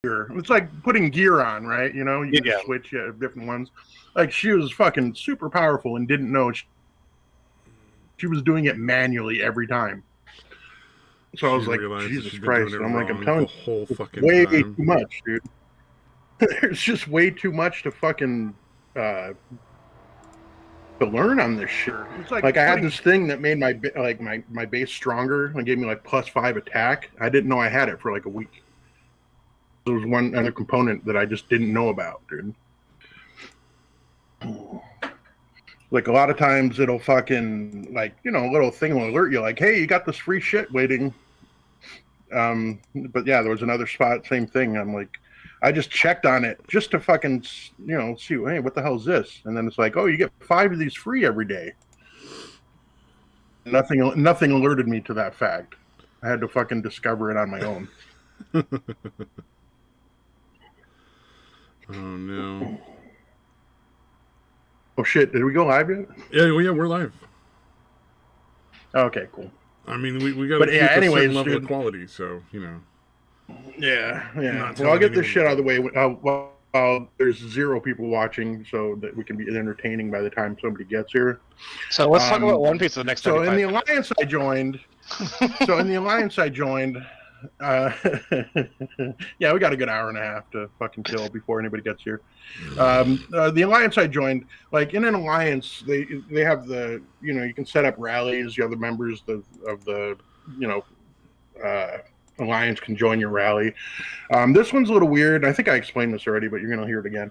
It's like putting gear on, right? You know, you can switch different ones. Like she was fucking super powerful and didn't know she was doing it manually every time. So I was like, Jesus Christ. And I'm like, I'm telling you, whole fucking way time. too much, dude. There's just way too much to fucking to learn on this shit. It's like I had this thing that made my base stronger and gave me like +5 attack. I didn't know I had it for like a week. There was one other component that I just didn't know about, dude. Like a lot of times it'll fucking like, you know, a little thing will alert you like, hey, you got this free shit waiting. But yeah, there was another spot, same thing. I'm like, I just checked on it just to fucking, you know, see, hey, what the hell is this? And then it's like, oh, you get 5 of these free every day. Nothing alerted me to that fact. I had to fucking discover it on my own. Oh no. Oh shit, did we go live yet? Yeah, we're live. Okay, cool. I mean, we got to keep a certain level of quality, so, you know. Yeah. Well, I'll get this shit out of the way while there's 0 people watching, so that we can be entertaining by the time somebody gets here. So let's talk about One Piece for the next 35 So in the alliance I joined, yeah, we got a good hour and a half to fucking kill before anybody gets here. The alliance I joined, like in an alliance, they have the, you know, you can set up rallies. The other members of the, you know, alliance can join your rally. This one's a little weird. I think I explained this already, but you're going to hear it again.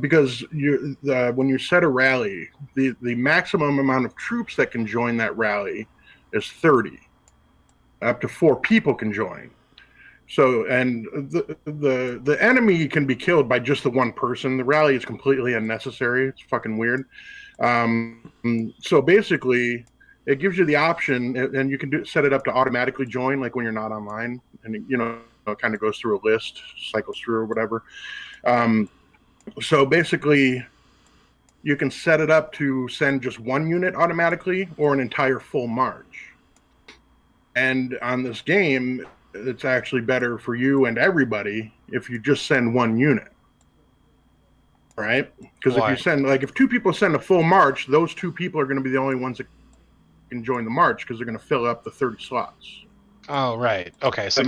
Because when you set a rally, the maximum amount of troops that can join that rally is 30. Up to 4 people can join. So, and the enemy can be killed by just the one person. The rally is completely unnecessary. It's fucking weird. So basically, it gives you the option, and you can set it up to automatically join, like when you're not online, and you know, it kind of goes through a list, cycles through or whatever. So basically, you can set it up to send just 1 unit automatically or an entire full march. And on this game, it's actually better for you and everybody if you just send 1 unit. Right? Because if you send, like, if 2 people send a full march, those 2 people are going to be the only ones that can join the march because they're going to fill up the 30 slots. Oh, right. Okay. So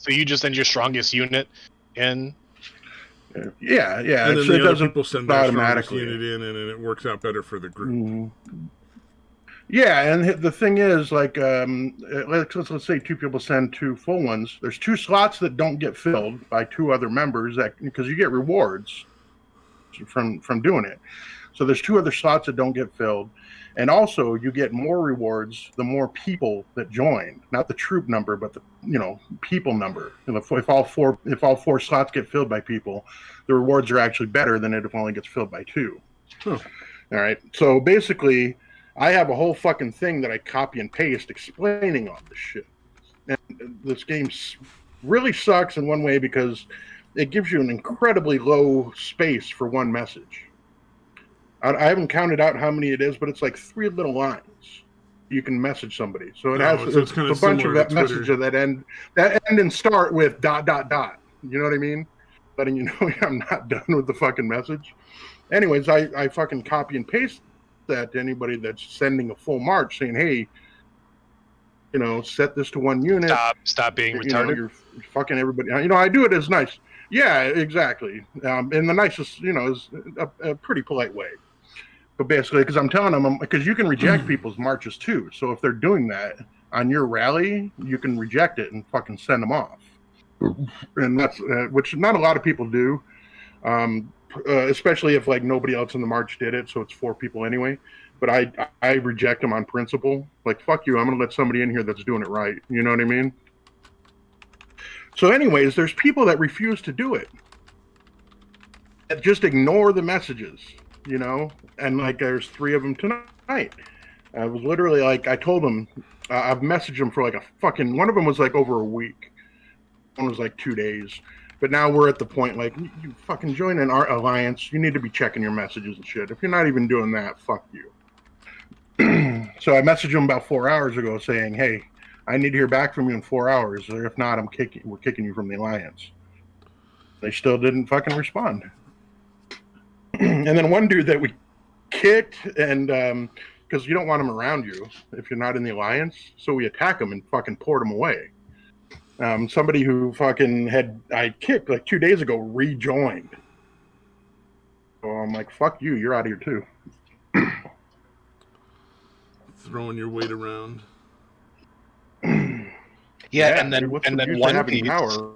you just send your strongest unit in. Yeah. And then the other people send their strongest unit in, and it works out better for the group. Mm-hmm. Yeah, and the thing is, like, let's say 2 people send 2 full ones. There's 2 slots that don't get filled by 2 other members, because you get rewards from doing it. So there's 2 other slots that don't get filled, and also you get more rewards the more people that join, not the troop number, but the, you know, people number. And if all 4 slots get filled by people, the rewards are actually better than it if only gets filled by 2. All right. So basically, I have a whole fucking thing that I copy and paste explaining all this shit. And this game really sucks in one way because it gives you an incredibly low space for one message. I haven't counted out how many it is, but it's like 3 little lines you can message somebody. So it has a bunch of that messages that end and start with ... You know what I mean? Letting you know I'm not done with the fucking message. Anyways, I fucking copy and paste that to anybody that's sending a full march saying, hey, you know, set this to 1 unit. Stop being retarded. Know, you're fucking everybody. You know, I do it as nice. Yeah, exactly. In the nicest, you know, is a pretty polite way. But basically, because I'm telling them, because you can reject people's marches too. So if they're doing that on your rally, you can reject it and fucking send them off. And that's which not a lot of people do. Especially if like nobody else in the march did it, so it's 4 people anyway. But I reject them on principle. Like, fuck you, I'm gonna let somebody in here that's doing it right. You know what I mean? So anyways, there's people that refuse to do it. That just ignore the messages, you know? And like there's 3 of them tonight. I was literally like, I told them, I've messaged them for like a fucking, one of them was like over a week. One was like 2 days. But now we're at the point, like, you fucking join an alliance. You need to be checking your messages and shit. If you're not even doing that, fuck you. So I messaged him about 4 hours ago saying, hey, I need to hear back from you in 4 hours. Or if not, we're kicking you from the alliance. They still didn't fucking respond. And then one dude that we kicked, and because you don't want him around you if you're not in the alliance, so we attack him and fucking poured him away. Somebody who fucking I kicked like 2 days ago rejoined. So I'm like, fuck you, you're out of here too. Throwing your weight around. Yeah, and then one piece. Power.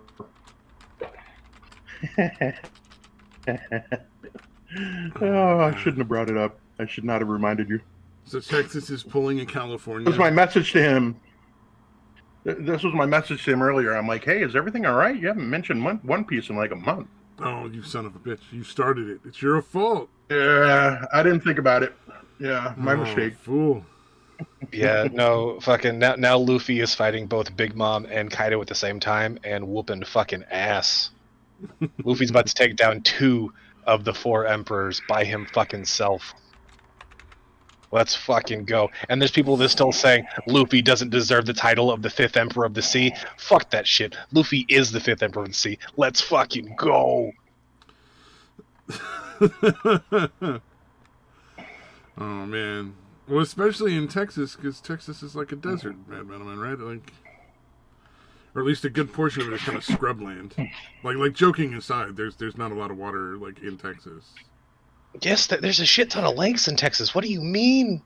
Oh, I shouldn't have brought it up. I should not have reminded you. So Texas is pulling in California. This was my message to him. This was my message to him earlier. I'm like, hey, is everything all right? You haven't mentioned One Piece in like a month. Oh, you son of a bitch. You started it. It's your fault. Yeah, I didn't think about it. Yeah, my mistake. Fool. Yeah, no, fucking now Luffy is fighting both Big Mom and Kaido at the same time and whooping fucking ass. Luffy's about to take down 2 of the 4 emperors by him fucking self. Let's fucking go. And there's people that are still saying Luffy doesn't deserve the title of the 5th Emperor of the Sea. Fuck that shit. Luffy is the 5th Emperor of the Sea. Let's fucking go. Oh, man. Well, especially in Texas, because Texas is like a desert, man, right? Like, or at least a good portion of it is kind of scrubland. Like joking aside, there's not a lot of water like in Texas. Yes, there's a shit ton of lakes in Texas. What do you mean?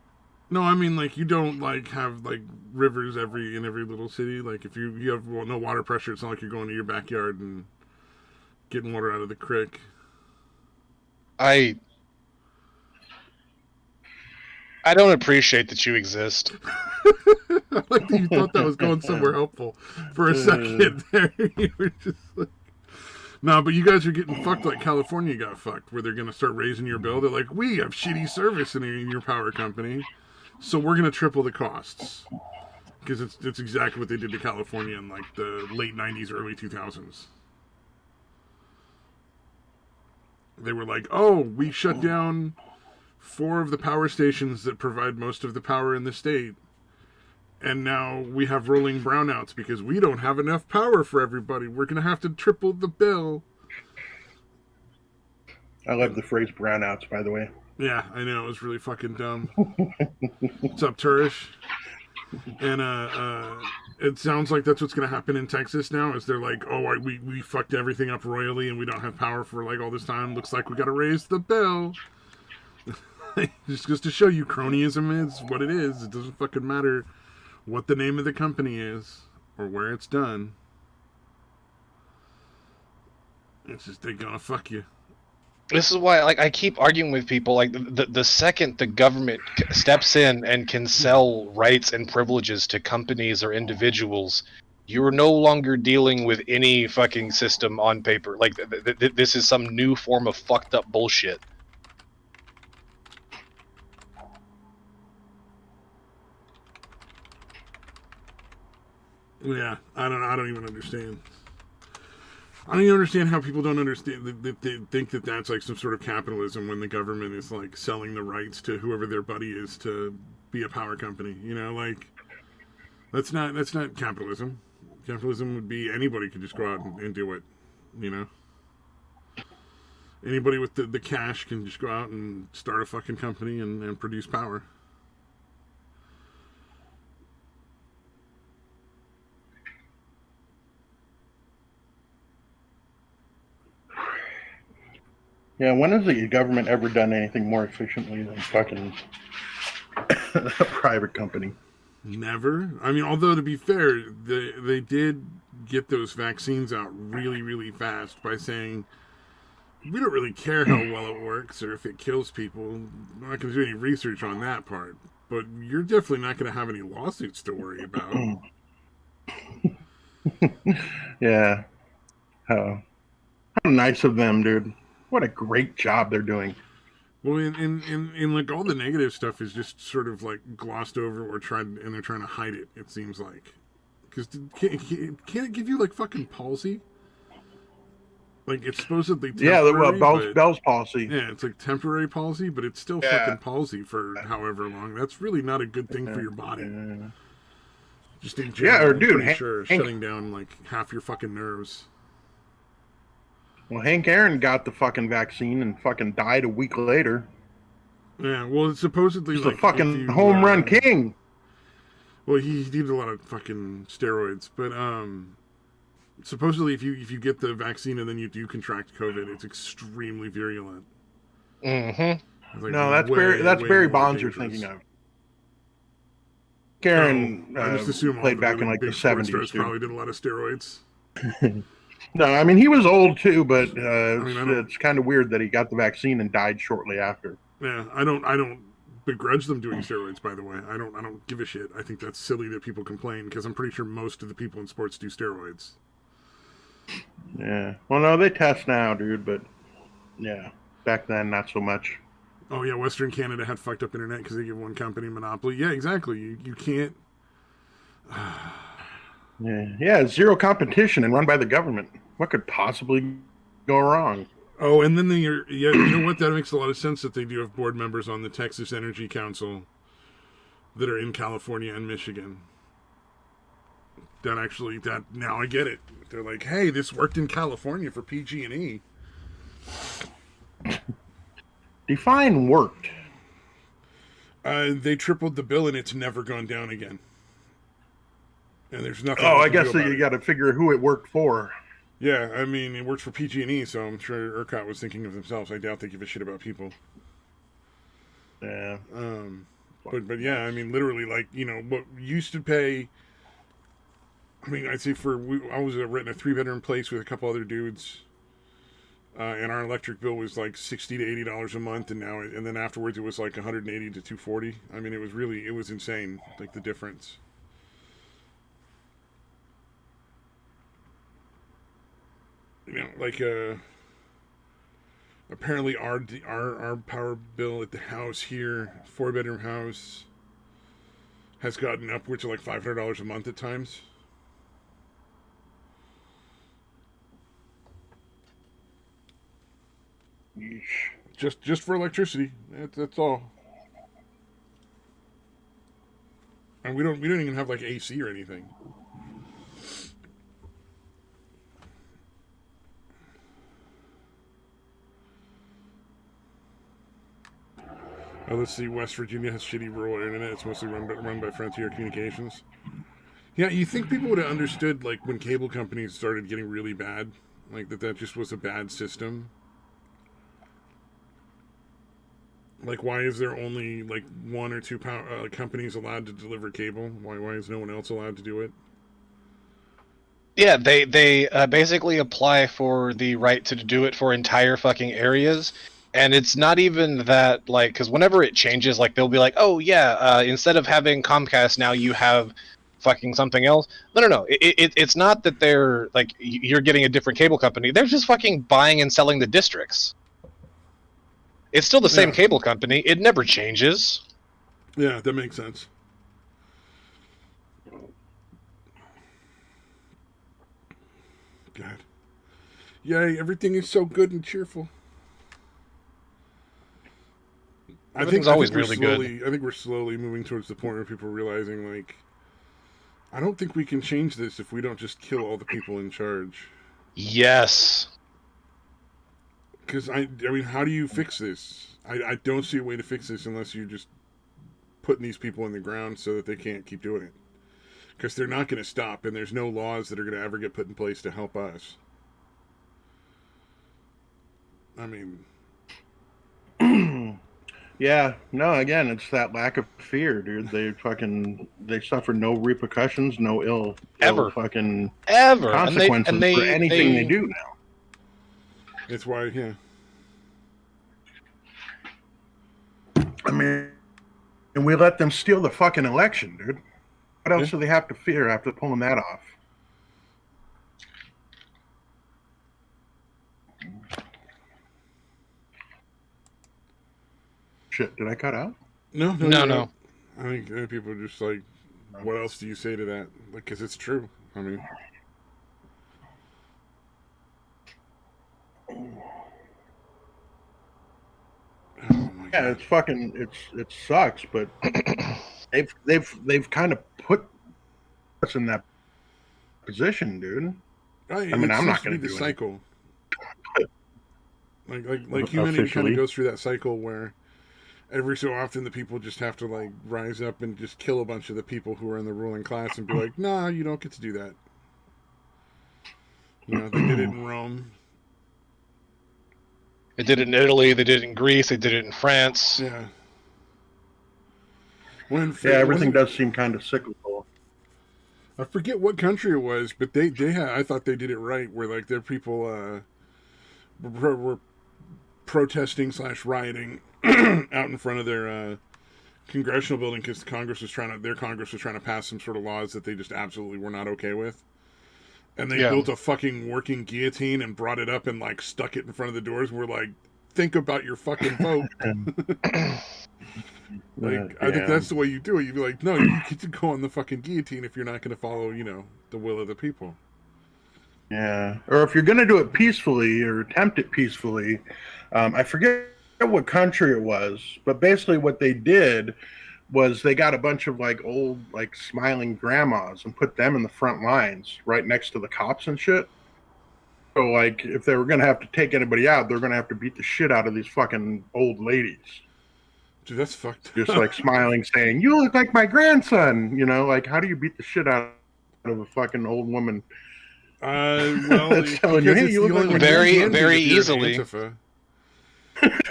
No, I mean like you don't like have like rivers in every little city. Like if you have no water pressure, it's not like you're going to your backyard and getting water out of the creek. I don't appreciate that you exist. I like that you thought that was going somewhere helpful for a second there. You were just like, no, but you guys are getting fucked like California got fucked, where they're going to start raising your bill. They're like, we have shitty service in your power company, so we're going to triple the costs. Because it's exactly what they did to California in like the late 90s, early 2000s. They were like, oh, we shut down 4 of the power stations that provide most of the power in the state. And now we have rolling brownouts because we don't have enough power for everybody. We're going to have to triple the bill. I love the phrase brownouts, by the way. Yeah, I know. It was really fucking dumb. What's up, Turish? And it sounds like that's what's going to happen in Texas now, is they're like, oh, we fucked everything up royally and we don't have power for like all this time. Looks like we got to raise the bill. Just to show you cronyism is what it is. It doesn't fucking matter what the name of the company is or where it's done. It's just they're gonna fuck you. This is why, like, I keep arguing with people. Like, the second the government steps in and can sell rights and privileges to companies or individuals, you're no longer dealing with any fucking system on paper. Like, this is some new form of fucked up bullshit. Yeah, I don't even understand. I don't even understand how people don't understand that they think that that's like some sort of capitalism when the government is like selling the rights to whoever their buddy is to be a power company. You know, like that's not capitalism. Capitalism would be anybody could just go out and do it. You know, anybody with the cash can just go out and start a fucking company and produce power. Yeah, when has the government ever done anything more efficiently than fucking a private company? Never. I mean, although to be fair, they did get those vaccines out really, really fast by saying, we don't really care how well it works or if it kills people. We're not going to do any research on that part. But you're definitely not going to have any lawsuits to worry about. Yeah. How nice of them, dude. What a great job they're doing. Well, in like all the negative stuff is just sort of like glossed over or they're trying to hide it, it seems like. Because can't it give you like fucking palsy? Like it's supposedly temporary. Yeah, Bell's palsy. Yeah, it's like temporary palsy, but it's still fucking palsy for however long. That's really not a good thing for your body. Just in general, or dude, sure, shutting down like half your fucking nerves. Well, Hank Aaron got the fucking vaccine and fucking died a week later. Yeah, well, it's supposedly He's like the fucking if you, home run king. Well, he did a lot of fucking steroids, but supposedly if you get the vaccine and then you do contract COVID, it's extremely virulent. Mm-hmm. It's like No, that's way Barry more Bonds you're dangerous. thinking of. Aaron I just assume all played the back really in like the big sports 70s stars too. probably did a lot of steroids. No, I mean he was old too, but I it's kind of weird that he got the vaccine and died shortly after. Yeah, I don't begrudge them doing steroids. By the way, I don't give a shit. I think that's silly that people complain because I'm pretty sure most of the people in sports do steroids. Yeah. Well, no, they test now, dude, but yeah, back then not so much. Oh yeah, Western Canada had fucked up internet because they give one company monopoly. Yeah, exactly. You can't. Yeah, zero competition and run by the government. What could possibly go wrong? Oh, and then you know what? That makes a lot of sense that they do have board members on the Texas Energy Council that are in California and Michigan. That now I get it. They're like, hey, this worked in California for PG&E. Define worked. They tripled the bill and it's never gone down again. And there's nothing. Oh, I guess you got to figure who it worked for. Yeah, I mean, it works for PG&E, so I'm sure ERCOT was thinking of themselves. I doubt they give a shit about people. Yeah. But yeah, I mean, literally, like, you know, what used to pay. I mean, I'd say I was renting a 3-bedroom place with a couple other dudes, and our electric bill was like $60 to $80 a month, and then afterwards it was like $180 to $240. I mean, it was insane, like the difference. You know, like apparently our power bill at the house here, 4-bedroom house, has gotten upwards of like $500 a month at times. Yeesh. Just for electricity. That's all. And we don't even have like AC or anything. Oh, let's see. West Virginia has shitty rural internet. It's mostly run by Frontier Communications. Yeah, you think people would have understood, like, when cable companies started getting really bad, like, that just was a bad system? Like, why is there only, like, 1 or 2 companies allowed to deliver cable? Why is no one else allowed to do it? Yeah, they basically apply for the right to do it for entire fucking areas. And it's not even that, like, because whenever it changes, like, they'll be like, oh, yeah, instead of having Comcast, now you have fucking something else. No. It's not that they're, like, you're getting a different cable company. They're just fucking buying and selling the districts. It's still the same cable company. It never changes. Yeah, that makes sense. God. Yay, everything is so good and cheerful. Everything's always really good. I think we're slowly moving towards the point where people are realizing, like, I don't think we can change this if we don't just kill all the people in charge. Yes. Because, I mean, how do you fix this? I don't see a way to fix this unless you just putting these people in the ground so that they can't keep doing it. Because they're not going to stop, and there's no laws that are going to ever get put in place to help us. I mean... Yeah, no, again, it's that lack of fear, dude. They suffer no repercussions, no ill fucking consequences for anything they do now. It's why, yeah. I mean, and we let them steal the fucking election, dude. What else do they have to fear after pulling that off? Shit, did I cut out? No. I think people are just like, what else do you say to that? Like, because it's true. I mean... Oh my God. It's fucking it sucks, but they've kind of put us in that position, dude. I mean, I'm not going to be the cycle. Like humanity kind Officially. of goes through that cycle where every so often the people just have to like rise up and just kill a bunch of the people who are in the ruling class and be like, nah, you don't get to do that. You know, they did it in Rome. They did it in Italy. They did it in Greece. They did it in France. Yeah. Everything does seem kind of cyclical. I forget what country it was, but they had. I thought they did it right, where like their people were protesting / rioting out in front of their congressional building because their Congress was trying to pass some sort of laws that they just absolutely were not okay with. And they built a fucking working guillotine and brought it up and like stuck it in front of the doors. And we're like, think about your fucking vote. I think that's the way you do it. You'd be like, no, you get to go on the fucking guillotine if you're not going to follow, the will of the people. Yeah. Or if you're going to do it peacefully or attempt it peacefully, I forget what country it was, but basically what they did was they got a bunch of like old, like smiling grandmas and put them in the front lines right next to the cops and shit. So like if they were going to have to take anybody out, they're going to have to beat the shit out of these fucking old ladies. Dude, that's fucked. Just like smiling, saying, "You look like my grandson." Like how do you beat the shit out of a fucking old woman? Well, telling you, hey, you look like very, very easily.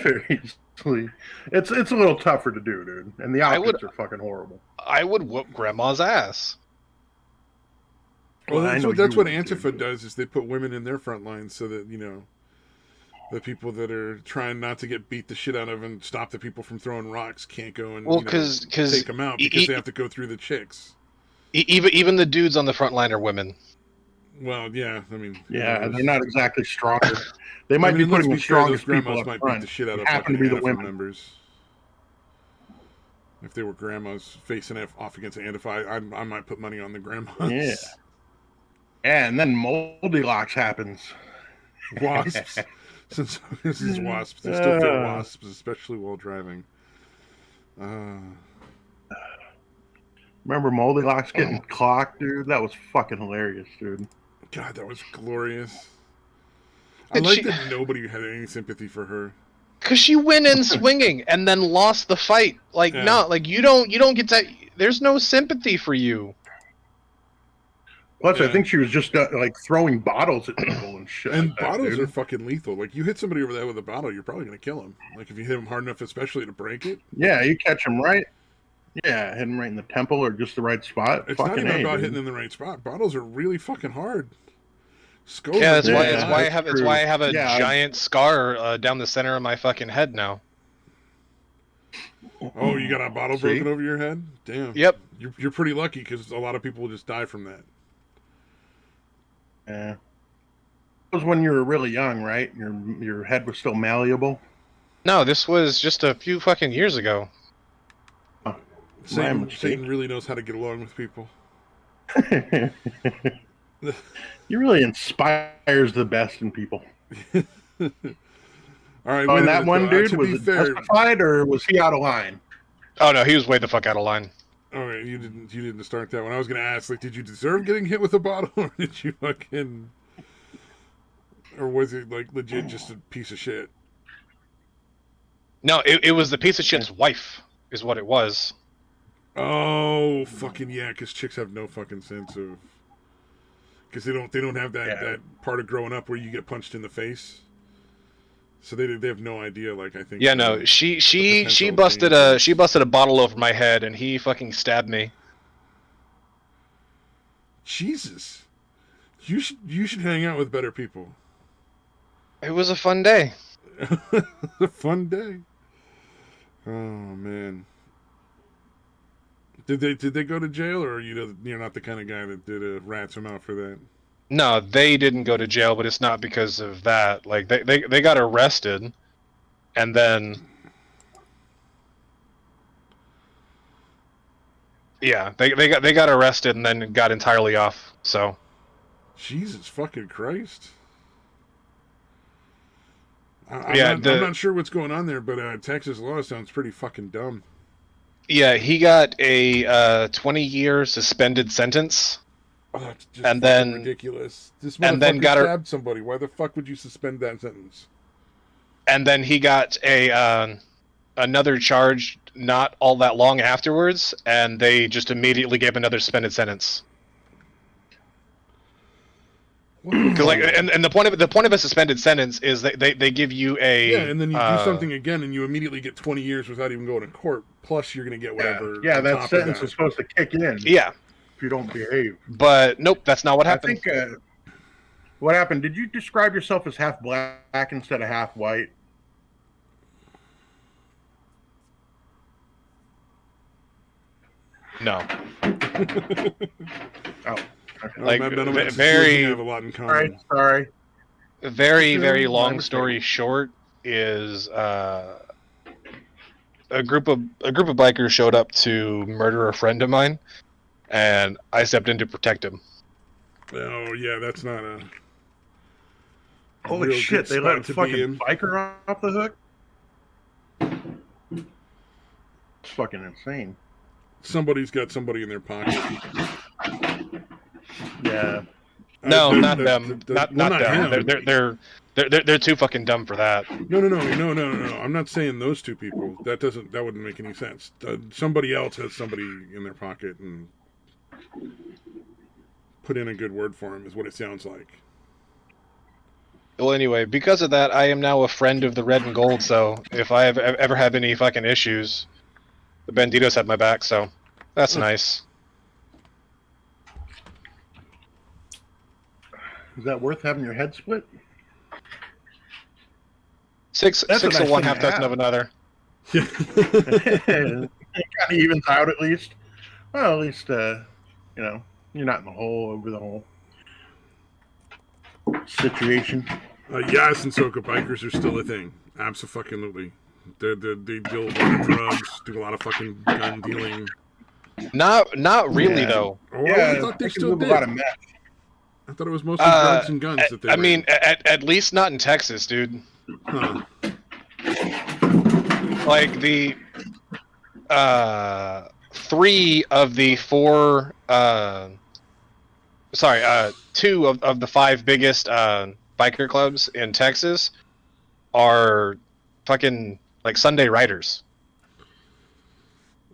Very easily. It's a little tougher to do, dude. And the outfits are fucking horrible. I would whoop grandma's ass. Well, that's what Antifa does, is they put women in their front lines so that, the people that are trying not to get beat the shit out of and stop the people from throwing rocks can't go and take them out because they have to go through the chicks. Even the dudes on the front line are women. Well, yeah, I mean... Yeah, they're not exactly stronger. They might be putting the strongest people up might front. Beat the shit out of happen to be the women members. If they were grandmas facing off against Antifa, I might put money on the grandmas. Yeah. Yeah, and then Goldilocks happens. Wasps. Since this is wasps, they still fit wasps, especially while driving. Remember Goldilocks getting clocked, dude? That was fucking hilarious, dude. God, that was glorious. I like that nobody had any sympathy for her. Cause she went in swinging and then lost the fight. You don't get that. There's no sympathy for you. Plus, I think she was just throwing bottles at people and shit. And bottles are fucking lethal. Like, you hit somebody over there with a bottle, you're probably gonna kill them. Like, if you hit them hard enough, especially to break it. Yeah, you catch them right. Yeah, hit them right in the temple or just the right spot. It's not even about hitting in the right spot. Bottles are really fucking hard. Skulls that's why I have a giant scar down the center of my fucking head now. Oh, you got a bottle broken over your head? Damn. Yep. You're pretty lucky because a lot of people will just die from that. Yeah. It was when you were really young, right? Your head was still malleable. No, this was just a few fucking years ago. Oh, Satan really knows how to get along with people. He really inspires the best in people. All right, on that one, dude, was it justified or was he out of line? Oh no, he was way the fuck out of line. All right, you didn't start that one. I was gonna ask, did you deserve getting hit with a bottle, or did you fucking, or was it legit just a piece of shit? No, it was the piece of shit's wife, is what it was. Oh, fucking yeah, because chicks have no fucking sense of, because they don't have that part of growing up where you get punched in the face. So they have no idea. I think. Yeah, no. She busted a bottle over my head, and he fucking stabbed me. Jesus, you should hang out with better people. It was a fun day. A fun day. Oh man. Did they go to jail, or you're not the kind of guy that did rats him out for that? No, they didn't go to jail, but it's not because of that. Like they got arrested, and then they got arrested and then got entirely off. So Jesus fucking Christ. I'm not sure what's going on there, but Texas law sounds pretty fucking dumb. Yeah, he got a 20-year suspended sentence. Oh, that's just and then ridiculous. This and then stabbed somebody. Why the fuck would you suspend that sentence? and then he got another charge not all that long afterwards, and they just immediately gave another suspended sentence. Because and the point of a suspended sentence is that they give you a and then you do something again, and you immediately get 20 years without even going to court. Plus, you're going to get whatever. Yeah, that sentence is supposed to kick in. Yeah, if you don't behave. But nope, that's not what happened. I think what happened. Did you describe yourself as half black instead of half white? No. Oh. Like very have a lot in common. Sorry. Very long story short is a group of bikers showed up to murder a friend of mine, and I stepped in to protect him. Oh yeah, that's not a. Holy shit! They let a fucking biker off the hook. It's fucking insane. Somebody's got somebody in their pocket. Yeah. No, not them. Not them. They're too fucking dumb for that. No. I'm not saying those two people. That wouldn't make any sense. Somebody else has somebody in their pocket and put in a good word for him is what it sounds like. Well, anyway, because of that, I am now a friend of the red and gold. So if I ever have any fucking issues, the Banditos have my back. So that's nice. Is that worth having your head split? Six of one, half dozen of another. It kind of evens out at least. Well, at least you're not in the hole over the whole situation. Yes, and Soca bikers are still a thing. Absolutely. They deal with a lot of drugs, do a lot of fucking gun dealing. Not really though. Oh, yeah, I thought they still did. A lot of meth. I thought it was mostly drugs and guns that they. I mean, at least not in Texas, dude. Huh. Like the 3 of the 4 2 of the 5 biggest biker clubs in Texas are fucking like Sunday riders.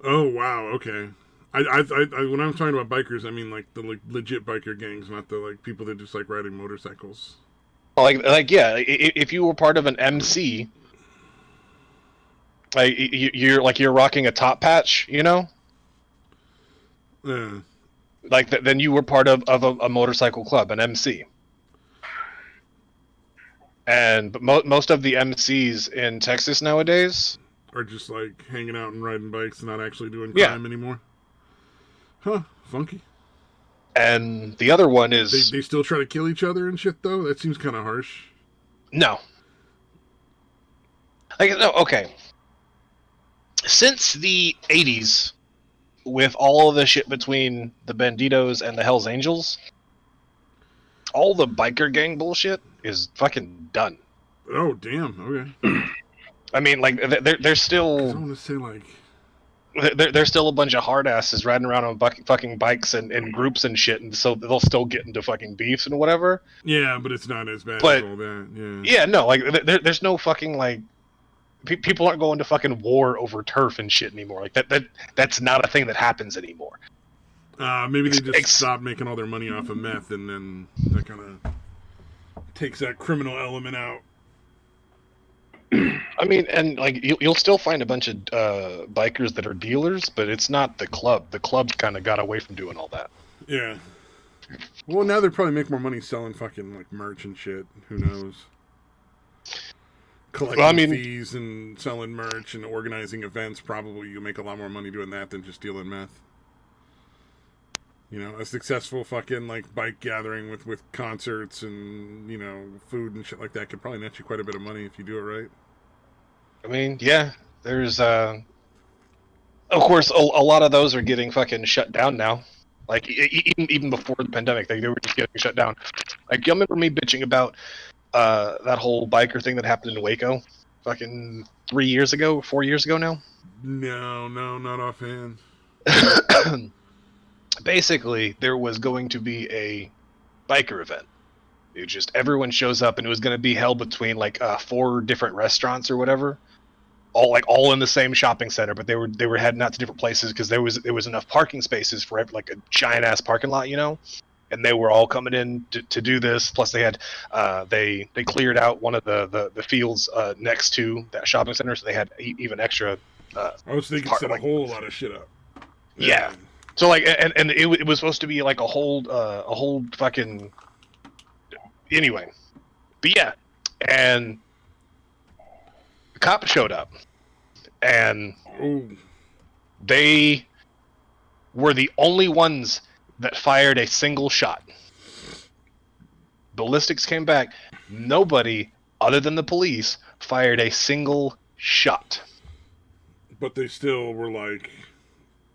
Oh wow, okay. I when I'm talking about bikers, I mean like the legit biker gangs, not the like people that just like riding motorcycles. Like yeah, if you were part of an MC, like you're rocking a top patch, you know. Yeah. Like then you were part of a motorcycle club, an MC. And most of the MCs in Texas nowadays are just like hanging out and riding bikes and not actually doing crime anymore. Huh, funky. And the other one is... They still try to kill each other and shit, though? That seems kind of harsh. No. Okay. Since the 80s, with all of the shit between the Banditos and the Hells Angels, all the biker gang bullshit is fucking done. Oh, damn. Okay. I mean, like, they're still... I want to say, like... There's still a bunch of hard asses riding around on fucking bikes and in groups and shit, and so they'll still get into fucking beefs and whatever. Yeah, but it's not as bad as all that. Yeah, no, like there's no fucking like people aren't going to fucking war over turf and shit anymore. Like that's not a thing that happens anymore. Maybe they just stopped making all their money off of meth, and then that kind of takes that criminal element out. I mean, and like you'll still find a bunch of bikers that are dealers, but it's not the club. The club kind of got away from doing all that. Yeah. Well, now they probably make more money selling fucking like merch and shit. Who knows? Collecting fees and selling merch and organizing events. Probably you make a lot more money doing that than just dealing meth. You know, a successful fucking like bike gathering with concerts and food and shit like that could probably net you quite a bit of money if you do it right. I mean, yeah, there's of course a lot of those are getting fucking shut down now. Like even before the pandemic, they were just getting shut down. Like you remember me bitching about that whole biker thing that happened in Waco, fucking 4 years ago now. No, not offhand. Basically, there was going to be a biker event It just everyone shows up, and it was going to be held between like 4 different restaurants or whatever, all in the same shopping center, but they were heading out to different places because there was enough parking spaces for like a giant ass parking lot, you know. And they were all coming in to do this. Plus, they had they cleared out one of the fields next to that shopping center, so they had even extra. I was thinking set a whole lot of shit up. Yeah. So like, and it was supposed to be like a whole fucking. Anyway, but yeah, and the cop showed up, and they were the only ones that fired a single shot. Ballistics came back. Nobody other than the police fired a single shot. But they still were like...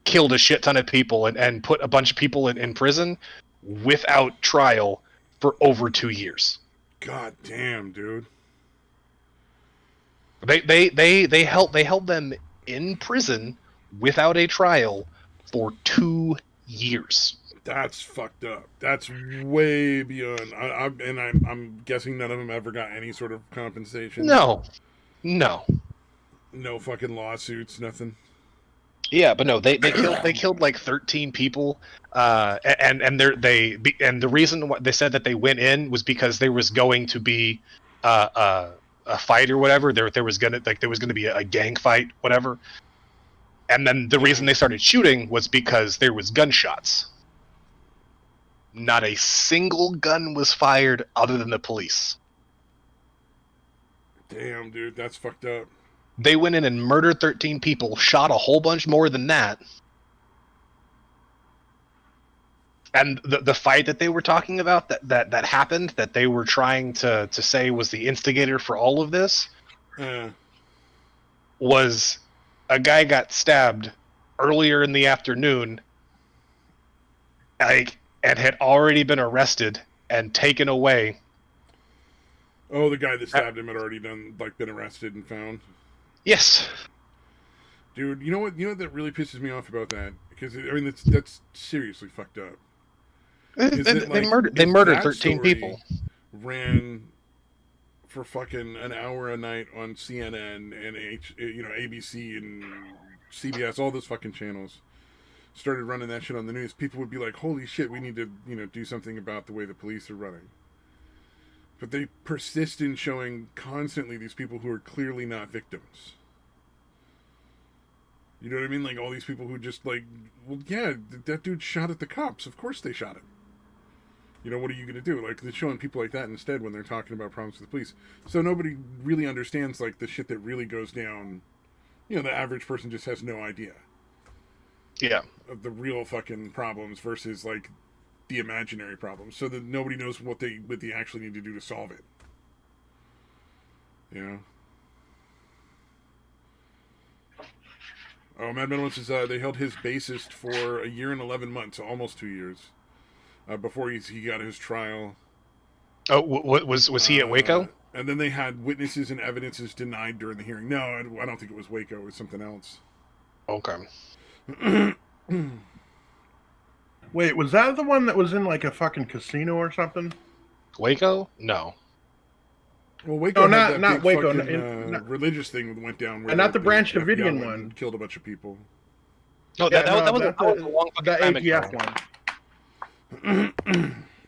Killed a shit ton of people and put a bunch of people in prison without trial for over 2 years. God damn, dude. They held them in prison without a trial for 2 years. That's fucked up. That's way beyond. I'm guessing none of them ever got any sort of compensation. No. No fucking lawsuits, nothing. Yeah, but no, they killed like 13 people, and the reason why they said that they went in was because there was going to be a fight or whatever. There was gonna be a gang fight, whatever. And then the reason they started shooting was because there was gunshots. Not a single gun was fired other than the police. Damn, dude, that's fucked up. They went in and murdered 13 people, shot a whole bunch more than that. And the fight that they were talking about that happened, that they were trying to say was the instigator for all of this, was a guy got stabbed earlier in the afternoon, and had already been arrested and taken away. Oh, the guy that stabbed him had already been arrested and found. Yes. Dude, you know what that really pisses me off about that? Because that's seriously fucked up. They murdered 13 people. Ran for fucking an hour a night on CNN and ABC and CBS, all those fucking channels. Started running that shit on the news. People would be like, "Holy shit, we need to do something about the way the police are running." But they persist in showing constantly these people who are clearly not victims. You know what I mean? Like all these people who just well, yeah, that dude shot at the cops. Of course they shot him. What are you going to do? They're showing people like that instead when they're talking about problems with the police. So nobody really understands the shit that really goes down. The average person just has no idea. Yeah. Of the real fucking problems versus the imaginary problems, so that nobody knows what they actually need to do to solve it. Oh, Mad Metal says they held his bassist for 1 year and 11 months, almost 2 years, before he got his trial. Oh, was he at Waco? And then they had witnesses and evidences denied during the hearing. No, I don't think it was Waco. It was something else. Okay. Wait, was that the one that was in a fucking casino or something? Waco? No. Well, Waco not Waco. Fucking, religious thing that went down. And not the Branch Davidian one. Killed a bunch of people. No, that was a long fucking ATF one.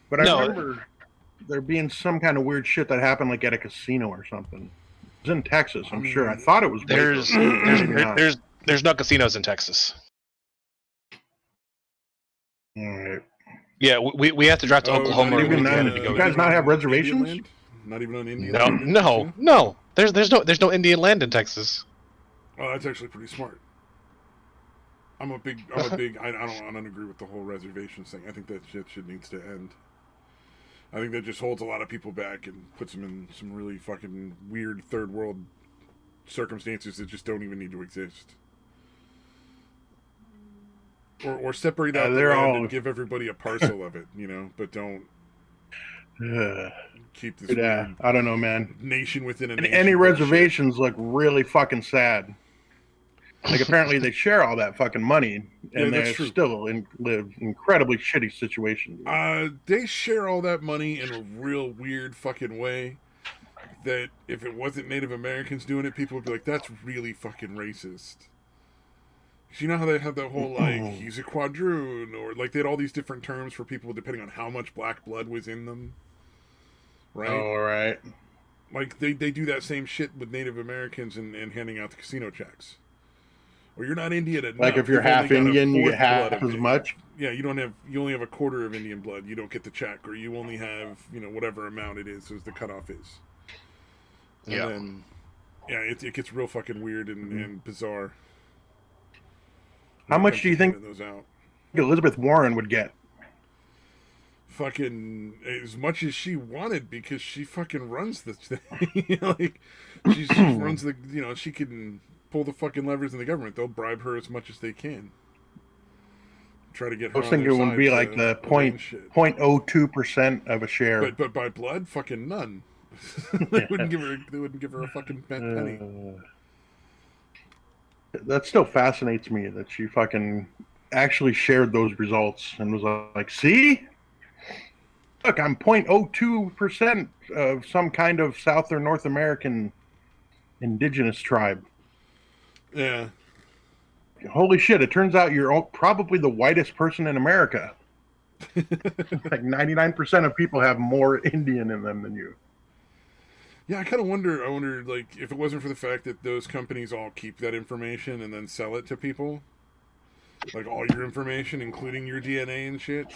But I remember there being some kind of weird shit that happened at a casino or something. It was in Texas, I'm sure. I thought it was Waco. There's no casinos in Texas. All right. Yeah, we have to drive to Oklahoma. You guys not have reservations? Not even on Indian land? No. There's no Indian land in Texas. Oh, that's actually pretty smart. I don't agree with the whole reservations thing. I think that shit needs to end. I think that just holds a lot of people back and puts them in some really fucking weird third world circumstances that just don't even need to exist. Or separate out the land and give everybody a parcel of it, but don't keep this weird I don't know, man. nation within a nation. Any reservations look really fucking sad. Like apparently they share all that fucking money, and that's they're true. still live incredibly shitty situations. They share all that money in a real weird fucking way. That if it wasn't Native Americans doing it, people would be like, "That's really fucking racist." 'Cause you know how they have that whole like he's a quadroon, or like they had all these different terms for people depending on how much black blood was in them, right? All right. Like they do that same shit with Native Americans and handing out the casino checks. Or you're not Indian enough. Like if you're You've only half got a Indian, you fourth get blood half of as it. much. Yeah, you only have a quarter of Indian blood. You don't get the check, or you only have whatever amount it is as the cutoff is. And Yeah. then it gets real fucking weird and bizarre. How much do you think those out? Elizabeth Warren would get? Fucking as much as she wanted, because she fucking runs this thing. Like she runs the she can pull the fucking levers in the government. They'll bribe her as much as they can. Try to get her. I was thinking it would be like the 0.02% of a share. But by blood, fucking none. They wouldn't give her a fucking penny. That still fascinates me that she fucking actually shared those results and was like, "See, look, I'm 0.02% of some kind of South or North American indigenous tribe." Yeah. Holy shit! It turns out you're probably the whitest person in America. Like 99% of people have more Indian in them than you. Yeah, I kind of wonder. I wonder, like, if it wasn't for the fact that those companies all keep that information and then sell it to people, like all your information, including your DNA and shit.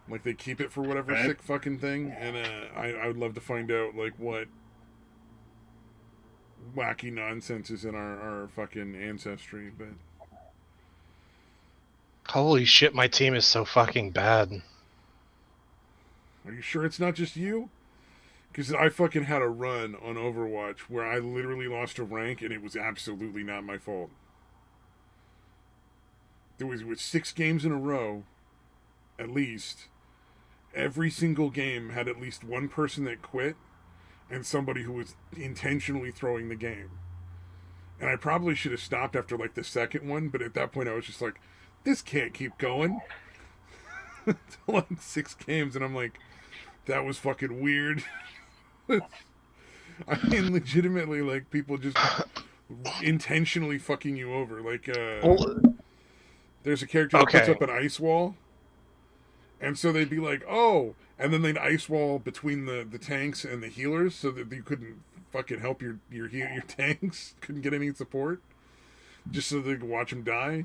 Like they keep it for whatever sick fucking thing, and I would love to find out like what wacky nonsense is in our fucking ancestry. But Holy shit, my team is so fucking bad. are you sure it's not just you? Because I fucking had a run on Overwatch where I literally lost a rank, and it was absolutely not my fault. There was 6 games in a row, at least. Every single game had at least one person that quit and somebody who was intentionally throwing the game. And I probably should have stopped after like the second one, but at that point I was just like, this can't keep going. Like 6 games, and I'm like, that was fucking weird. I mean, legitimately, like, people just intentionally fucking you over. Like, there's a character that puts up an ice wall, and so they'd be like, oh, and then they'd ice wall between the tanks and the healers so that you couldn't fucking help your tanks, couldn't get any support, just so they could watch them die.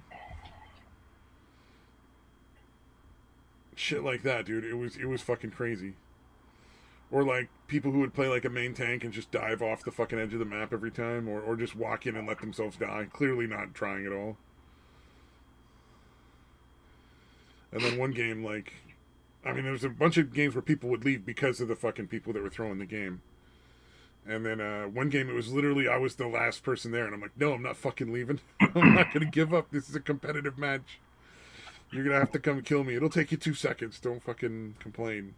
Shit like that, dude. It was fucking crazy. Or like people who would play like a main tank and just dive off the fucking edge of the map every time, or just walk in and let themselves die, clearly not trying at all. And then one game, like, I mean, there was a bunch of games where people would leave because of the fucking people that were throwing the game. And then one game, it was literally I was the last person there, and I'm like, no, I'm not fucking leaving. I'm not gonna give up. This is a competitive match. You're gonna have to come kill me. It'll take you 2 seconds. Don't fucking complain.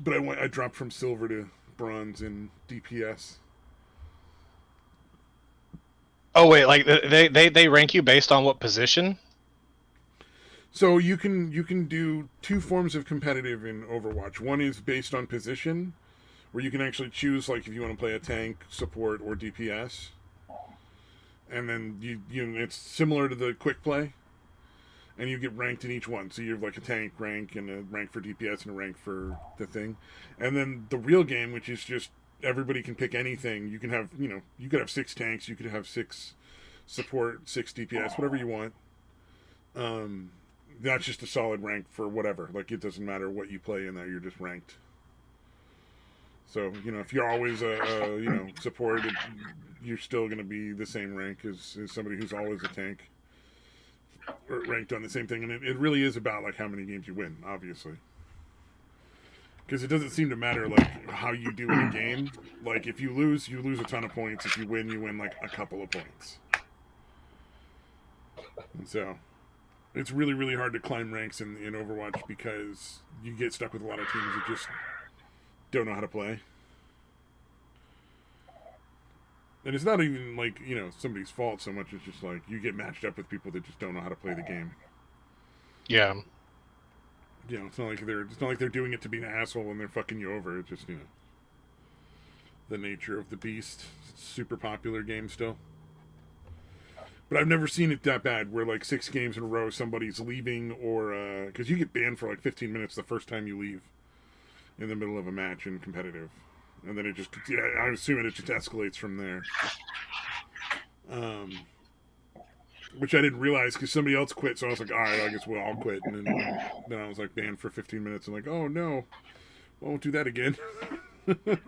But I dropped from silver to bronze in DPS. Oh wait, like they rank you based on what position? So you can do 2 forms of competitive in Overwatch. One is based on position, where you can actually choose like if you want to play a tank, support, or DPS. And then you it's similar to the quick play. And you get ranked in each one. So you have like a tank rank and a rank for DPS and a rank for the thing. And then the real game, which is just everybody can pick anything. You can have, you could have 6 tanks, you could have 6 support, 6 DPS, whatever you want. That's just a solid rank for whatever. Like it doesn't matter what you play in that, you're just ranked. So, if you're always support, you're still going to be the same rank as somebody who's always a tank. Or ranked on the same thing, and it really is about like how many games you win, obviously, because it doesn't seem to matter like how you do in a game. Like if you lose a ton of points. If you win like a couple of points. And so it's really, really hard to climb ranks in Overwatch because you get stuck with a lot of teams that just don't know how to play. And it's not even like, somebody's fault so much. It's just like you get matched up with people that just don't know how to play the game. Yeah. It's not like they're doing it to be an asshole and they're fucking you over. It's just, the nature of the beast. It's a super popular game still. But I've never seen it that bad where like 6 games in a row somebody's leaving or because you get banned for like 15 minutes the first time you leave in the middle of a match in competitive. And then it just, I'm assuming it just escalates from there. Which I didn't realize because somebody else quit, so I was like, all right, I guess we'll all quit. And then I was like banned for 15 minutes. I'm like, oh no, I won't do that again. But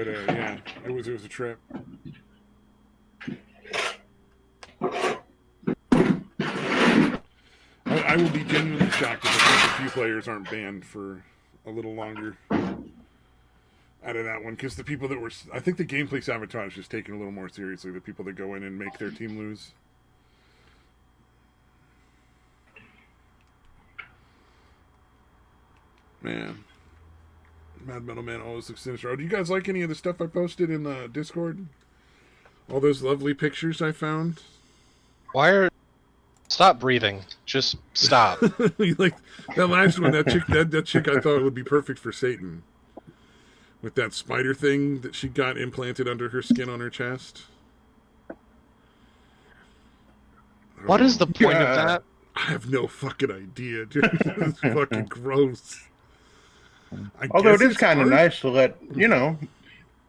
yeah, it was a trip. I will be genuinely shocked if a few players aren't banned for a little longer out of that one, because the people that were, I think the gameplay sabotage is taken a little more seriously. The people that go in and make their team lose. Man. Mad Metal Man always looks sinister. Oh, do you guys like any of the stuff I posted in the Discord? All those lovely pictures I found? Stop breathing. Just stop. You like that last one, that chick I thought would be perfect for Satan. With that spider thing that she got implanted under her skin on her chest. What is the point of that? I have no fucking idea, dude. It's fucking gross. Although it is kind of nice to let,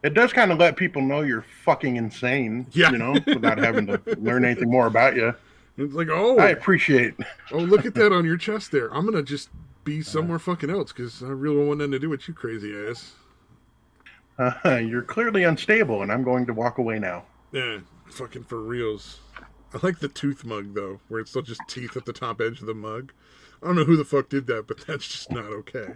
it does kind of let people know you're fucking insane, without having to learn anything more about you. It's like, I appreciate. Oh, look at that on your chest there. I'm going to just be somewhere fucking else because I really don't want nothing to do with you crazy ass. You're clearly unstable and I'm going to walk away now. Yeah, fucking for reals. I like the tooth mug though, where it's still just teeth at the top edge of the mug. I don't know who the fuck did that, but that's just not okay.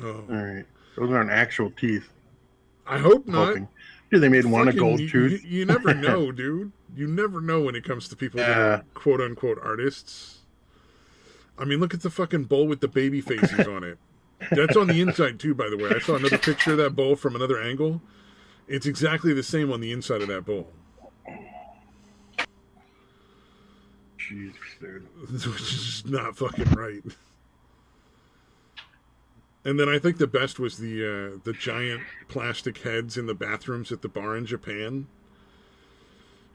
Oh. All right. Those aren't actual teeth. I hope not. Dude, they made one a gold tooth. You never know, dude. You never know when it comes to people that are quote-unquote artists. I mean, look at the fucking bowl with the baby faces on it. That's on the inside, too, by the way. I saw another picture of that bowl from another angle. It's exactly the same on the inside of that bowl. Jesus, dude. Which is just not fucking right. And then I think the best was the giant plastic heads in the bathrooms at the bar in Japan,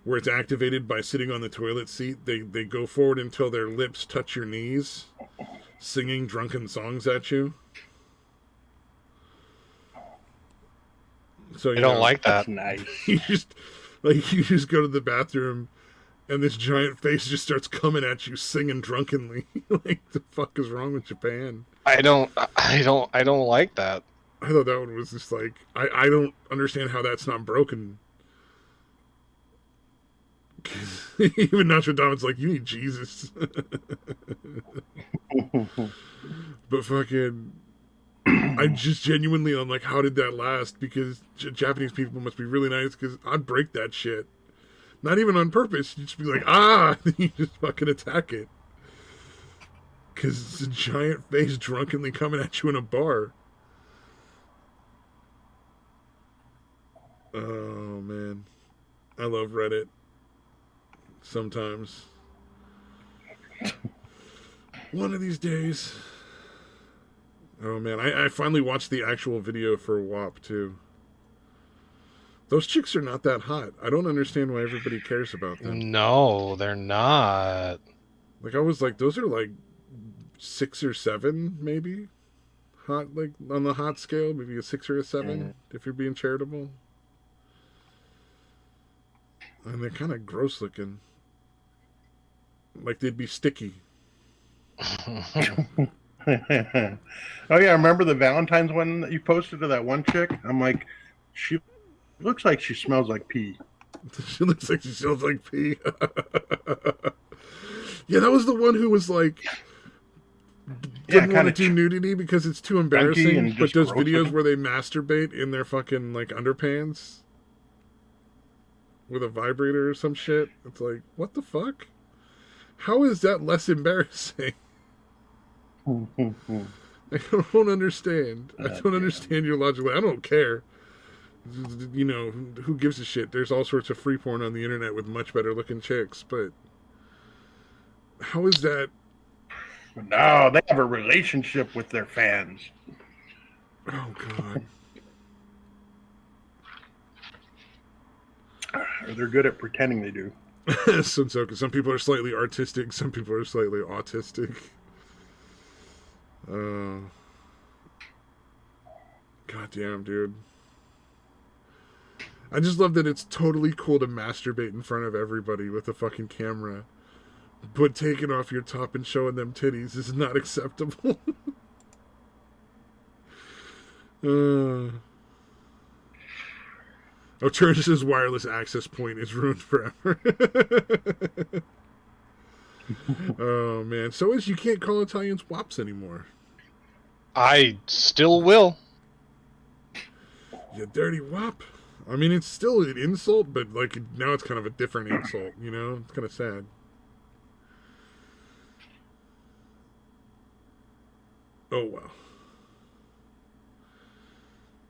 where it's activated by sitting on the toilet seat. They go forward until their lips touch your knees, singing drunken songs at you. So I don't like that. That's nice. You just go to the bathroom, and this giant face just starts coming at you, singing drunkenly. Like, the fuck is wrong with Japan? I don't like that. I thought that one was just like, I don't understand how that's not broken. Even Nostradamus like, you need Jesus. But fucking, I'm just genuinely, I'm like, how did that last? Because Japanese people must be really nice, because I'd break that shit. Not even on purpose. You'd just be like, you just fucking attack it. Because it's a giant face drunkenly coming at you in a bar. Oh, man. I love Reddit. Sometimes. One of these days. Oh, man. I finally watched the actual video for WAP, too. Those chicks are not that hot. I don't understand why everybody cares about them. No, they're not. Like, I was like, those are like 6 or 7, maybe? Hot, like, on the hot scale, maybe a 6 or a 7, if you're being charitable. And they're kind of gross looking. Like they'd be sticky. Oh, yeah, remember the Valentine's one that you posted to that one chick? I'm like, she looks like she smells like pee. She looks like she smells like pee. Yeah, that was the one who was like, didn't want to do nudity because it's too embarrassing, but does videos where they masturbate in their fucking like underpants with a vibrator or some shit. It's like, what the fuck? How is that less embarrassing? I don't understand. I don't understand your logic. I don't care. You know, who gives a shit? There's all sorts of free porn on the internet with much better looking chicks, but how is that? No, they have a relationship with their fans. Oh, God. Or they're good at pretending they do. Some people are slightly artistic, some people are slightly autistic. God damn, dude. I just love that it's totally cool to masturbate in front of everybody with a fucking camera. But taking off your top and showing them titties is not acceptable. Turgis' wireless access point is ruined forever. Oh, man. So is you can't call Italians wops anymore. I still will. You dirty wop. I mean, it's still an insult, but like now it's kind of a different insult, you know? It's kind of sad. Oh, wow.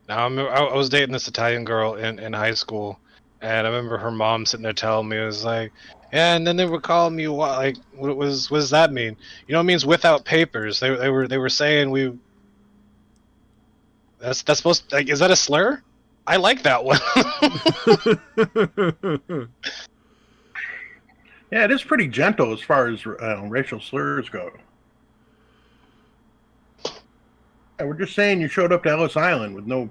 Now I was dating this Italian girl in high school, and I remember her mom sitting there telling me, it was like, yeah, and then they were calling me what does that mean? You know, it means without papers. They were saying we. That's supposed to, like, is that a slur? I like that one. Yeah, it is pretty gentle as far as racial slurs go. Yeah, we're just saying you showed up to Ellis Island with no,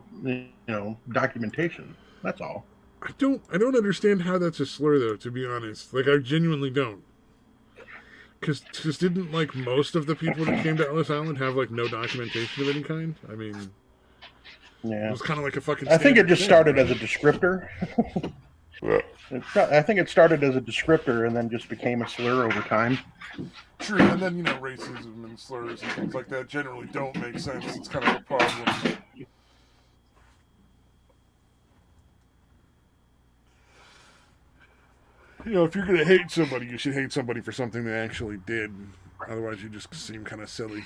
documentation. That's all. I don't understand how that's a slur, though, to be honest. Like, I genuinely don't. Because didn't, like, most of the people that came to Ellis Island have, like, no documentation of any kind? I mean, yeah. It was kind of like a fucking I think it just thing, started right? as a descriptor. I think it started as a descriptor and then just became a slur over time. True, and then, racism and slurs and things like that generally don't make sense. It's kind of a problem. If you're going to hate somebody, you should hate somebody for something they actually did. Otherwise, you just seem kind of silly.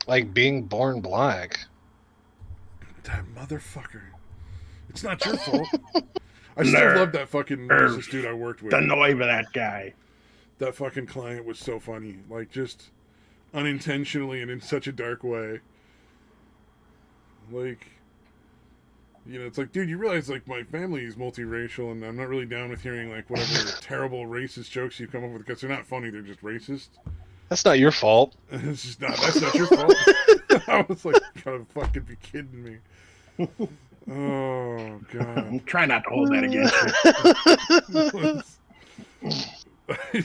Like being born black. That motherfucker. It's not your fault. I still love that fucking racist dude I worked with. The noise of that guy. That fucking client was so funny. Like, just unintentionally and in such a dark way. Like, it's like, dude, you realize, like, my family is multiracial, and I'm not really down with hearing, like, whatever terrible racist jokes you come up with, because they're not funny, they're just racist. That's not your fault. It's just not, that's not your fault. I was like, you gotta fucking be kidding me. Oh, God. Try not to hold that against you.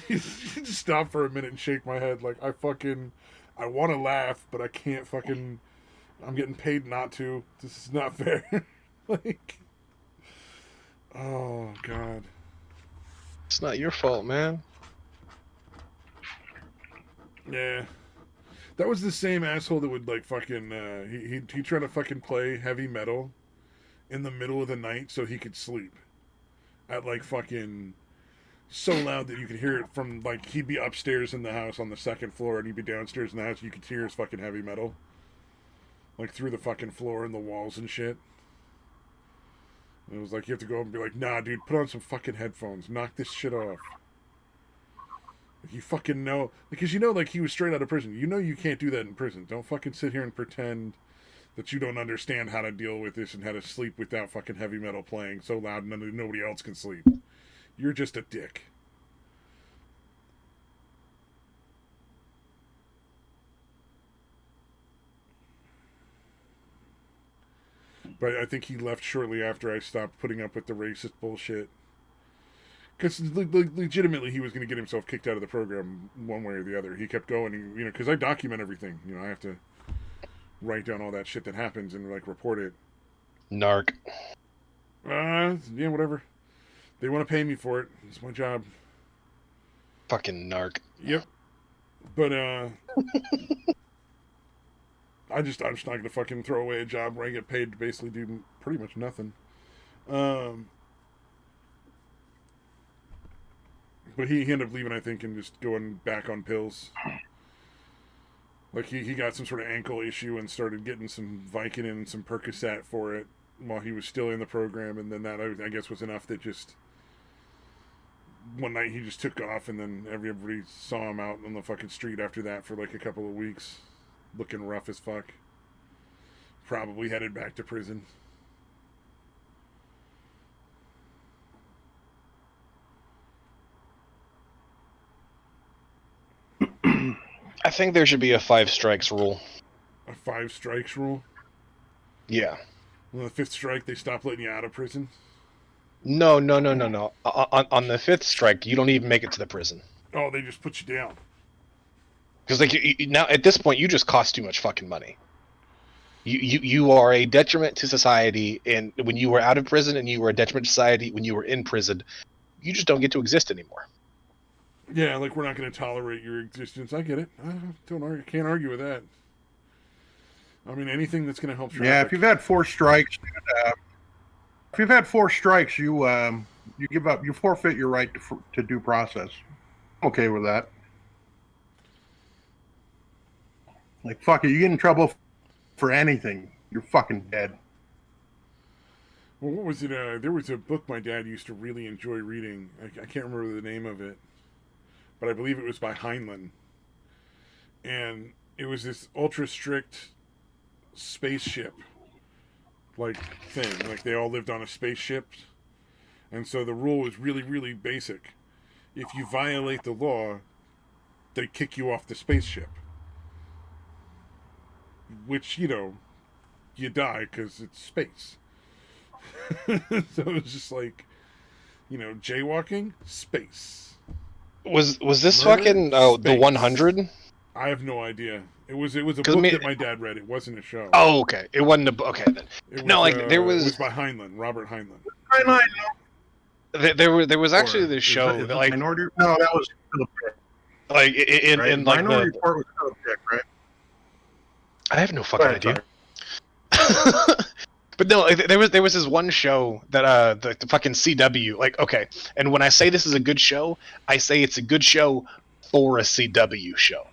You just stop for a minute and shake my head like, I want to laugh, but I can't fucking, I'm getting paid not to. This is not fair. Like, oh, God. It's not your fault, man. Yeah. That was the same asshole that would, like, fucking, he tried to fucking play heavy metal in the middle of the night so he could sleep. At, like, fucking so loud that you could hear it from, like, he'd be upstairs in the house on the second floor and he'd be downstairs in the house and you could hear his fucking heavy metal. Like, through the fucking floor and the walls and shit. And it was like, you have to go up and be like, nah, dude, put on some fucking headphones. Knock this shit off. Like, you fucking know. Because like, he was straight out of prison. You know you can't do that in prison. Don't fucking sit here and pretend that you don't understand how to deal with this and how to sleep without fucking heavy metal playing so loud nobody else can sleep. You're just a dick. But I think he left shortly after I stopped putting up with the racist bullshit. Because legitimately he was going to get himself kicked out of the program one way or the other. He kept going, because I document everything. I have to write down all that shit that happens and, like, report it. Narc. Yeah, whatever. They want to pay me for it. It's my job. Fucking narc. Yep. But, I'm just not going to fucking throw away a job where I get paid to basically do pretty much nothing. But he ended up leaving, I think, and just going back on pills. Like he got some sort of ankle issue and started getting some Vicodin and some Percocet for it while he was still in the program, and then that I guess was enough that just one night he just took off, and then everybody saw him out on the fucking street after that for like a couple of weeks, looking rough as fuck. Probably headed back to prison. I think there should be a 5 strikes rule. A 5 strikes rule? Yeah. On the 5th strike, they stop letting you out of prison? No. On the 5th strike, you don't even make it to the prison. Oh, they just put you down. Because like now at this point, you just cost too much fucking money. You are a detriment to society, and when you were out of prison, and you were a detriment to society when you were in prison, you just don't get to exist anymore. Yeah, like we're not going to tolerate your existence. I get it. I can't argue with that. I mean, anything that's going to help traffic. Yeah, if you've had 4 strikes, you give up. You forfeit your right to due process. I'm okay with that. Like, fuck it, you get in trouble for anything, you're fucking dead. Well, what was it? There was a book my dad used to really enjoy reading. I can't remember the name of it, but I believe it was by Heinlein. And it was this ultra strict spaceship like thing. Like they all lived on a spaceship. And so the rule was really, really basic. If you violate the law, they kick you off the spaceship. Which, you know, you die because it's space. So it was just like, you know, jaywalking, space. Was this Murder? fucking the 100? I have no idea. It was a book that my dad read. It wasn't a show. Oh, okay. It wasn't a book. Okay, then. It was, No, like there was. It was by Heinlein, Robert Heinlein. There was actually this show that like Minority. No, that was Philip Dick. Like in like Minority Report was Philip Dick, right? I have no fucking idea. But no, there was this one show that the fucking CW, like, okay, and when I say this is a good show, I say it's a good show for a CW show.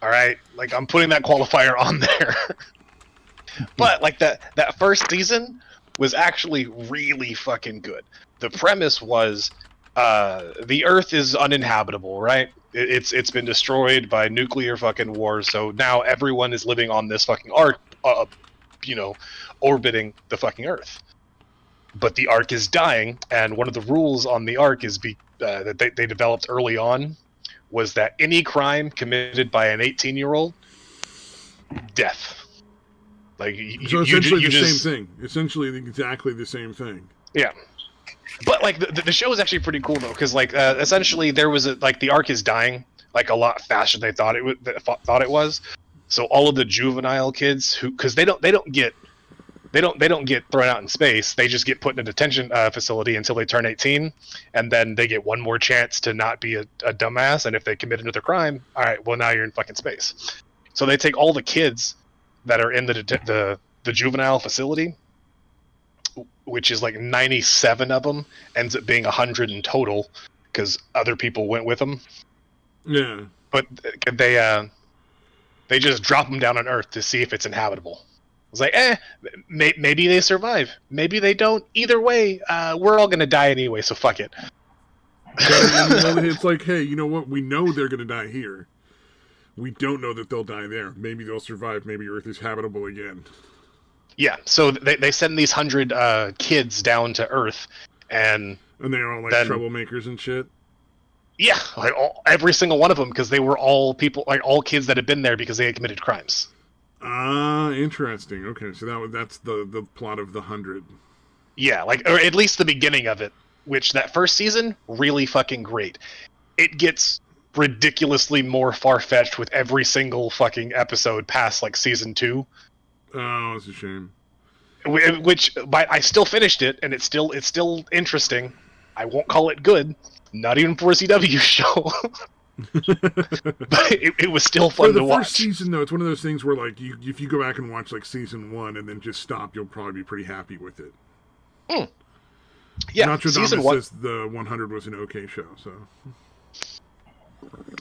All right, like I'm putting that qualifier on there. But like that first season was actually really fucking good. The premise was the Earth is uninhabitable, right? It's been destroyed by nuclear fucking war, so now everyone is living on this fucking ark, orbiting the fucking Earth. But the ark is dying, and one of the rules on the ark is that they developed early on was that any crime committed by an 18-year-old, death. Like so essentially same thing. Essentially exactly the same thing. Yeah. But like the show is actually pretty cool though, because like essentially there was like the ark is dying like a lot faster than they thought it was. So all of the juvenile kids because they don't get thrown out in space. They just get put in a detention facility until they turn 18, and then they get one more chance to not be a dumbass. And if they commit another crime, all right, well now you're in fucking space. So they take all the kids that are in the juvenile facility, which is like 97 of them, ends up being 100 in total because other people went with them. Yeah. But they just drop them down on Earth to see if it's inhabitable. It's like, maybe they survive. Maybe they don't. Either way, we're all going to die anyway, so fuck it. It's like, hey, you know what? We know they're going to die here. We don't know that they'll die there. Maybe they'll survive. Maybe Earth is habitable again. Yeah, so they send these 100 kids down to Earth, and they're all like troublemakers and shit. Yeah, like every single one of them, because they were all people, like all kids that had been there because they had committed crimes. Ah, interesting. Okay, so that's the plot of the 100. Yeah, like, or at least the beginning of it, which that first season, really fucking great. It gets ridiculously more far-fetched with every single fucking episode past like season 2. Oh, it's a shame. But I still finished it, and it's still interesting. I won't call it good, not even for a CW show. But it was still fun to watch. For the first season, though, it's one of those things where, like, if you go back and watch like season 1 and then just stop, you'll probably be pretty happy with it. Mm. Yeah, Nostradamus season 1 says the 100 was an okay show. So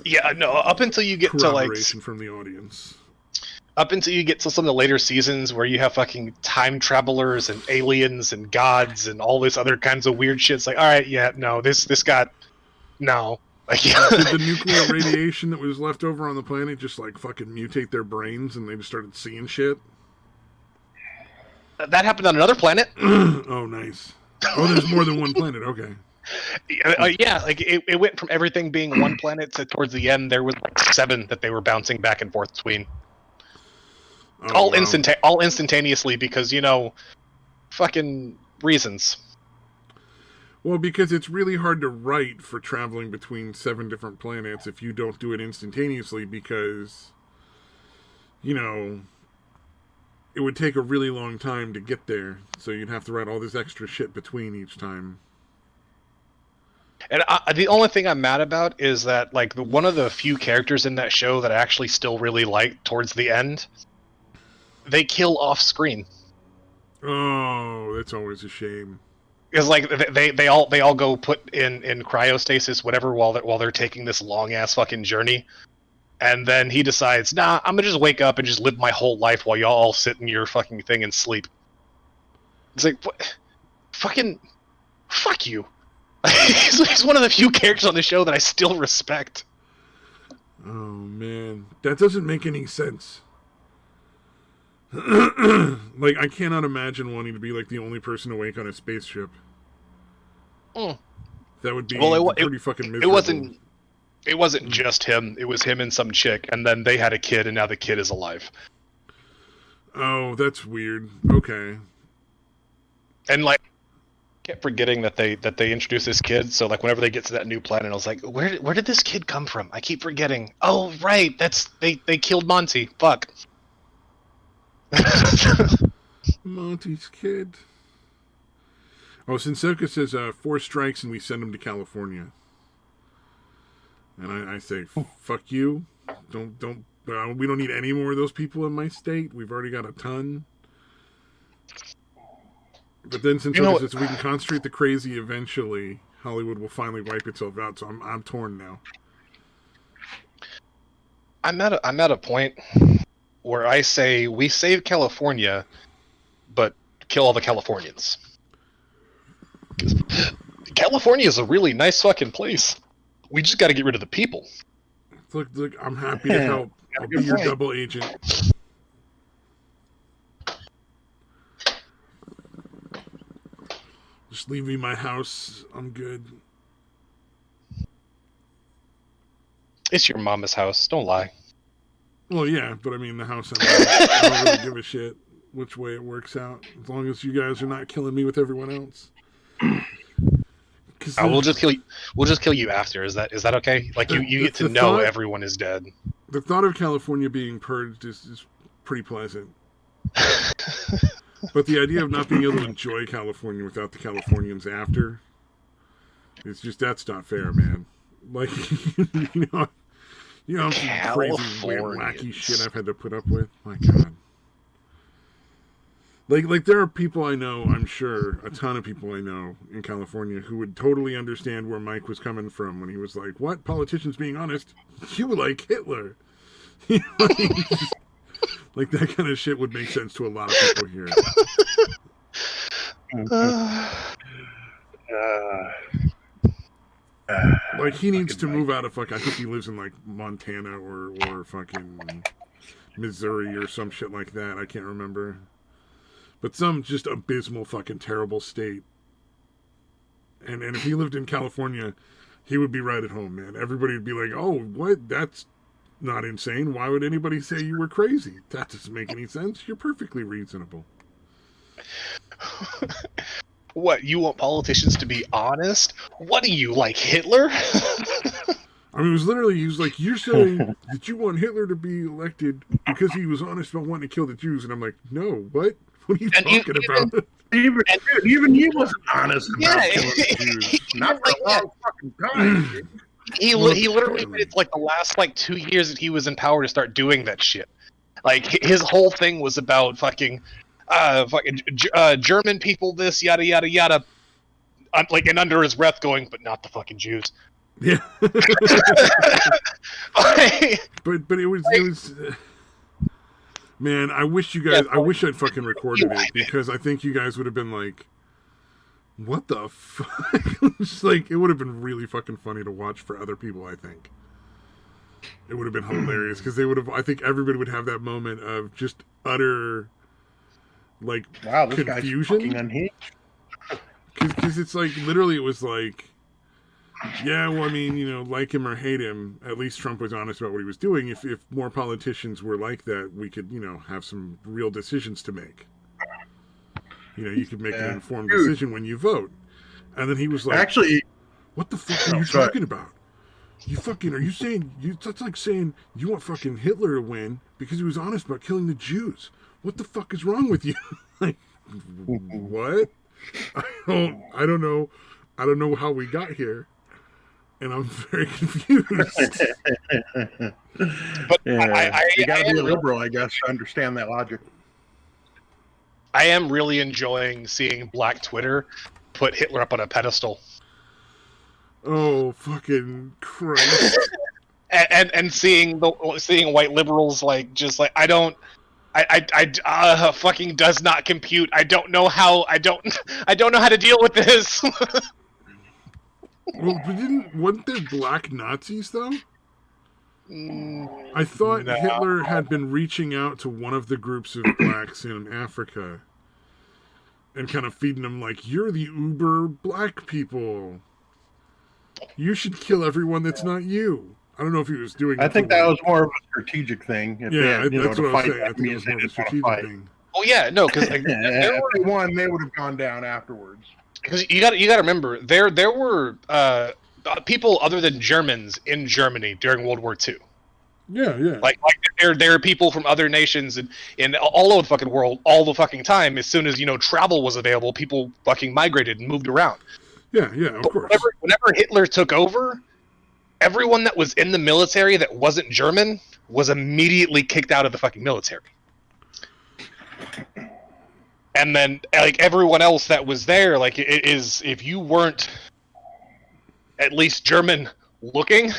Yeah, no. Up until you get to like Corroboration from the audience. up until you get to some of the later seasons where you have fucking time travelers and aliens and gods and all this other kinds of weird shit. It's like, all right, yeah, no, this got no. Like, yeah. Did the nuclear radiation that was left over on the planet just like fucking mutate their brains and they just started seeing shit? That happened on another planet. Oh, nice. Oh, there's more than one planet. Okay. Yeah, like it went from everything being one planet to towards the end there was like 7 that they were bouncing back and forth between. Oh, all wow. all instantaneously because fucking reasons. Well, because it's really hard to write for traveling between 7 different planets if you don't do it instantaneously because, it would take a really long time to get there. So you'd have to write all this extra shit between each time. And the only thing I'm mad about is that like one of the few characters in that show that I actually still really like towards the end, they kill off screen. Oh, that's always a shame. Because like they all go put in cryostasis whatever while they're taking this long ass fucking journey, and then he decides, nah, I'm gonna just wake up and just live my whole life while y'all all sit in your fucking thing and sleep. It's like, what? Fucking fuck you. He's one of the few characters on the show that I still respect. Oh man, that doesn't make any sense. Like, I cannot imagine wanting to be like the only person awake on a spaceship. Mm. That would be pretty fucking miserable. It wasn't just him. It was him and some chick, and then they had a kid, and now the kid is alive. Oh, that's weird. Okay. And like, I kept forgetting that they introduced this kid. So like, whenever they get to that new planet, I was like, where did this kid come from? I keep forgetting. Oh right, they killed Monty. Fuck. Monty's kid. Oh, Sensoka says 4 strikes and we send him to California. And I say, fuck you. Don't. We don't need any more of those people in my state. We've already got a ton. But then Sensoka says we can concentrate the crazy eventually. Hollywood will finally wipe itself out. So I'm torn now. I'm at a point where I say we save California, but kill all the Californians. California is a really nice fucking place. We just got to get rid of the people. Look, I'm happy to help. I'll be your double agent. Just leave me my house. I'm good. It's your mama's house. Don't lie. Well, yeah, but I mean the house. I don't really give a shit which way it works out, as long as you guys are not killing me with everyone else. We'll just kill you. We'll just kill you after. Is that okay? Like you get to know everyone is dead. The thought of California being purged is pretty pleasant. But the idea of not being able to enjoy California without the Californians after, that's not fair, man. Like, crazy, weird, wacky shit I've had to put up with. My God. Like there are people I know, I'm sure, a ton of people I know in California who would totally understand where Mike was coming from when he was like, what? Politicians being honest? You like Hitler. Like that kind of shit would make sense to a lot of people here. Like he needs to move out of I think he lives in like Montana or fucking Missouri or some shit like that. I can't remember. But some just abysmal fucking terrible state. And if he lived in California, he would be right at home, man. Everybody would be like, oh, what? That's not insane. Why would anybody say you were crazy? That doesn't make any sense. You're perfectly reasonable. What, you want politicians to be honest? What are you, like Hitler? I mean, he was like, you're saying that you want Hitler to be elected because he was honest about wanting to kill the Jews. And I'm like, no, what? What are you talking about? Even he wasn't honest about killing the Jews. Not for a long fucking time. He literally waited like the last 2 years that he was in power to start doing that shit. Like his whole thing was about fucking German people, this yada yada yada. And under his breath going, but not the fucking Jews. Yeah. Like, but it was. Man, I wish you guys. I wish I'd fucking recorded it because I think you guys would have been like, "What the fuck?" Just like it would have been really fucking funny to watch for other people. I think it would have been hilarious because they would have. I think everybody would have that moment of just utter, like, Wow, this confusion. guy's fucking unhinged. Because it's like literally, it was like, yeah, well, I mean, you know, like him or hate him, at least Trump was honest about what he was doing. If more politicians were like that, we could, you know, have some real decisions to make. You know, you could make an informed decision when you vote. And then he was like, actually, what the fuck are you talking about? You fucking, are you saying, that's like saying you want fucking Hitler to win because he was honest about killing the Jews. What the fuck is wrong with you? Like, what? I don't know how we got here. And I'm very confused. but you gotta be a liberal, I guess, to understand that logic. I am really enjoying seeing Black Twitter put Hitler up on a pedestal. Oh, fucking Christ! and seeing white liberals like just like I fucking does not compute. I don't know how to deal with this. Well, wasn't there black Nazis though? I thought Hitler had been reaching out to one of the groups of blacks in Africa and kind of feeding them like, you're the uber black people. You should kill everyone that's not you. I don't know if he was doing it. I think that was more of a strategic thing. That's what I was saying. I think it was more of a strategic thing. Oh yeah, no, because like, if they won, they would have gone down afterwards. Because you got to remember there were people other than Germans in Germany during World War II. Yeah. Like there are people from other nations in all over the fucking world all the fucking time. As soon as travel was available, people fucking migrated and moved around. Yeah, of course. Whenever Hitler took over, everyone that was in the military that wasn't German was immediately kicked out of the fucking military. And then, like, everyone else that was there, like, it is, if you weren't at least German looking,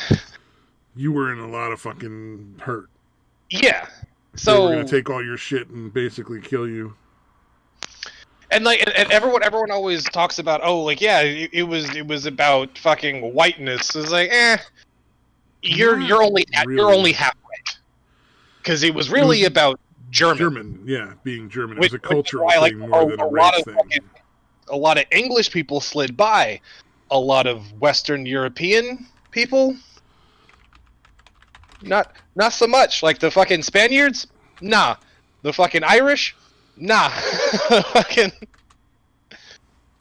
you were in a lot of fucking hurt. Yeah. So they were gonna take all your shit and basically kill you. And like, and everyone always talks about, oh, like, yeah, it was about fucking whiteness. It's like, you're only half right, because it was really about German, being German. It was a cultural thing like, more than a race thing. A lot of English people slid by. A lot of Western European people, not so much. Like the fucking Spaniards, nah. The fucking Irish, nah. Fucking.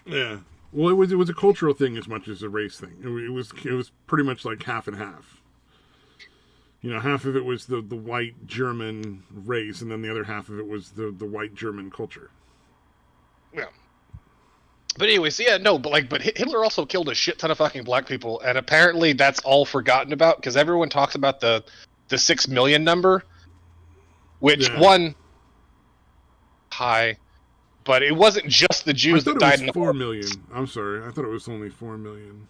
Yeah. Well, it was a cultural thing as much as a race thing. It was pretty much like half and half. Half of it was the white German race, and then the other half of it was the white German culture. Yeah. But anyways, but Hitler also killed a shit ton of fucking black people, and apparently that's all forgotten about, because everyone talks about the 6 million number, which high, but it wasn't just the Jews that died in the 4 million. I'm sorry, I thought it was only 4 million.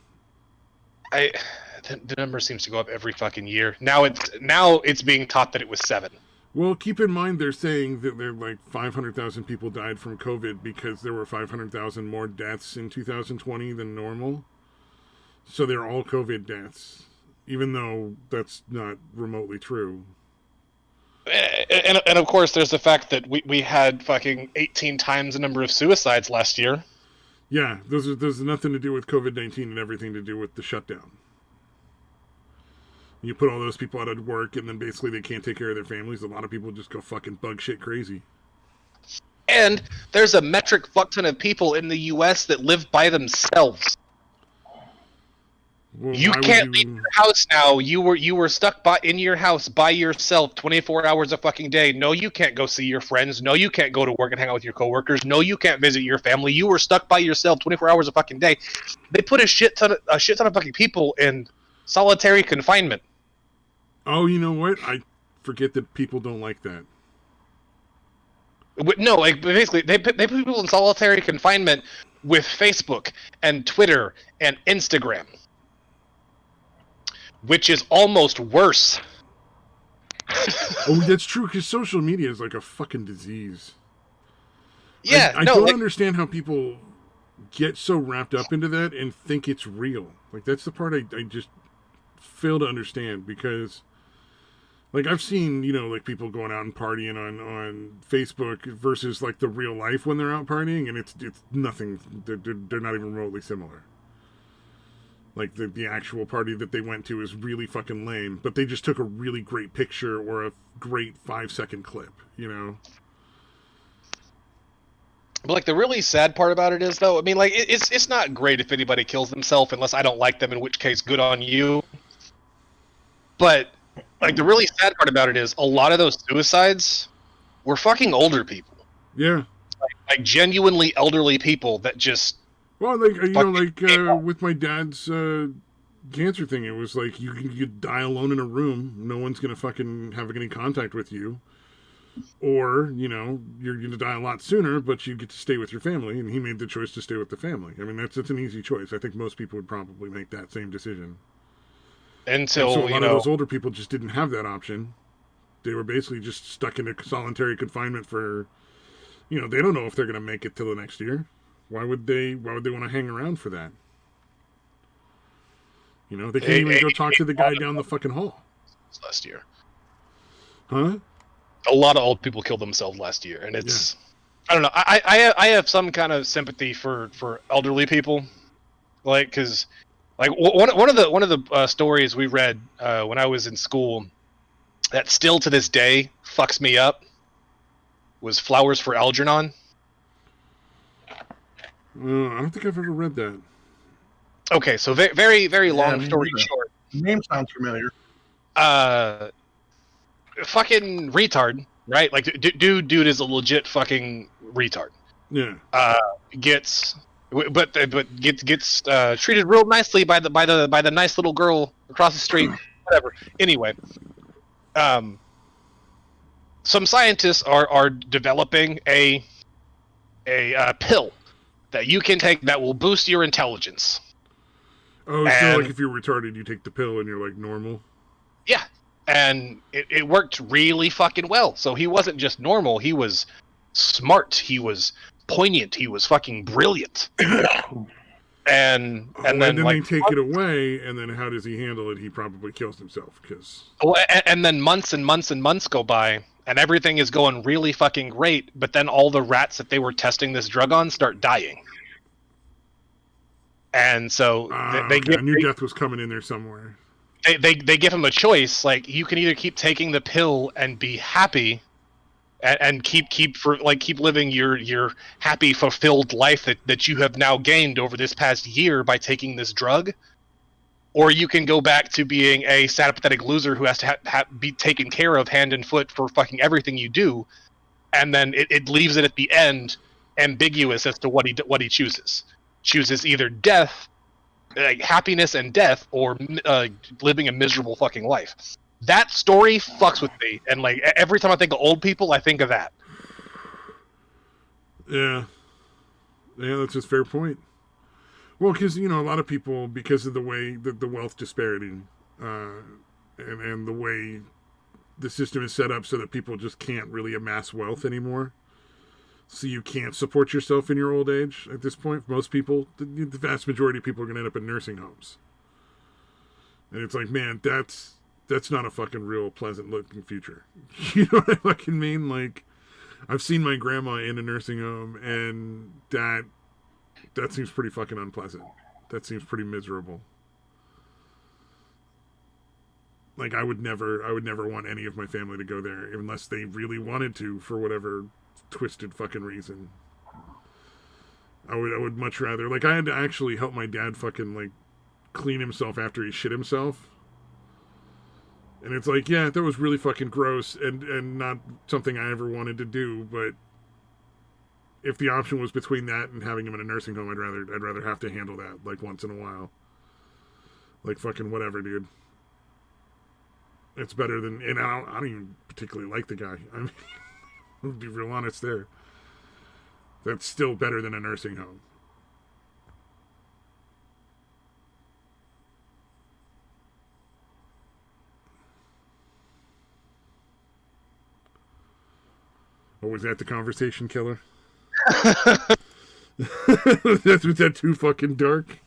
The number seems to go up every fucking year. Now it's being taught that it was 7. Well, keep in mind they're saying that there like 500,000 people died from COVID because there were 500,000 more deaths in 2020 than normal. So they're all COVID deaths, even though that's not remotely true. And of course, there's the fact that we had fucking 18 times the number of suicides last year. Yeah, there's nothing to do with COVID-19 and everything to do with the shutdown. You put all those people out of work, and then basically they can't take care of their families. A lot of people just go fucking bug shit crazy. And there's a metric fuck ton of people in the U.S. that live by themselves. Well, you can't leave your house now. You were stuck in your house by yourself 24 hours a fucking day. No, you can't go see your friends. No, you can't go to work and hang out with your coworkers. No, you can't visit your family. You were stuck by yourself 24 hours a fucking day. They put a shit ton of fucking people in solitary confinement. Oh, you know what? I forget that people don't like that. No, like basically, they put people in solitary confinement with Facebook and Twitter and Instagram. which is almost worse. Oh, that's true, because social media is like a fucking disease. Yeah, I no, don't like, understand how people get so wrapped up into that and think it's real. Like, that's the part I just fail to understand, because, like, I've seen, like, people going out and partying on Facebook versus, like, the real life when they're out partying, and it's nothing. They're not even remotely similar. Like, the actual party that they went to is really fucking lame, but they just took a really great picture or a great 5-second clip, But like the really sad part about it is, though, I mean, like it's not great if anybody kills themselves unless I don't like them, in which case, good on you. But like the really sad part about it is, a lot of those suicides were fucking older people, Yeah. like genuinely elderly people that just Well, like, fucking with my dad's cancer thing, it was like you die alone in a room. No one's gonna fucking have any contact with you, or you're gonna die a lot sooner, but you get to stay with your family. And he made the choice to stay with the family. I mean, that's an easy choice. I think most people would probably make that same decision. And so until a lot of those older people just didn't have that option. They were basically just stuck in a solitary confinement for, they don't know if they're gonna make it till the next year. Why would they want to hang around for that? They can't even go talk to the guy down the fucking hall. last year. Huh? A lot of old people killed themselves last year, and it's I don't know. I have some kind of sympathy for elderly people, like, because like one of the stories we read when I was in school that still to this day fucks me up was Flowers for Algernon. I don't think I've ever read that. Okay, so very very long me story neither. short, Name sounds familiar. fucking retard, right? Like dude is a legit fucking retard. Yeah. Gets treated real nicely by the nice little girl across the street. Whatever. Anyway, some scientists are developing a pill that you can take that will boost your intelligence. Oh, so like if you're retarded, you take the pill and you're like normal. Yeah, and it worked really fucking well. So he wasn't just normal; he was smart. He was poignant. He was fucking brilliant. and then they take it away, and then how does he handle it? He probably kills himself because. And then months and months and months go by, and everything is going really fucking great. But then all the rats that they were testing this drug on start dying. And so I knew death was coming in there somewhere. They give him a choice, like you can either keep taking the pill and be happy, and keep living your happy, fulfilled life that you have now gained over this past year by taking this drug, or you can go back to being a sad, pathetic loser who has to be taken care of hand and foot for fucking everything you do, and then it leaves it at the end ambiguous as to what he chooses. Chooses either death, like happiness and death, or living a miserable fucking life. That story fucks with me, and like every time I think of old people, I think of that. Yeah, that's a fair point. Well, because a lot of people, because of the way that the wealth disparity, and the way the system is set up, so that people just can't really amass wealth anymore. So you can't support yourself in your old age at this point. Most people, the vast majority of people are going to end up in nursing homes. And it's like, man, that's not a fucking real pleasant looking future. You know what I fucking mean? Like, I've seen my grandma in a nursing home, and that seems pretty fucking unpleasant. That seems pretty miserable. Like, I would never want any of my family to go there unless they really wanted to, for whatever twisted fucking reason. I would much rather, like, I had to actually help my dad fucking like clean himself after he shit himself, and it's like, yeah, that was really fucking gross and not something I ever wanted to do, but if the option was between that and having him in a nursing home, I'd rather have to handle that like once in a while. Like, fucking whatever, dude. It's better than, and I don't even particularly like the guy. I mean, I'll be real honest there. That's still better than a nursing home. Or was that the conversation killer? Was that too fucking dark?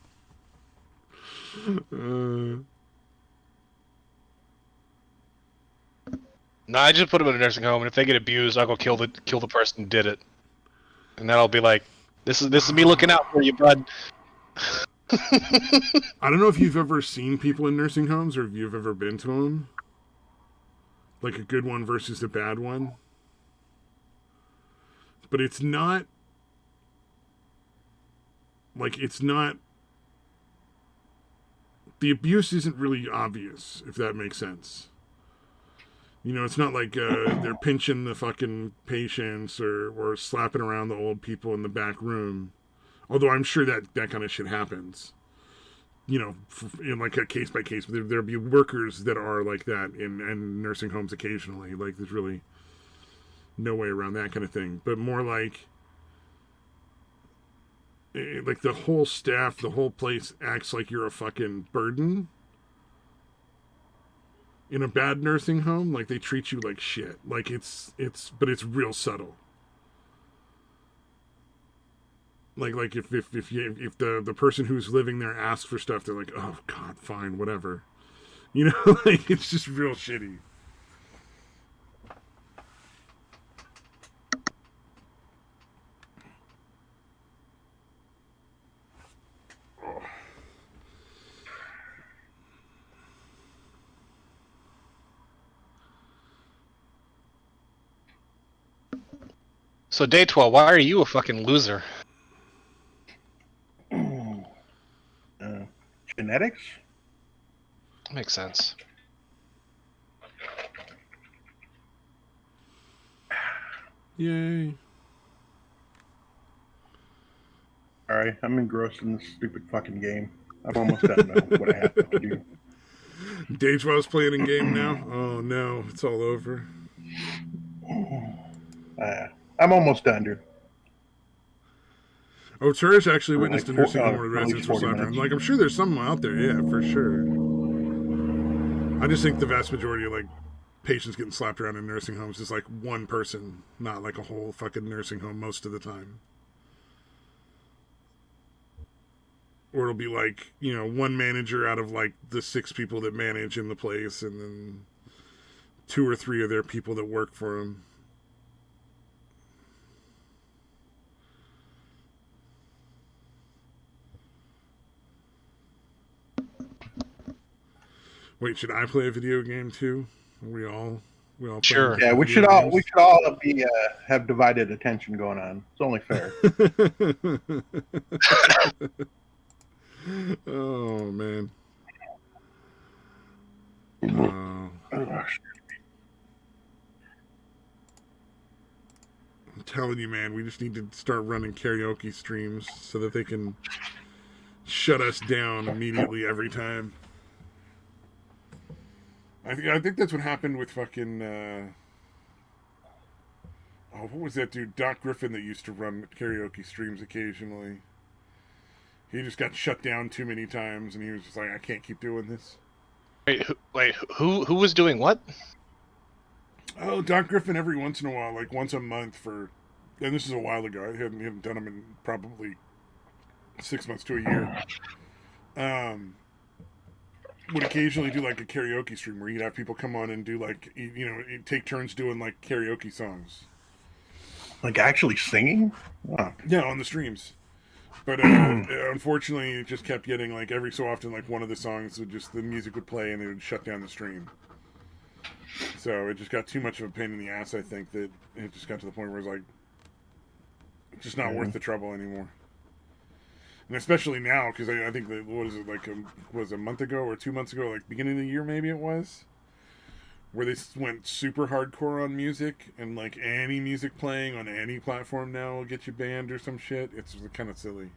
No, I just put them in a nursing home, and if they get abused, I'll go kill the person who did it, and then I'll be like, "This is me looking out for you, bud." I don't know if you've ever seen people in nursing homes, or if you've ever been to them. Like a good one versus a bad one. But it's not... Like, it's not... The abuse isn't really obvious, if that makes sense. You know, it's not like they're pinching the fucking patients or slapping around the old people in the back room. Although I'm sure that kind of shit happens. You know, in like a case by case. There'll be workers that are like that in nursing homes occasionally. Like, there's really no way around that kind of thing. But more like the whole staff, the whole place acts like you're a fucking burden. In a bad nursing home, like, they treat you like shit. Like, but it's real subtle. Like if the person who's living there asks for stuff, they're like, oh god, fine, whatever. You know, like, it's just real shitty. So day 12, why are you a fucking loser? Genetics? Makes sense. Yay. Alright, I'm engrossed in this stupid fucking game. I'm almost done now. What I have to do. Dagewell's playing in game now? Oh no, it's all over. I'm almost done, dude. Oh, Cherish actually witnessed like a nursing home at where least residents were 40 slapping. minutes. Like, I'm sure there's some out there, yeah, for sure. I just think the vast majority of, like, patients getting slapped around in nursing homes is, like, one person, not, like, a whole fucking nursing home most of the time. Or it'll be, like, you know, one manager out of, like, the 6 people that manage in the place, and then 2 or 3 of their people that work for them. Wait, should I play a video game too? We all Sure. Yeah, we should all be have divided attention going on. It's only fair. Oh man. Oh. I'm telling you, man, we just need to start running karaoke streams so that they can shut us down immediately every time. I think that's what happened with fucking what was that dude, Doc Griffin, that used to run karaoke streams occasionally. He just got shut down too many times, and he was just like, I can't keep doing this. Wait, who was doing what? Oh, Doc Griffin every once in a while, like once a month and this is a while ago. I hadn't done them in probably 6 months to a year. Would occasionally do like a karaoke stream where you'd have people come on and do like, you know, take turns doing like karaoke songs. Like actually singing? Wow. Yeah, on the streams. But unfortunately, it just kept getting like every so often, like one of the songs would just, the music would play and they would shut down the stream. So it just got too much of a pain in the ass, I think, that it just got to the point where it was like, it's just not worth the trouble anymore. And especially now, because I think that, what is it, like was a month ago or 2 months ago, like beginning of the year maybe it was, where they went super hardcore on music, and like any music playing on any platform now will get you banned or some shit. It's kind of silly.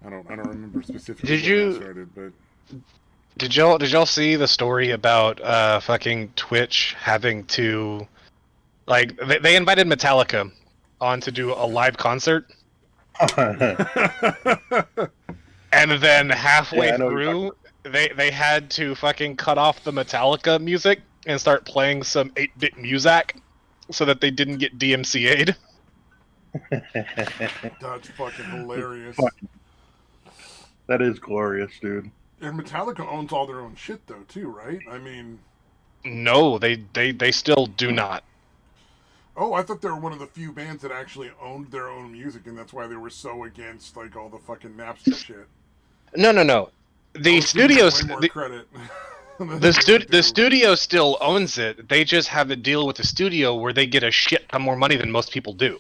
I don't remember specifically when that started, but Did y'all see the story about fucking Twitch having to, like, they invited Metallica on to do a live concert, and then halfway through they had to fucking cut off the Metallica music and start playing some 8-bit music so that they didn't get DMCA'd. That's fucking hilarious. That is glorious, dude. And Metallica owns all their own shit, though, too, right? I mean... No, they still do not. Oh, I thought they were one of the few bands that actually owned their own music, and that's why they were so against, like, all the fucking Napster shit. No. The studios... Way more credit. The studio still owns it. They just have a deal with the studio where they get a shit ton more money than most people do.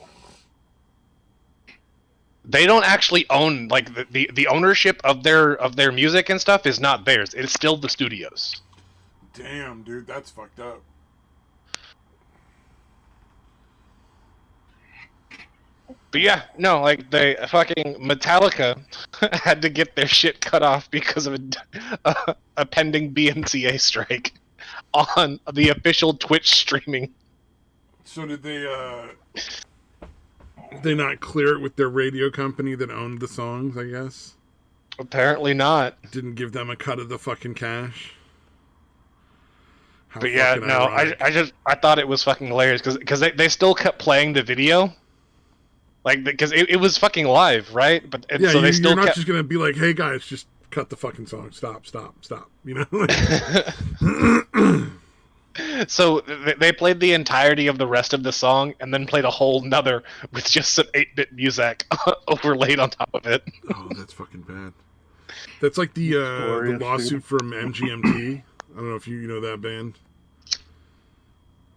They don't actually own, like, the ownership of their music and stuff is not theirs. It's still the studio's. Damn, dude, that's fucked up. But yeah, no, like, the fucking Metallica had to get their shit cut off because of a pending BMCA strike on the official Twitch streaming. So did they not clear it with their radio company that owned the songs, I guess? Apparently not. Didn't give them a cut of the fucking cash? But yeah, no, I thought it was fucking hilarious because they still kept playing the video, like, because it was fucking live, right? But yeah, so they still you're not kept... just gonna be like, hey guys, just cut the fucking song, stop, you know? So they played the entirety of the rest of the song and then played a whole nother with just some 8-bit music overlaid on top of it. Oh, that's fucking bad. That's like the lawsuit from MGMT. I don't know if you know that band.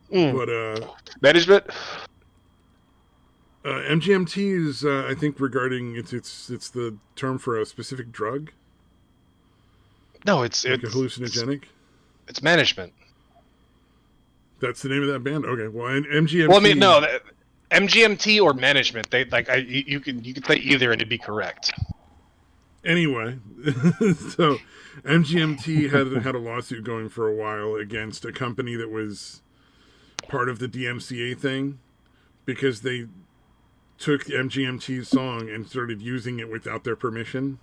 But management. MGMT is, I think, regarding it's the term for a specific drug. No, it's like a hallucinogenic. It's management. That's the name of that band. Okay, well, and MGMT. Well, I mean, no, MGMT or management. They like you can say either and it'd be correct. Anyway, so MGMT had a lawsuit going for a while against a company that was part of the DMCA thing because they took MGMT's song and started using it without their permission,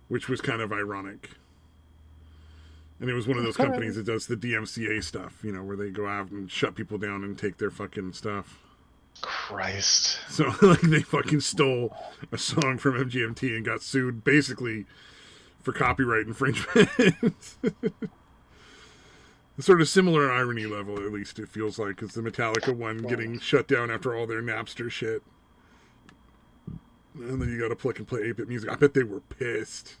which was kind of ironic. And it was one of those companies that does the DMCA stuff, you know, where they go out and shut people down and take their fucking stuff. Christ. So, like, they fucking stole a song from MGMT and got sued, basically, for copyright infringement. Sort of similar irony level, at least, it feels like, is the Metallica one getting shut down after all their Napster shit. And then you gotta play 8-bit music. I bet they were pissed.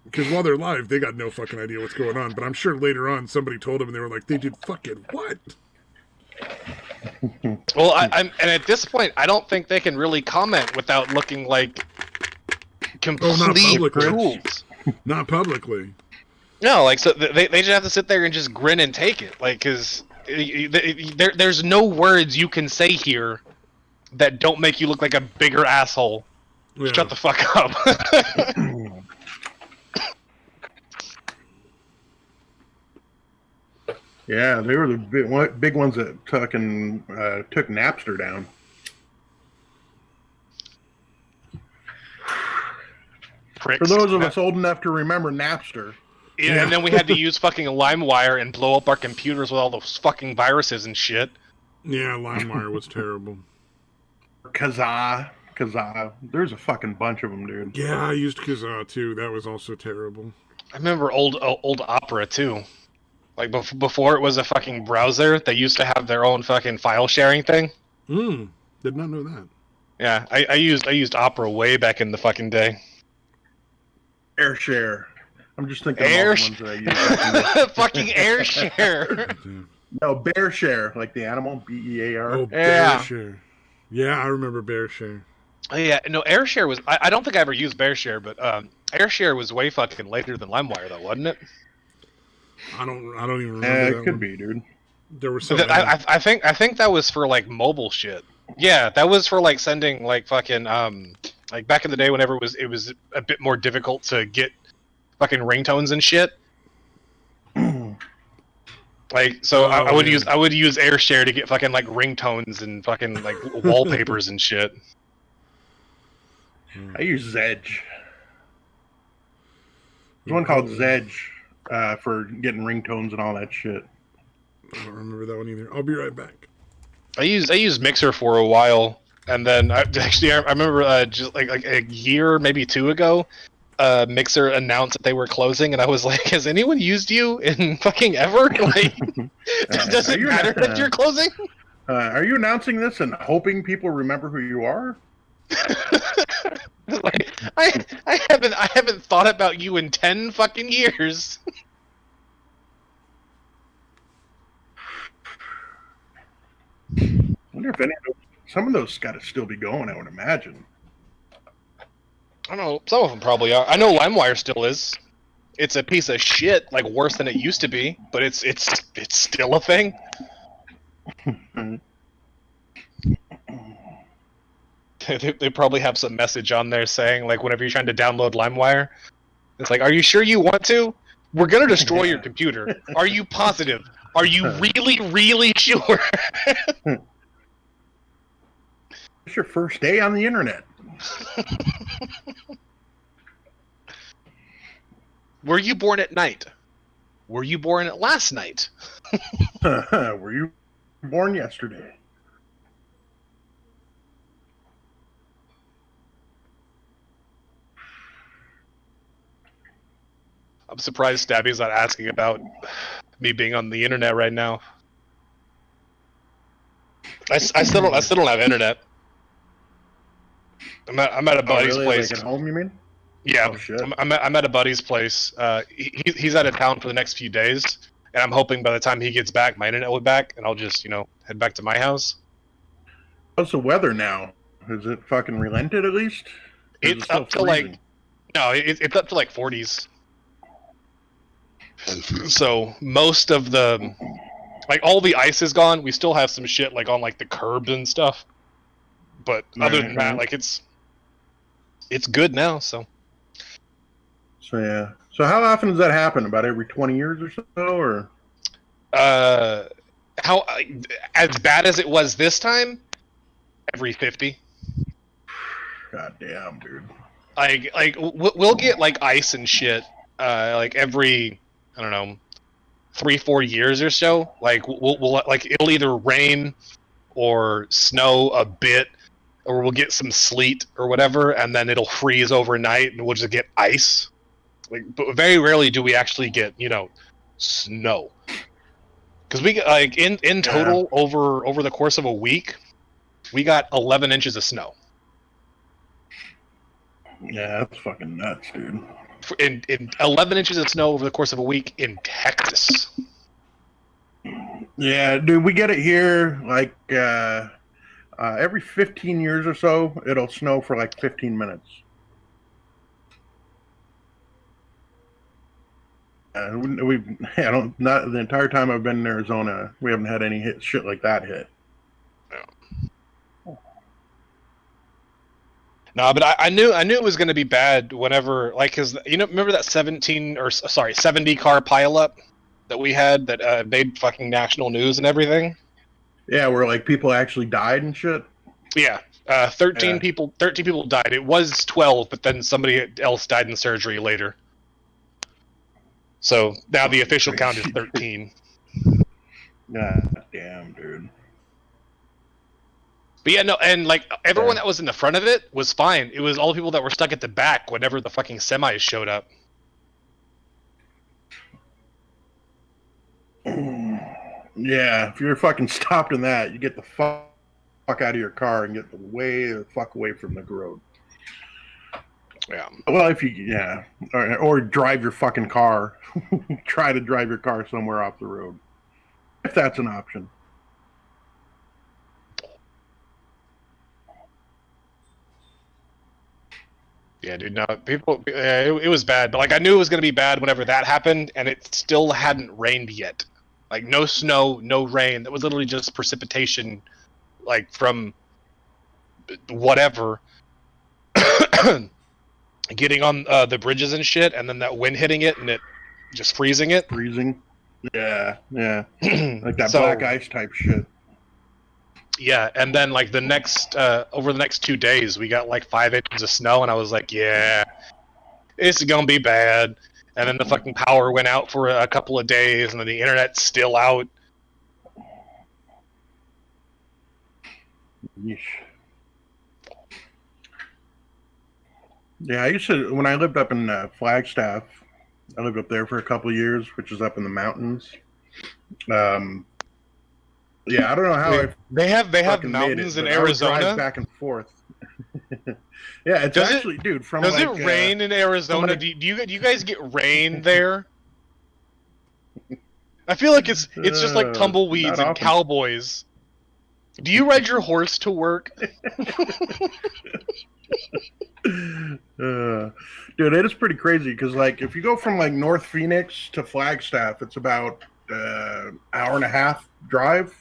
Because while they're live, they got no fucking idea what's going on. But I'm sure later on somebody told them and they were like, they did fucking what? Well, and at this point, I don't think they can really comment without looking like complete tools. Not publicly. No, like, so they just have to sit there and just grin and take it. Like, because there's no words you can say here that don't make you look like a bigger asshole. Yeah. Shut the fuck up. Yeah, they were the big ones that took Napster down. Pricks. For those of us old enough to remember Napster. Yeah, and then we had to use fucking LimeWire and blow up our computers with all those fucking viruses and shit. Yeah, LimeWire was terrible. Kazaa. There's a fucking bunch of them, dude. Yeah, I used Kazaa too. That was also terrible. I remember old Opera too. Like, before it was a fucking browser, they used to have their own fucking file sharing thing. Did not know that. Yeah, I used Opera way back in the fucking day. AirShare. I'm just thinking of all the ones that I used. Fucking AirShare. No, BearShare, like the animal, BEAR. Oh, BearShare. Yeah, I remember BearShare. Oh, yeah, no, AirShare was... I don't think I ever used BearShare, but AirShare was way fucking later than LimeWire, though, wasn't it? I don't even remember. It could be, dude. There were some. I think that was for like mobile shit. Yeah, that was for like sending like fucking like back in the day whenever it was a bit more difficult to get fucking ringtones and shit. Like, so I would use AirShare to get fucking like ringtones and fucking like wallpapers and shit. I use Zedge. There's one called Zedge. for getting ringtones and all that shit. I don't remember that one either. I'll be right back. I used Mixer for a while, and then I remember just like a year, maybe 2 ago, Mixer announced that they were closing, and I was like, has anyone used you in fucking ever? Like, does it matter if you're closing? Are you announcing this and hoping people remember who you are? Like, I haven't thought about you in 10 fucking years. I wonder if some of those got to still be going. I would imagine. I don't know. Some of them probably are. I know LimeWire still is. It's a piece of shit, like worse than it used to be, but it's still a thing. They probably have some message on there saying, like, whenever you're trying to download LimeWire, it's like, are you sure you want to? We're gonna destroy your computer. Are you positive? Are you really, really sure? It's your first day on the internet. Were you born at night? Were you born last night? Were you born yesterday? I'm surprised Stabby's not asking about me being on the internet right now. I still don't have internet. I'm at a buddy's place. Like at home, you mean? Yeah, oh, shit. I'm at a buddy's place. He's out of town for the next few days, and I'm hoping by the time he gets back, my internet will be back, and I'll just head back to my house. How's the weather now? Is it fucking relented at least? It's up to freezing? It's up to like 40s. So most of the all the ice is gone. We still have some shit like on like the curbs and stuff, but other than that, like it's good now. So yeah. So how often does that happen? About every 20 years or so, or how as bad as it was this time? Every 50. God damn, dude. Like we'll get like ice and shit like every, I don't know, 3-4 years or so. Like we'll like it'll either rain or snow a bit, or we'll get some sleet or whatever, and then it'll freeze overnight, and we'll just get ice. Like, but very rarely do we actually get snow, because we get like in total over the course of a week, we got 11 inches of snow. Yeah, that's fucking nuts, dude. In 11 inches of snow over the course of a week in Texas. Yeah, dude, we get it here like every 15 years or so. It'll snow for like 15 minutes. Not the entire time I've been in Arizona, we haven't had any shit like that hit. No, but I knew it was going to be bad whenever, like, because remember that 70 car pileup that we had that made fucking national news and everything. Yeah, where like people actually died and shit. Yeah, 13 people died. It was 12, but then somebody else died in surgery later. So now the official count is 13. God damn, dude. But yeah, no, and like everyone that was in the front of it was fine. It was all the people that were stuck at the back whenever the fucking semis showed up. Yeah, if you're fucking stopped in that, you get the fuck out of your car and get the fuck away from the road. Yeah. Well, if or drive your fucking car. Try to drive your car somewhere off the road, if that's an option. Yeah, dude. No, it was bad, but like I knew it was gonna be bad whenever that happened, and it still hadn't rained yet. Like no snow, no rain. That was literally just precipitation, like from whatever getting on the bridges and shit, and then that wind hitting it and it just freezing it. Freezing. Yeah. Like that black ice type shit. Yeah, and then like the next over the next 2 days, we got like 5 inches of snow, and I was like, yeah, it's gonna be bad. and then the fucking power went out for a couple of days, and then the internet's still out. Yeesh. Yeah, I used to, when I lived up in Flagstaff, I lived up there for a couple of years, which is up in the mountains. Yeah, I don't know how They have fucking mountains made it, in but I would drive Arizona. back and forth. Yeah, it's Does actually, dude, from Does like, it rain in Arizona? like- Do you guys get rain there? I feel like it's just like tumbleweeds not and often. cowboys. Do you ride your horse to work? Dude, it is pretty crazy because, like, if you go from like North Phoenix to Flagstaff, it's about hour and a half drive,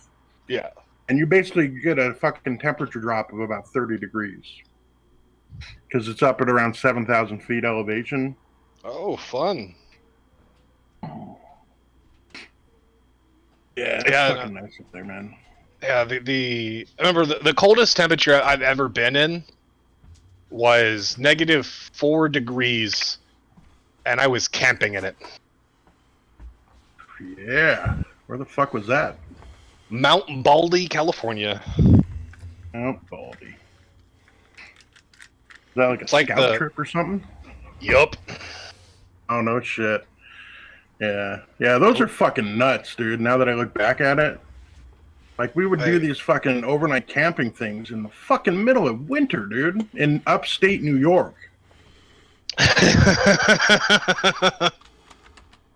Yeah. and you basically get a fucking temperature drop of about 30 degrees because it's up at around 7,000 feet elevation. Oh, fun. Yeah, it's Yeah, fucking nice up there, man. Yeah, I remember the coldest temperature I've ever been in was -4 degrees, and I was camping in it. Yeah, where the fuck was that? Mount Baldy, California. Oh, Baldy. Is that like a It's like scout the- trip or something? Yup. Oh, no shit. Yeah. Yeah, those are fucking nuts, dude, now that I look back at it. Like, we would do Hey. these fucking overnight camping things in the fucking middle of winter, dude, in upstate New York.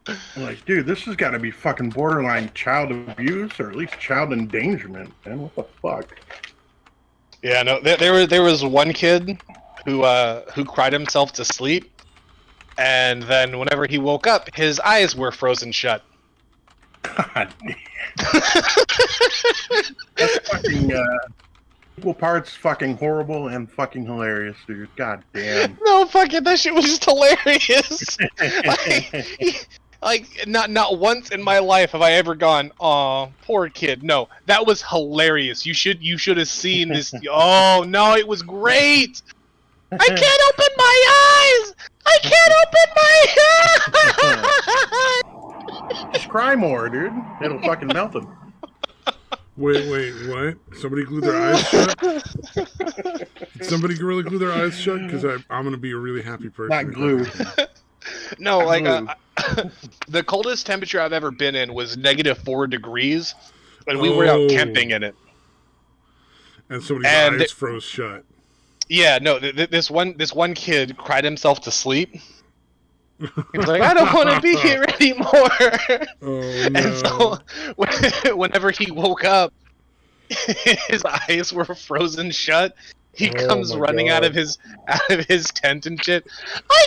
I'm like, dude, this has got to be fucking borderline child abuse or at least child endangerment, man. What the fuck? Yeah, no, there was one kid who cried himself to sleep, and then whenever he woke up, his eyes were frozen shut. God damn. That's fucking equal parts fucking horrible and fucking hilarious, dude. God damn. No, fuck it, that shit was just hilarious. like, not once in my life have I ever gone, "Aw, poor kid." No, that was hilarious. You should have seen this. Oh no, it was great. I can't open my eyes. I can't open my eyes. Just cry more, dude. It'll fucking melt them. Wait, what? Somebody glued their eyes shut? Did somebody really glue their eyes shut? Because I'm going to be a really happy person. Not glue. No, like Glue. the coldest temperature I've ever been in was -4 degrees, and we were out Oh. camping in it. And somebody's And- eyes froze shut. Yeah, no, this one kid cried himself to sleep. He was like, "I don't want to be here anymore." Oh, And no. so, whenever he woke up, his eyes were frozen shut. He Oh comes my running God. out of his tent and shit. I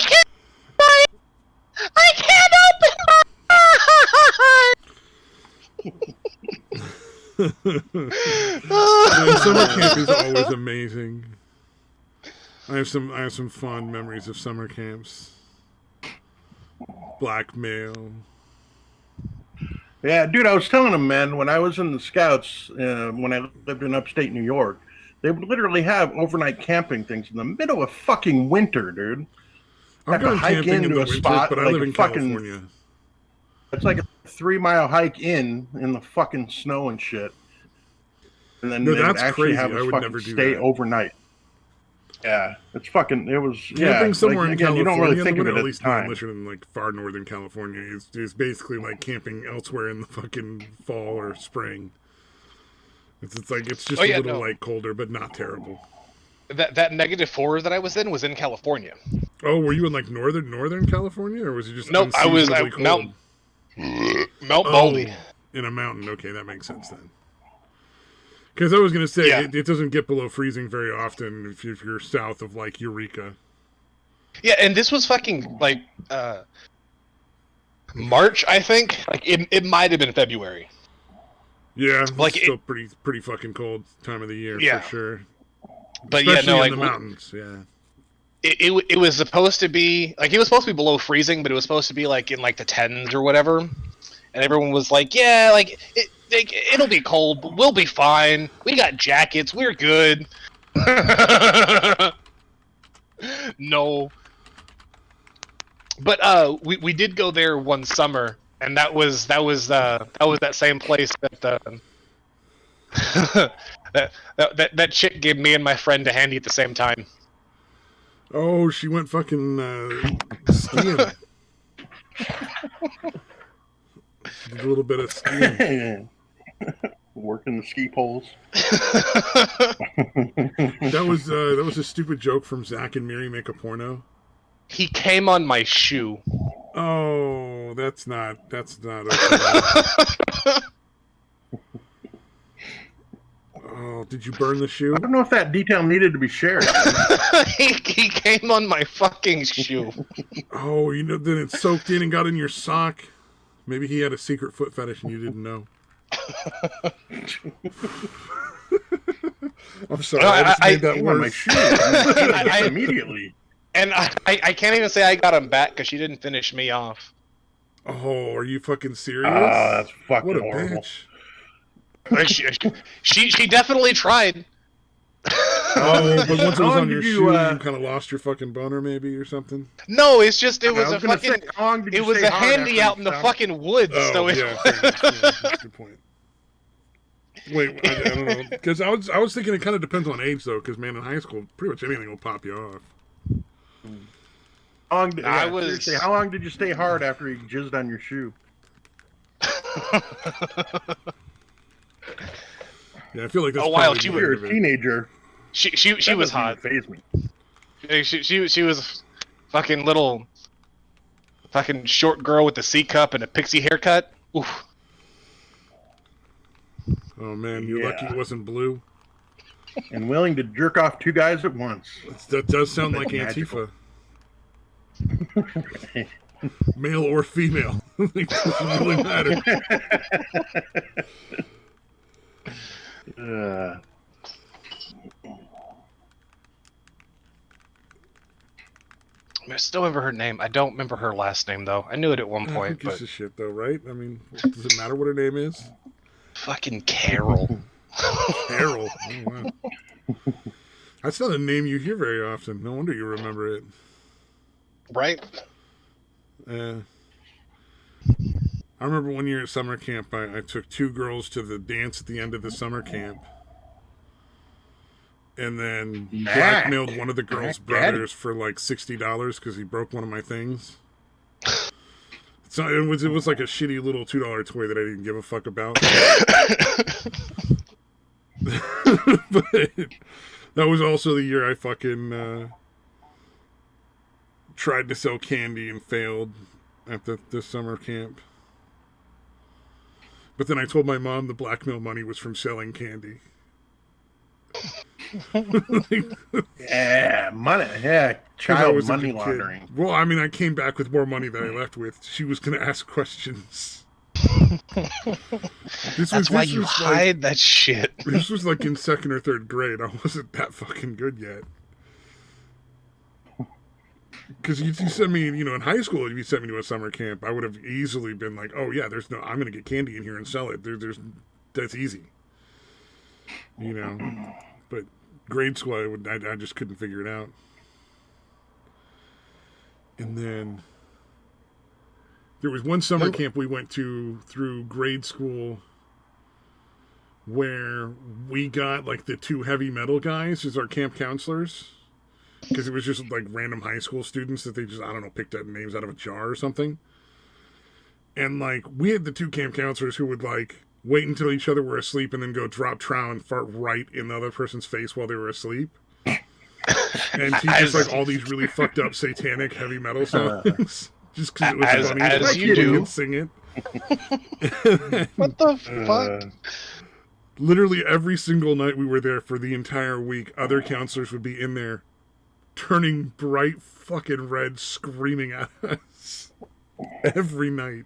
can't open Man, summer camp is my always amazing. I have some fond memories of summer camps. Blackmail. Yeah, dude, I was telling them, man, when I was in the Scouts, when I lived in upstate New York, they would literally have overnight camping things in the middle of fucking winter, dude. I've Have to gone hike camping in into the a winter, spot, but I like live a in fucking- California. It's like a 3-mile hike in the fucking snow and shit. And then No, they would that's actually crazy. have I us would fucking never do stay that. overnight. Yeah, it's fucking, it was, Camping yeah. somewhere like, in again, California, you don't really think of at it at least the time. unless you're in like far northern California, is basically like camping elsewhere in the fucking fall or spring. It's like it's just Oh, a yeah, little no. like colder, but not terrible. That -4 that I was in California. Oh, were you in like northern California, or was it just Nope, I was unseasonably at cold? Mount Baldy. In a mountain. Okay, that makes sense then. Because I was going to say, Yeah. it doesn't get below freezing very often if you're south of, like, Eureka. Yeah, and this was fucking like March, I think. Like it might have been February. Yeah, Like, it's still pretty fucking cold time of the year, Yeah. for sure. But Especially yeah, no, in like the mountains, yeah. it was supposed to be like, it was supposed to be below freezing, but it was supposed to be like in like the 10s or whatever. And everyone was like, "Yeah, like it'll be cold, but we'll be fine. We got jackets. We're good." No. But we did go there one summer, and that same place that that chick gave me and my friend a handy at the same time. Oh, she went fucking skiing. She did a little bit of skiing. Working the ski poles. That was a stupid joke from Zach and Miri Make a Porno. He came on my shoe. Oh, that's not okay. Oh, did you burn the shoe? I don't know if that detail needed to be shared. he came on my fucking shoe. Oh, then it soaked in and got in your sock. Maybe he had a secret foot fetish and you didn't know. I'm sorry, I just made that worse. My shoe. Immediately. And I can't even say I got him back because she didn't finish me off. Oh, are you fucking serious? Oh, that's fucking what a horrible. Bitch. She definitely tried. Oh, but once it was on your shoe, you kind of lost your fucking boner, maybe, or something. No, it was a fucking. It was a handy out in the fucking woods. Oh, so yeah, that's a good point. Wait, I don't know, because I was thinking it kind of depends on age, though. Because man, in high school, pretty much anything will pop you off. How long did you stay hard after he jizzed on your shoe? Yeah, I feel like that's a while. You were a teenager. She was hot. Faze me. She was fucking little, fucking short girl with a C cup and a pixie haircut. Oof. Oh man, you're lucky it wasn't blue. And willing to jerk off two guys at once. That does sound like Antifa. Male or female. It doesn't really matter. I still remember her name. I don't remember her last name though. I knew it at one point. Who gives a shit though, right? I mean, does it matter what her name is? Fucking Carol. Carol. Oh, wow. That's not a name you hear very often. No wonder you remember it. Right? I remember one year at summer camp, I took two girls to the dance at the end of the summer camp. And then blackmailed one of the girls' brothers for like $60 because he broke one of my things. So it was like a shitty little $2 toy that I didn't give a fuck about. But that was also the year I fucking tried to sell candy and failed at the summer camp. But then I told my mom the blackmail money was from selling candy. Yeah, money. Yeah, child money laundering. Kid. Well, I mean, I came back with more money than I left with. She was going to ask questions. That's why you hide that shit. This was like in 2nd or 3rd grade. I wasn't that fucking good yet. Because you sent me, in high school, if you sent me to a summer camp, I would have easily been like, oh yeah, I'm going to get candy in here and sell it. That's easy. But grade school, I just couldn't figure it out. And then there was one summer camp we went to through grade school where we got like the 2 heavy metal guys as our camp counselors. Because it was just like random high school students that they just, I don't know, picked up names out of a jar or something. And like, we had the 2 camp counselors who would like wait until each other were asleep and then go drop trow and fart right in the other person's face while they were asleep. And teach us like all these really fucked up satanic heavy metal songs. Just because it was funny. As you do. Sing it. What the fuck? Literally every single night we were there for the entire week, other counselors would be in there turning bright fucking red, screaming at us. Every night.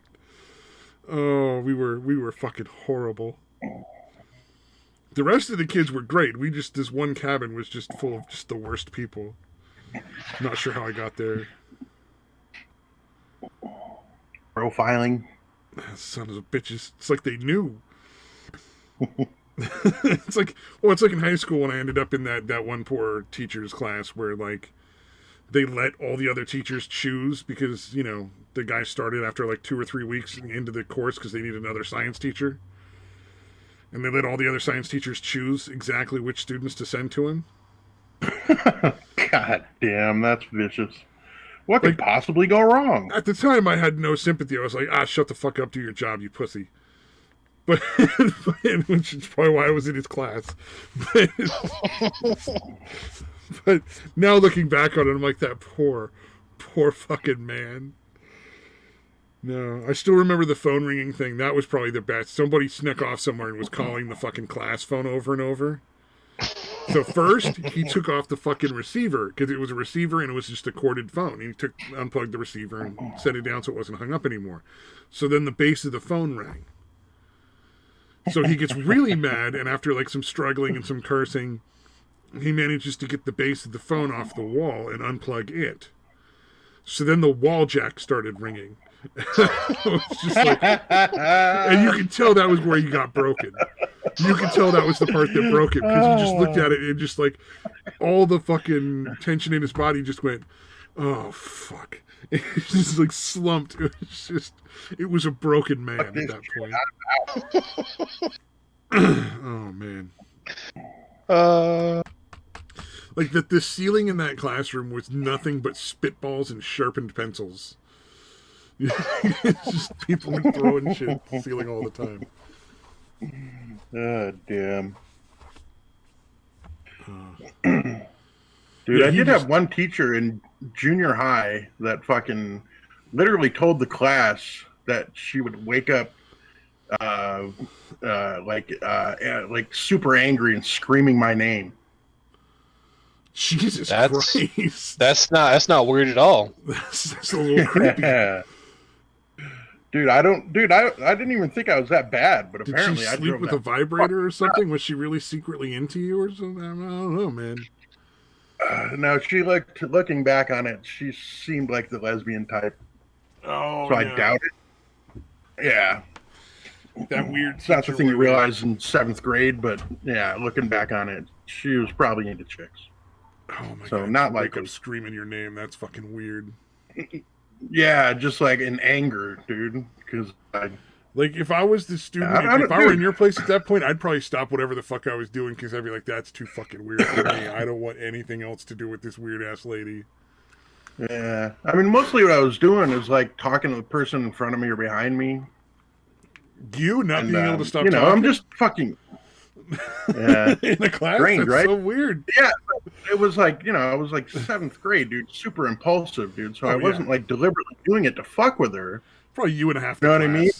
Oh, we were fucking horrible. The rest of the kids were great. This one cabin was just full of just the worst people. Not sure how I got there. Profiling. Son of a bitches. It's like they knew. It's like in high school when I ended up in that one poor teacher's class where like they let all the other teachers choose because, you know, the guy started after like 2 or 3 weeks into the course because they need another science teacher. And they let all the other science teachers choose exactly which students to send to him. God damn, that's vicious. What could possibly go wrong? At the time, I had no sympathy. I was like, shut the fuck up, do your job, you pussy. But, which is probably why I was in his class. But now looking back on it, I'm like, that poor fucking man. No, I still remember the phone ringing thing. That was probably the best. Somebody snuck off somewhere and was calling the fucking class phone over and over. So first, he took off the fucking receiver because it was a receiver and it was just a corded phone. He unplugged the receiver and set it down so it wasn't hung up anymore. So then the base of the phone rang. So he gets really mad, and after like some struggling and some cursing, he manages to get the base of the phone off the wall and unplug it. So then the wall jack started ringing. It's just like, and you can tell that was where he got broken. You can tell that was the part that broke it because he just looked at it and just like all the fucking tension in his body just went, oh fuck. It just like slumped. It was a broken man at that point. Oh man. Like the ceiling in that classroom was nothing but spitballs and sharpened pencils. It's just people were throwing shit at the ceiling all the time. Damn. Dude, Yeah, I did have one teacher in junior high that fucking literally told the class that she would wake up like super angry and screaming my name. Jesus Christ. That's not weird at all. That's a little creepy. Yeah. Dude, I didn't even think I was that bad, but Did apparently she I sleep drove with that a vibrator or something? Was she really secretly into you or something? I don't know, man. No, looking back on it, she seemed like the lesbian type. Oh, so I doubt it. Yeah. That weird. It's not the thing you realize in 7th grade, but yeah, looking back on it, she was probably into chicks. Oh my god! So not like wake up screaming your name. That's fucking weird. Yeah, just like in anger, dude. Because like if I was the student, if I were in your place at that point, I'd probably stop whatever the fuck I was doing because I'd be like, "That's too fucking weird for me. I don't want anything else to do with this weird ass lady." Yeah, I mean, mostly what I was doing is like talking to the person in front of me or behind me. You not being able to stop. Talking? I'm just fucking. Yeah, in the class. Strange, that's right? So weird. Yeah, it was like I was like 7th grade, dude. Super impulsive, dude. So I wasn't like deliberately doing it to fuck with her. Probably you and a half. You know what I mean?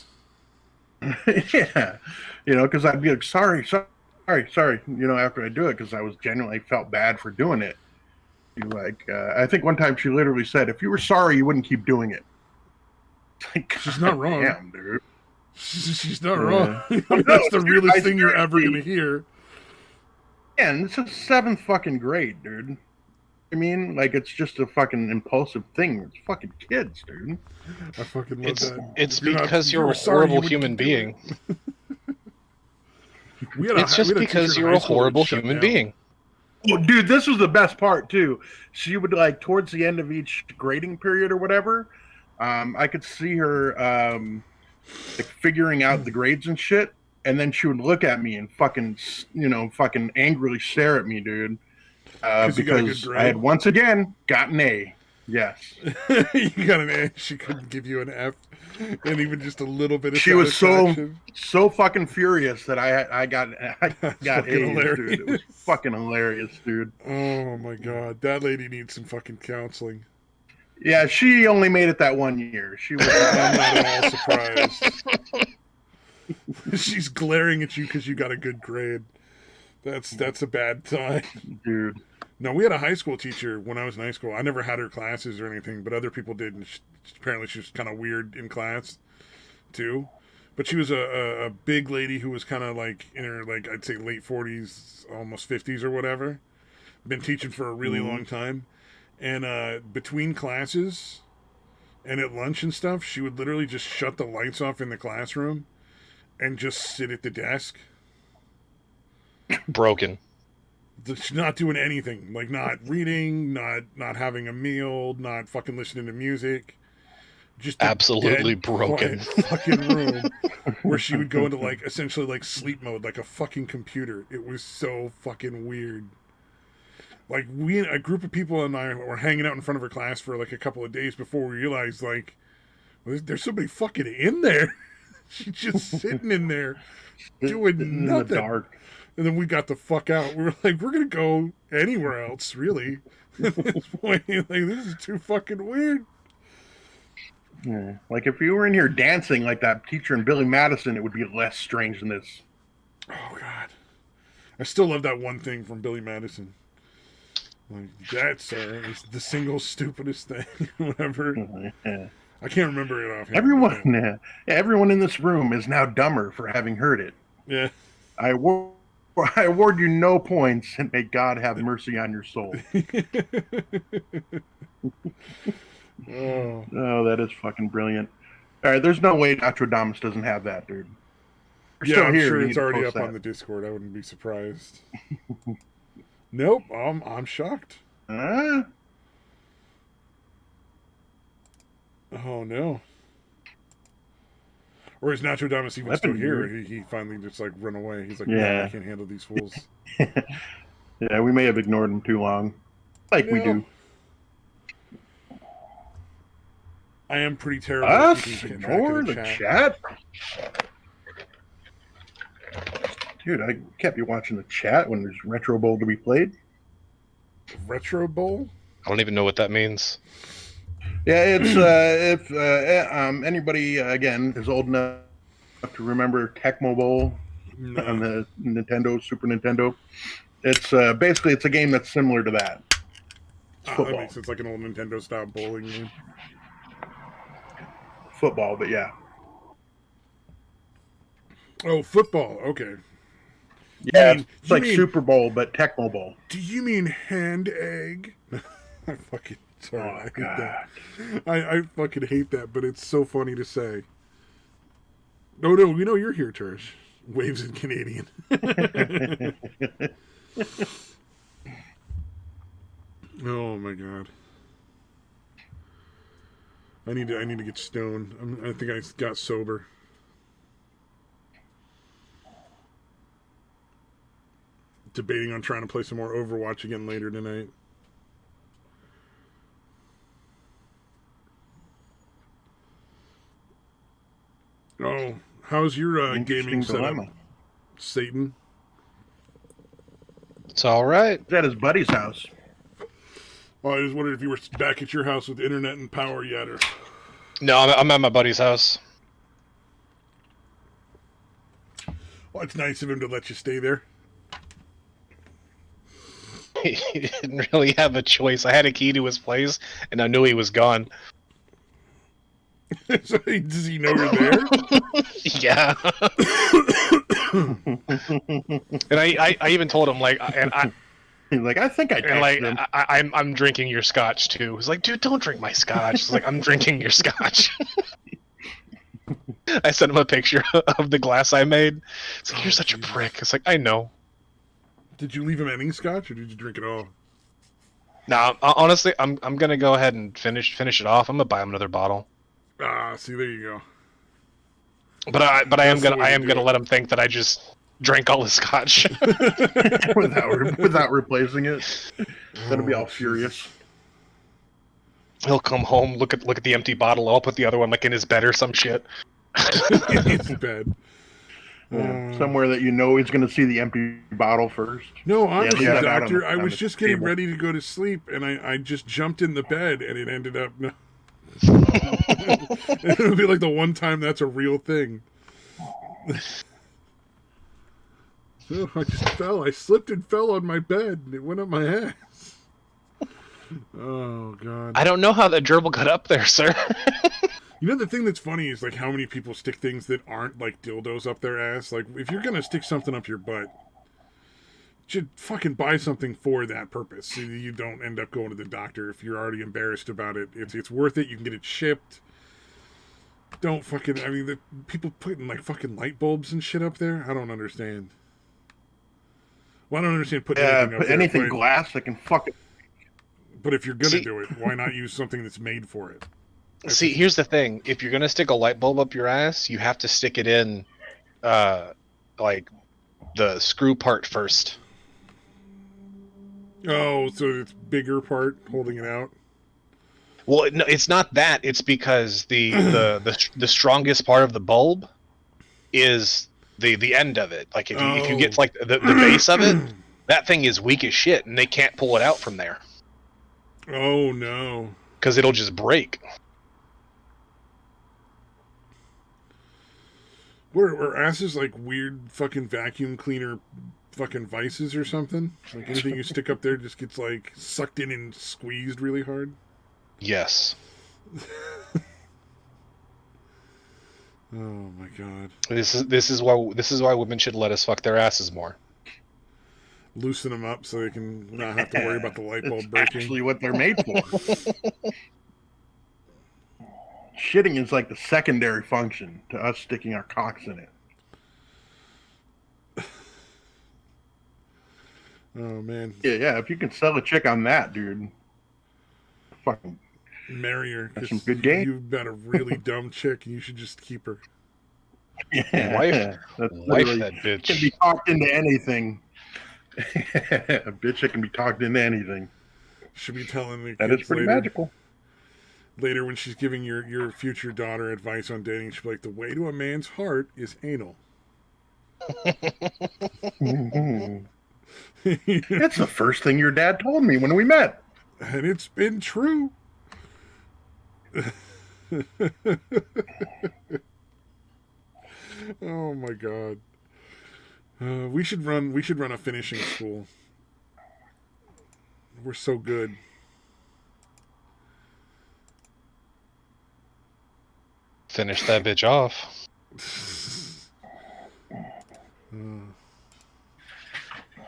Yeah, because I'd be like, sorry. After I do it, because I was genuinely felt bad for doing it. I think one time she literally said, "If you were sorry, you wouldn't keep doing it." Like, she's not wrong. Damn, dude. She's not wrong. That's the realest thing you're ever gonna hear. Yeah, and it's a 7th fucking grade, dude. I mean, like, it's just a fucking impulsive thing. It's fucking kids, dude. I fucking love that. It's because you're a horrible human being. It's just because you're a horrible human being. Oh, dude, this was the best part, too. She would, like, towards the end of each grading period or whatever, I could see her, like, figuring out the grades and shit, and then she would look at me and fucking angrily stare at me, dude. Because I had once again got an A. Yes. You got an A. She couldn't give you an F, and even just a little bit of. She was so fucking furious that I got A's, dude. It was fucking hilarious, dude. Oh my god, that lady needs some fucking counseling. Yeah, she only made it that 1 year. She was. I'm not at all surprised. She's glaring at you because you got a good grade. That's a bad sign, dude. No, we had a high school teacher when I was in high school. I never had her classes or anything, but other people did. And apparently, she was kind of weird in class too. But she was a big lady who was kind of like in her I'd say late 40s, almost 50s or whatever. Been teaching for a really long time, and between classes and at lunch and stuff, she would literally just shut the lights off in the classroom and just sit at the desk. Broken. Just not doing anything, like not reading, not having a meal, not fucking listening to music. Just a Absolutely dead, broken. quiet fucking room where she would go into like essentially like sleep mode, like a fucking computer. It was so fucking weird. Like a group of people and I were hanging out in front of her class for like a couple of days before we realized like there's somebody fucking in there. She's just sitting in there doing in nothing. the dark. And then we got the fuck out. We were like, we're gonna go anywhere else, really. At this point, like this is too fucking weird. Yeah. Like if you were in here dancing like that teacher in Billy Madison, it would be less strange than this. Oh god, I still love that one thing from Billy Madison. Like that, sir, is the single stupidest thing, whatever. Yeah. I can't remember it offhand. Everyone in this room is now dumber for having heard it. Yeah. I award you no points, and may God have mercy on your soul. Oh, that is fucking brilliant. All right, there's no way Nostradamus doesn't have that, dude. I'm sure it's already up on the Discord. I wouldn't be surprised. Nope, I'm shocked. Oh no. Or is Nostradamus even still here? He finally just like run away. He's like, yeah, I can't handle these fools. Yeah, we may have ignored him too long, like we do. I am pretty terrible. Ignore the chat. Dude, I can't be watching the chat when there's Retro Bowl to be played. Retro Bowl? I don't even know what that means. Yeah, it's if anybody again is old enough to remember Tecmo Bowl on the Nintendo, Super Nintendo. It's basically it's a game that's similar to that. That makes sense, like an old Nintendo style bowling game. Football, but yeah. Oh, football. Okay. Yeah, it's like Super Bowl, but Tecmo Bowl. Do you mean hand egg? I fucking sorry. I hate that. I fucking hate that, but it's so funny to say. No, we know you're here, Tersh. Waves in Canadian. Oh my god. I need to get stoned. I think I got sober. Debating on trying to play some more Overwatch again later tonight. Oh, how's your gaming setup, Satan? It's all right. It's at his buddy's house. Oh, I just wondered if you were back at your house with internet and power yet, or... No, I'm at my buddy's house. Well, it's nice of him to let you stay there. He didn't really have a choice. I had a key to his place, and I knew he was gone. So does he know you're there? Yeah. And I even told him like, He's like, I think I texted him. I'm drinking your scotch too. He's like, dude, don't drink my scotch. He's like, I'm drinking your scotch. I sent him a picture of the glass I made. It's like, you're such a prick. It's like, I know. Did you leave him any scotch, or did you drink it all? No, honestly, I'm gonna go ahead and finish it off. I'm gonna buy him another bottle. Ah, see, there you go. But I am gonna let him think that I just drank all his scotch without replacing it. That'll be all furious. He'll come home, look at the empty bottle. I'll put the other one like in his bed or some shit. In his bed. Somewhere that you know he's going to see the empty bottle first. No, honestly, doctor, I was just getting ready to go to sleep, and I just jumped in the bed, and it ended up... No. It'll be like the one time that's a real thing. So I just fell. I slipped and fell on my bed, and it went up my ass. Oh, God. I don't know how that gerbil got up there, sir. You know, the thing that's funny is, like, how many people stick things that aren't, like, dildos up their ass. Like, if you're gonna stick something up your butt, you should fucking buy something for that purpose so you don't end up going to the doctor if you're already embarrassed about it. It's worth it. You can get it shipped. Don't fucking... I mean, the people putting, like, fucking light bulbs and shit up there? I don't understand. Well, I don't understand putting anything up put there. anything But, glass that can fucking. but if you're gonna See- do it, why not use something that's made for it? See, here's the thing: if you're gonna stick a light bulb up your ass, you have to stick it in, like the screw part first. Oh, so it's bigger part holding it out. Well, no, it's not that. It's because the strongest part of the bulb is the end of it. Like if you get like the base of it, that thing is weak as shit, and they can't pull it out from there Oh no. because it'll just break. What are asses like weird fucking vacuum cleaner fucking vices or something? Like anything you stick up there just gets like sucked in and squeezed really hard? Yes. Oh my god. This is why women should let us fuck their asses more. Loosen them up so they can not have to worry about the light bulb It's breaking. actually what they're made for. Shitting is like the secondary function to us sticking our cocks in it. Oh man. Yeah. If you can sell a chick on that, dude, fucking Marry her. That's 'Cause some good game. You've got a really dumb chick and you should just keep her. yeah. Wife That's Wife literally- that bitch. can be talked into anything. A bitch that can be talked into anything. Should be telling the That kids is pretty later. magical. Later, when she's giving your future daughter advice on dating, she'll be like, "The way to a man's heart is anal." Mhm. It's the first thing your dad told me when we met. And it's been true. Oh my god. We should run a finishing school. We're so good. Finish that bitch off.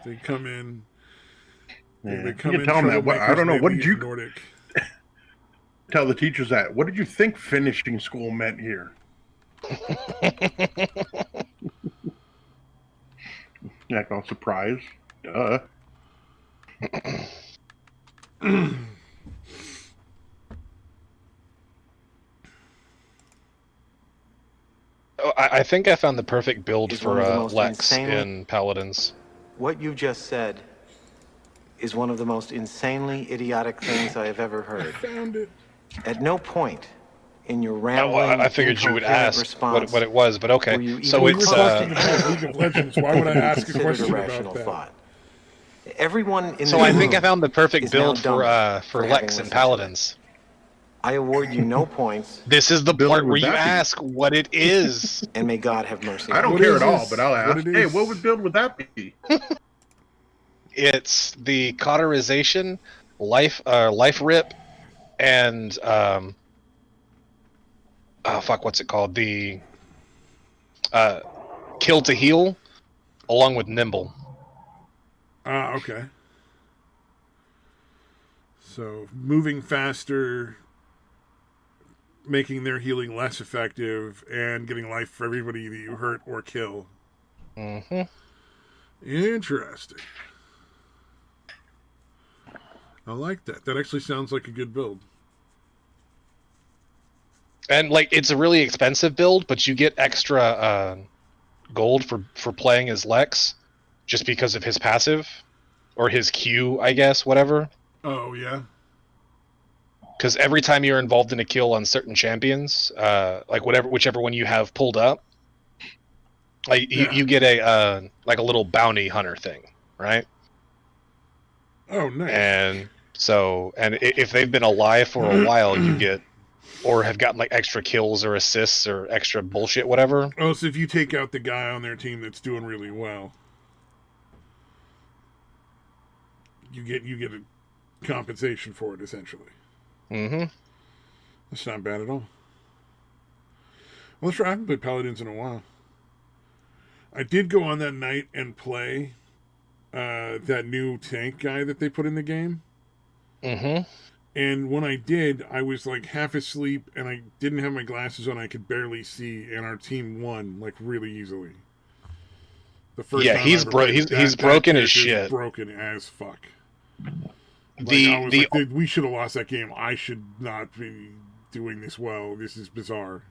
They come in. Yeah. They You come can in. tell them that. What, I troublemakers, don't know. and What they did leave you Nordic. tell the teachers that? What did you think finishing school meant here? Yeah, no surprise. Duh. Oh, I think I found the perfect build Is for one of the most Lex insanely- in Paladins. What you just said is one of the most insanely idiotic things I have ever heard. Found it. At no point in your Oh, rambling, I figured you would incoherent ask response what it was, but okay. were you So even it's Requesting to close play League of Legends. Why would I ask a considered question rational about that? thought. Everyone in so the I think I room found the perfect is now build dumber for having Lex in listened to Paladins. I award you no points, This is the Billy, part would where you that be- ask what it is. and may God have mercy. I on don't What care is at all, this? but I'll What ask. it Hey, is? what build would that be? It's the cauterization, life rip, and oh fuck, what's it called? The kill to heal, along with nimble. Ah, okay. So moving faster, making their healing less effective, and getting life for everybody that you hurt or kill. Mm-hmm. Interesting. I like that. That actually sounds like a good build. And like it's a really expensive build, but you get extra gold for playing as Lex, just because of his passive, or his Q, I guess, whatever. Oh, yeah? Because every time you're involved in a kill on certain champions, like whichever one you have pulled up, like Yeah. you get a like a little bounty hunter thing, right? Oh, nice. And so, if they've been alive for a while, you get, or have gotten like extra kills or assists or extra bullshit, whatever. Oh, so if you take out the guy on their team that's doing really well, you get a compensation for it, essentially. Mm-hmm. That's not bad at all. Well, sure, I haven't played Paladins in a while. I did go on that night and play that new tank guy that they put in the game. Mm-hmm. And when I did, I was like half asleep and I didn't have my glasses on. I could barely see, and our team won like really easily. The first Yeah, time he's I ever played it, he's that broken as character is shit. Broken as fuck. Like, The I was the like, dude, we should have lost that game. I should not be doing this well. This is bizarre.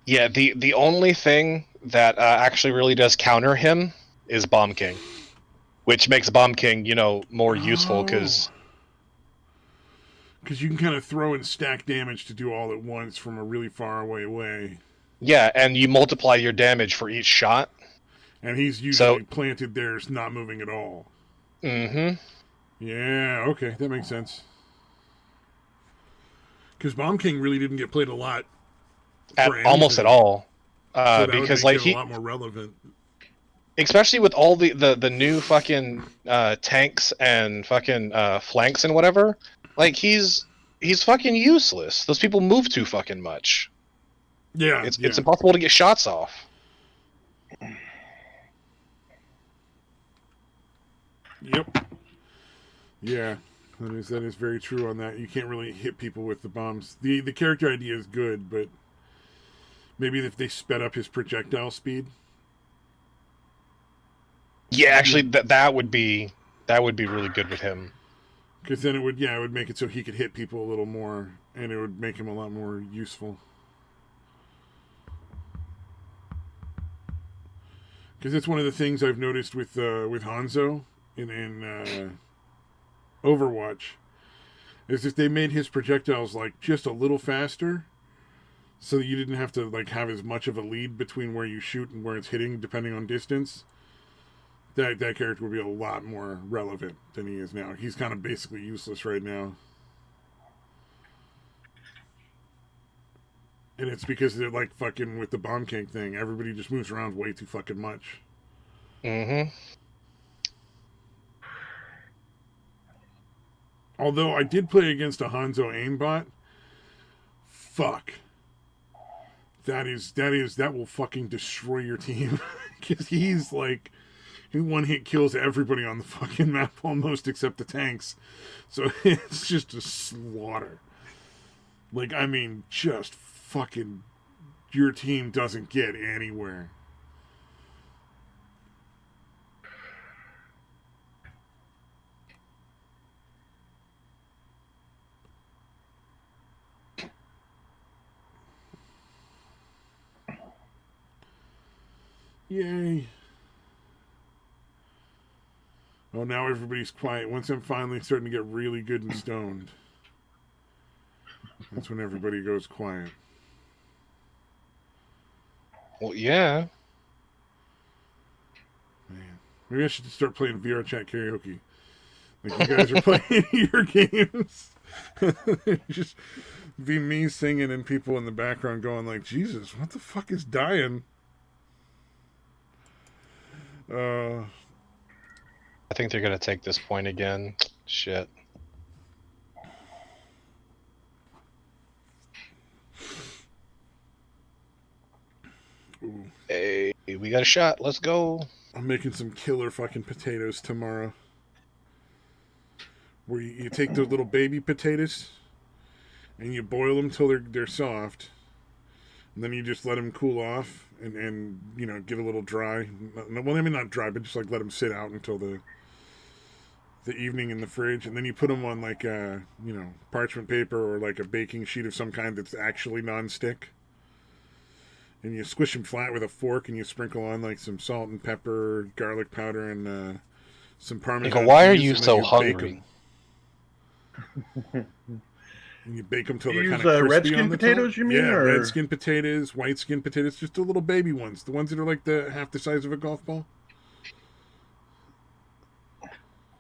Yeah, the only thing that actually really does counter him is Bomb King, which makes Bomb King, more useful because you can kind of throw and stack damage to do all at once from a really far away way. yeah, and you multiply your damage for each shot. And he's usually planted there, it's not moving at all. Mm-hmm. Yeah, okay, that makes sense. Because Bomb King really didn't get played a lot. Almost at all. So that Because would like make it a lot more relevant. especially with all the new fucking tanks and fucking flanks and whatever, like he's fucking useless. Those people move too fucking much. Yeah, it's impossible to get shots off. Yep. Yeah, that is very true on that. You can't really hit people with the bombs. The character idea is good, but maybe if they sped up his projectile speed. Yeah, actually, that would be really good with him. Because then it would make it so he could hit people a little more, and it would make him a lot more useful. Because it's one of the things I've noticed with Hanzo in Overwatch, is if they made his projectiles like just a little faster, so that you didn't have to like have as much of a lead between where you shoot and where it's hitting, depending on distance. That character would be a lot more relevant than he is now. He's kind of basically useless right now. And it's because they're like fucking with the Bomb King thing. Everybody just moves around way too fucking much. Mm-hmm. Although I did play against a Hanzo aimbot. Fuck. That will fucking destroy your team. Because he's like... He one-hit kills everybody on the fucking map almost except the tanks. So it's just a slaughter. Like, I mean, just fucking... Your team doesn't get anywhere. Yay. Oh, now everybody's quiet. Once I'm finally starting to get really good and stoned, that's when everybody goes quiet. Well, yeah. Man, maybe I should start playing VR chat karaoke. Like you guys are playing your games. Just be me singing and people in the background going like, Jesus, what the fuck is dying? I think they're gonna take this point again. Shit. Ooh. Hey, we got a shot. Let's go. I'm making some killer fucking potatoes tomorrow. Where you take those little baby potatoes and you boil them till they're soft, and then you just let them cool off and get a little dry. Well, I mean not dry, but just like let them sit out until the evening in the fridge, and then you put them on like parchment paper or like a baking sheet of some kind that's actually non-stick, and you squish them flat with a fork, and you sprinkle on like some salt and pepper, garlic powder, and some Parmesan. Nico, why are you so hungry? And you bake them till You they're use kind of crispy red skin on the potatoes, top. you mean? Yeah, or... red skin potatoes, white skin potatoes, just the little baby ones, the ones that are like half the size of a golf ball.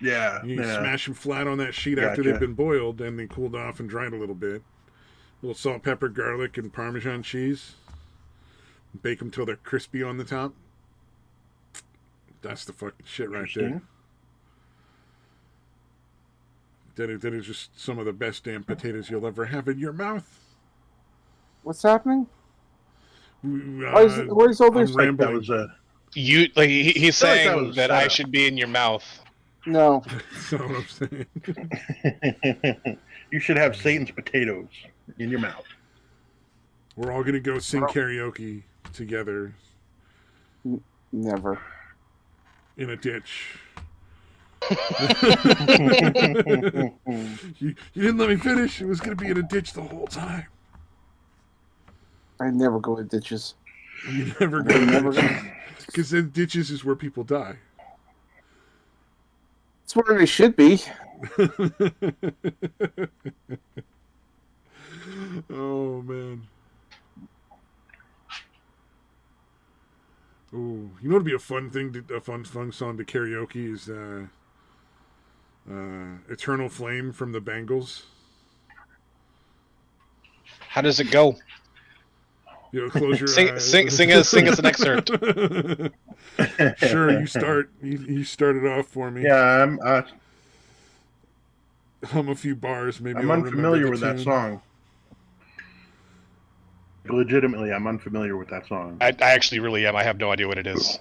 Yeah. You smash them flat on that sheet after they've been boiled, and they cooled off and dried a little bit. A little salt, pepper, garlic, and Parmesan cheese. Bake them till they're crispy on the top. That's the fucking shit right there. That is just some of the best damn potatoes you'll ever have in your mouth. What's happening? Where's all this? Rambling. That was He's saying like that I should be in your mouth. No. That's not what I'm saying. You should have Satan's potatoes. in your mouth. We're all gonna go sing karaoke together Never. in a ditch. You didn't let me finish. It was gonna be in a ditch the whole time. I never go to ditches. You never I never go go. because then ditches is where people die. It's where they should be. Oh man. Oh, you know what'd be a fun thing, a fun song to karaoke is "Eternal Flame" from the Bangles. How does it go? You know, close your Sing, eyes. sing us an excerpt. Sure, you start. You start it off for me. Yeah, Hum a few bars, maybe. I'm I'll remember unfamiliar the with that tune. song. Legitimately, I'm unfamiliar with that song. I actually really am. I have no idea what it is.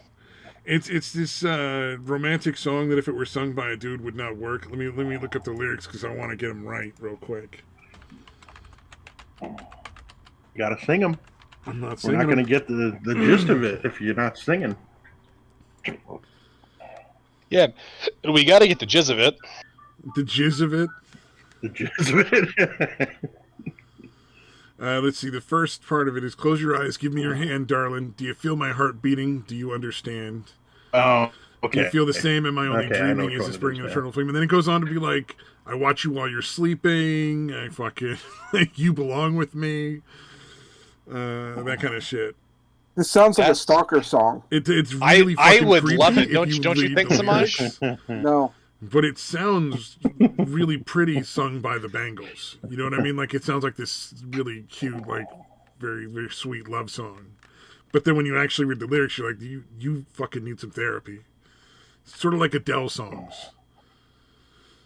It's this romantic song that if it were sung by a dude would not work. Let me look up the lyrics because I want to get them right real quick. You gotta sing them. I'm not We're singing not gonna them. get the gist of it if you're not singing. Yeah, we got to get the jizz of it. The jizz of it. The gist of it. Let's see. The first part of it is close your eyes, give me your hand, darling. Do you feel my heart beating? Do you understand? Oh, Do okay. you feel the same? Am I only Okay, I know dreaming? which Is one this it bringing is, an yeah. eternal flame? And then it goes on to be like, I watch you while you're sleeping. I fucking, you belong with me. That kind of shit. This sounds like a That's- stalker song. It's really I fucking would creepy love it. if Don't you read think, the Samaj? lyrics. No. But it sounds really pretty sung by the Bangles. You know what I mean? Like it sounds like this really cute, like very, very sweet love song. But then when you actually read the lyrics, you're like, you fucking need some therapy. Sort of like Adele songs.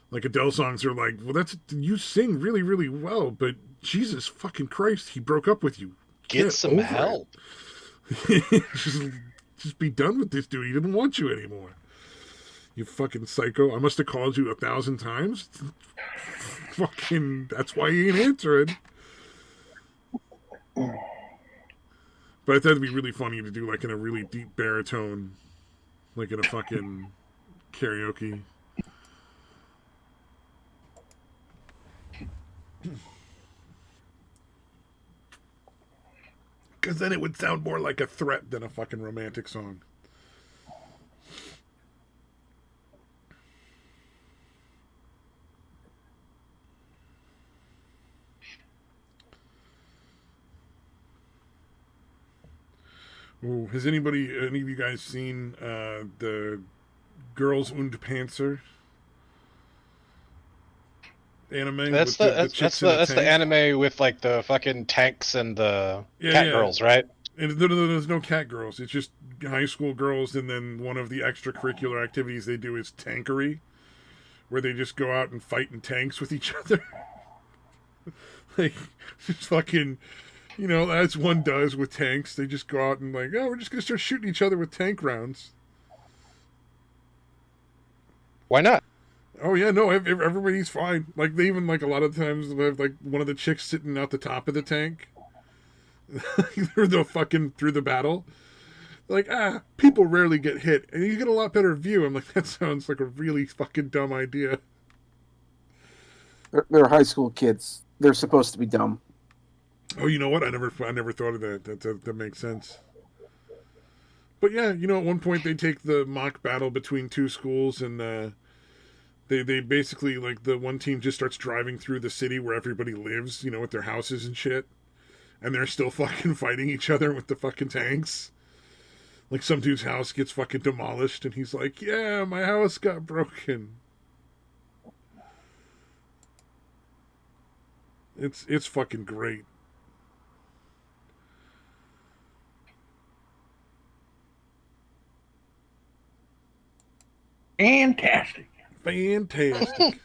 Like Adele songs are like, well, you sing really, really well, but Jesus fucking Christ, he broke up with you. Get Get some over help. it. just be done with this dude. He didn't want you anymore. You fucking psycho. I must have called you 1,000 times. Fucking, that's why you ain't answering. But I thought it'd be really funny to do like in a really deep baritone, like in a fucking karaoke. Because then it would sound more like a threat than a fucking romantic song. Ooh, has any of you guys seen the Girls und Panzer anime? That's with the chicks in a that's the tank? anime with like the fucking tanks and the Yeah, cat yeah. girls, right? And there's no cat girls. It's just high school girls, and then one of the extracurricular activities they do is tankery, where they just go out and fight in tanks with each other. Like, just fucking, you know, as one does with tanks. They just go out and like, oh, we're just gonna start shooting each other with tank rounds. Why not? Oh yeah, no, everybody's fine. Like they even like a lot of times they have like one of the chicks sitting out the top of the tank through the battle. Like people rarely get hit, and you get a lot better view. I'm like, that sounds like a really fucking dumb idea. They're high school kids. They're supposed to be dumb. Oh, you know what? I never thought of that. That makes sense. But yeah, you know, at one point they take the mock battle between two schools, and they basically like the one team just starts driving through the city where everybody lives, you know, with their houses and shit, and they're still fucking fighting each other with the fucking tanks. Like some dude's house gets fucking demolished, and he's like, "Yeah, my house got broken." It's fucking great. Fantastic. Fantastic.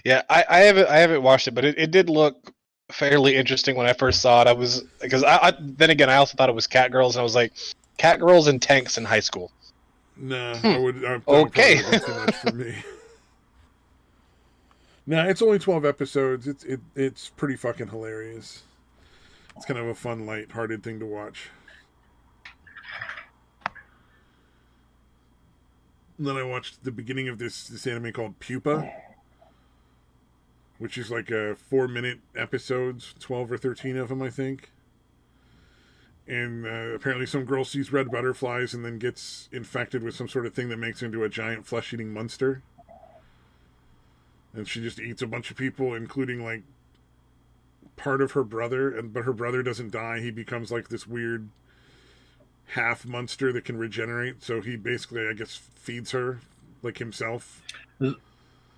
Yeah, I haven't watched it, but it did look fairly interesting when I first saw it. I was because I then again I also thought it was cat girls, and I was like, cat girls and tanks in high school. Nah, that would Okay. probably be too much for me. Nah, it's only 12 episodes. It's pretty fucking hilarious. It's kind of a fun, light-hearted thing to watch. And then I watched the beginning of this anime called Pupa, which is like a 4-minute episodes, 12 or 13 of them, I think. And apparently some girl sees red butterflies and then gets infected with some sort of thing that makes her into a giant flesh-eating monster. And she just eats a bunch of people, including, like, part of her brother. But her brother doesn't die. He becomes, like, this weird half monster that can regenerate. So he basically, I guess, feeds her, like, himself. Is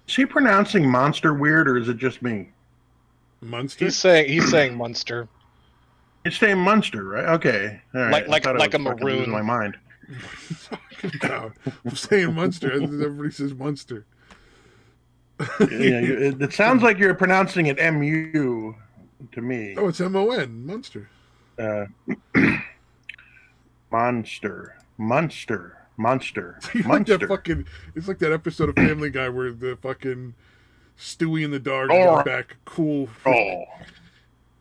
he pronouncing monster weird, or is it just me? Monster? He's saying monster. It's saying Munster, right? Okay. All right. Like I thought I a was fucking maroon. losing my mind. I'm saying Munster. Everybody says Munster. It sounds like you're pronouncing it M-U to me. Oh, it's M-O-N. Munster. Monster. Like that fucking, it's like that episode of Family Guy where the fucking Stewie and the dog Laurel. go back. Cool. Oh.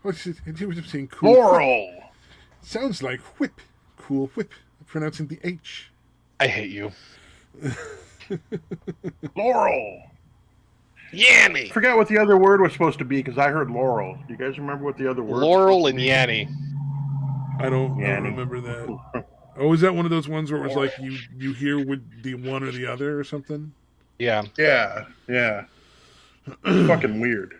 What's it? And he was saying cool. Laurel. Sounds like whip. Cool whip. Pronouncing the H. I hate you. Laurel. Yanny. I forgot what the other word was supposed to be because I heard Laurel. Do you guys remember what the other word Laurel and Yanny. I don't Yanny. remember that. Oh, is that one of those ones where it was like you hear with the one or the other or something? Yeah. Yeah. It's fucking weird.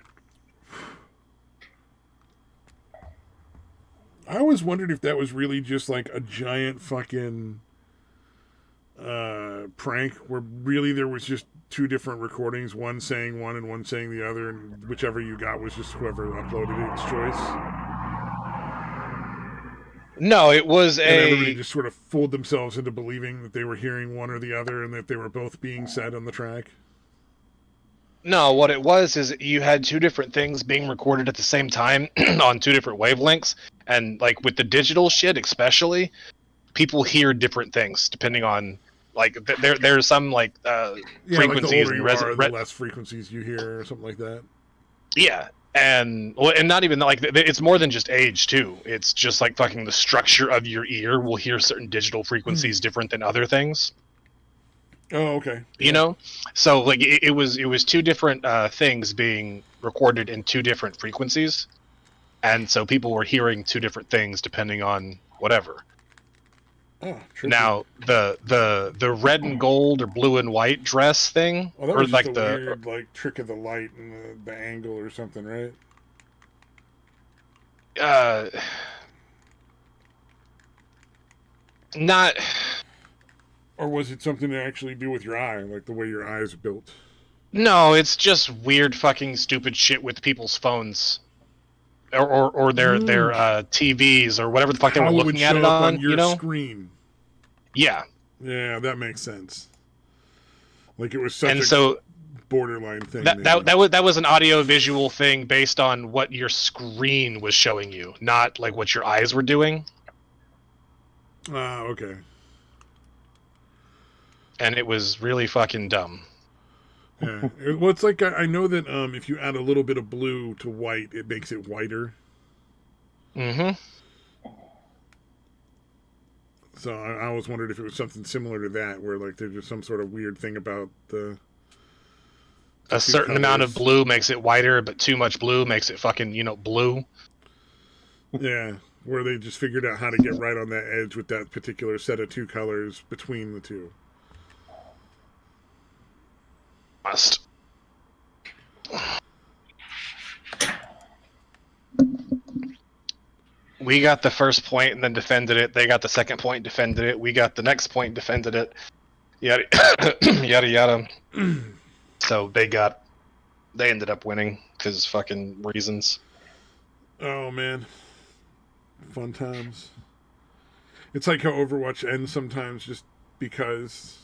I always wondered if that was really just like a giant fucking prank where really there was just two different recordings, one saying one and one saying the other, and whichever you got was just whoever uploaded its choice. No, it was And everybody just sort of fooled themselves into believing that they were hearing one or the other and that they were both being said on the track. No, what it was is you had two different things being recorded at the same time on two different wavelengths, and like with the digital shit especially, people hear different things depending on like there's some like frequencies like the older and you are, the less frequencies you hear or something like that. Yeah. And not even like it's more than just age too. It's just like fucking the structure of your ear will hear certain digital frequencies different than other things. Oh, okay. You know, so like it was two different things being recorded in two different frequencies, and so people were hearing two different things depending on whatever. Oh, tricky. Now the red and gold or blue and white dress thing, Well, that or was like just a the weird like trick of the light and the angle or something, right? not. Or was it something to actually do with your eye, like the way your eye is built? No, it's just weird fucking stupid shit with people's phones. Or their TVs or whatever the fuck they were looking at it on, your you know? screen. Yeah. Yeah, that makes sense. Like it was such And a so borderline thing. that was an audio visual thing based on what your screen was showing you, not like what your eyes were doing. Okay. And it was really fucking dumb. Yeah. Well, it's like I know that if you add a little bit of blue to white, it makes it whiter. Mm-hmm. So I always wondered if it was something similar to that, where like there's just some sort of weird thing about a certain amount of blue makes it whiter, but too much blue makes it fucking, blue. Yeah, where they just figured out how to get right on that edge with that particular set of two colors between the two. Must. We got the first point and then defended it. They got the second point, defended it. We got the next point, defended it. Yada yada yada. So they ended up winning because fucking reasons. Oh man, fun times. It's like how Overwatch ends sometimes just because.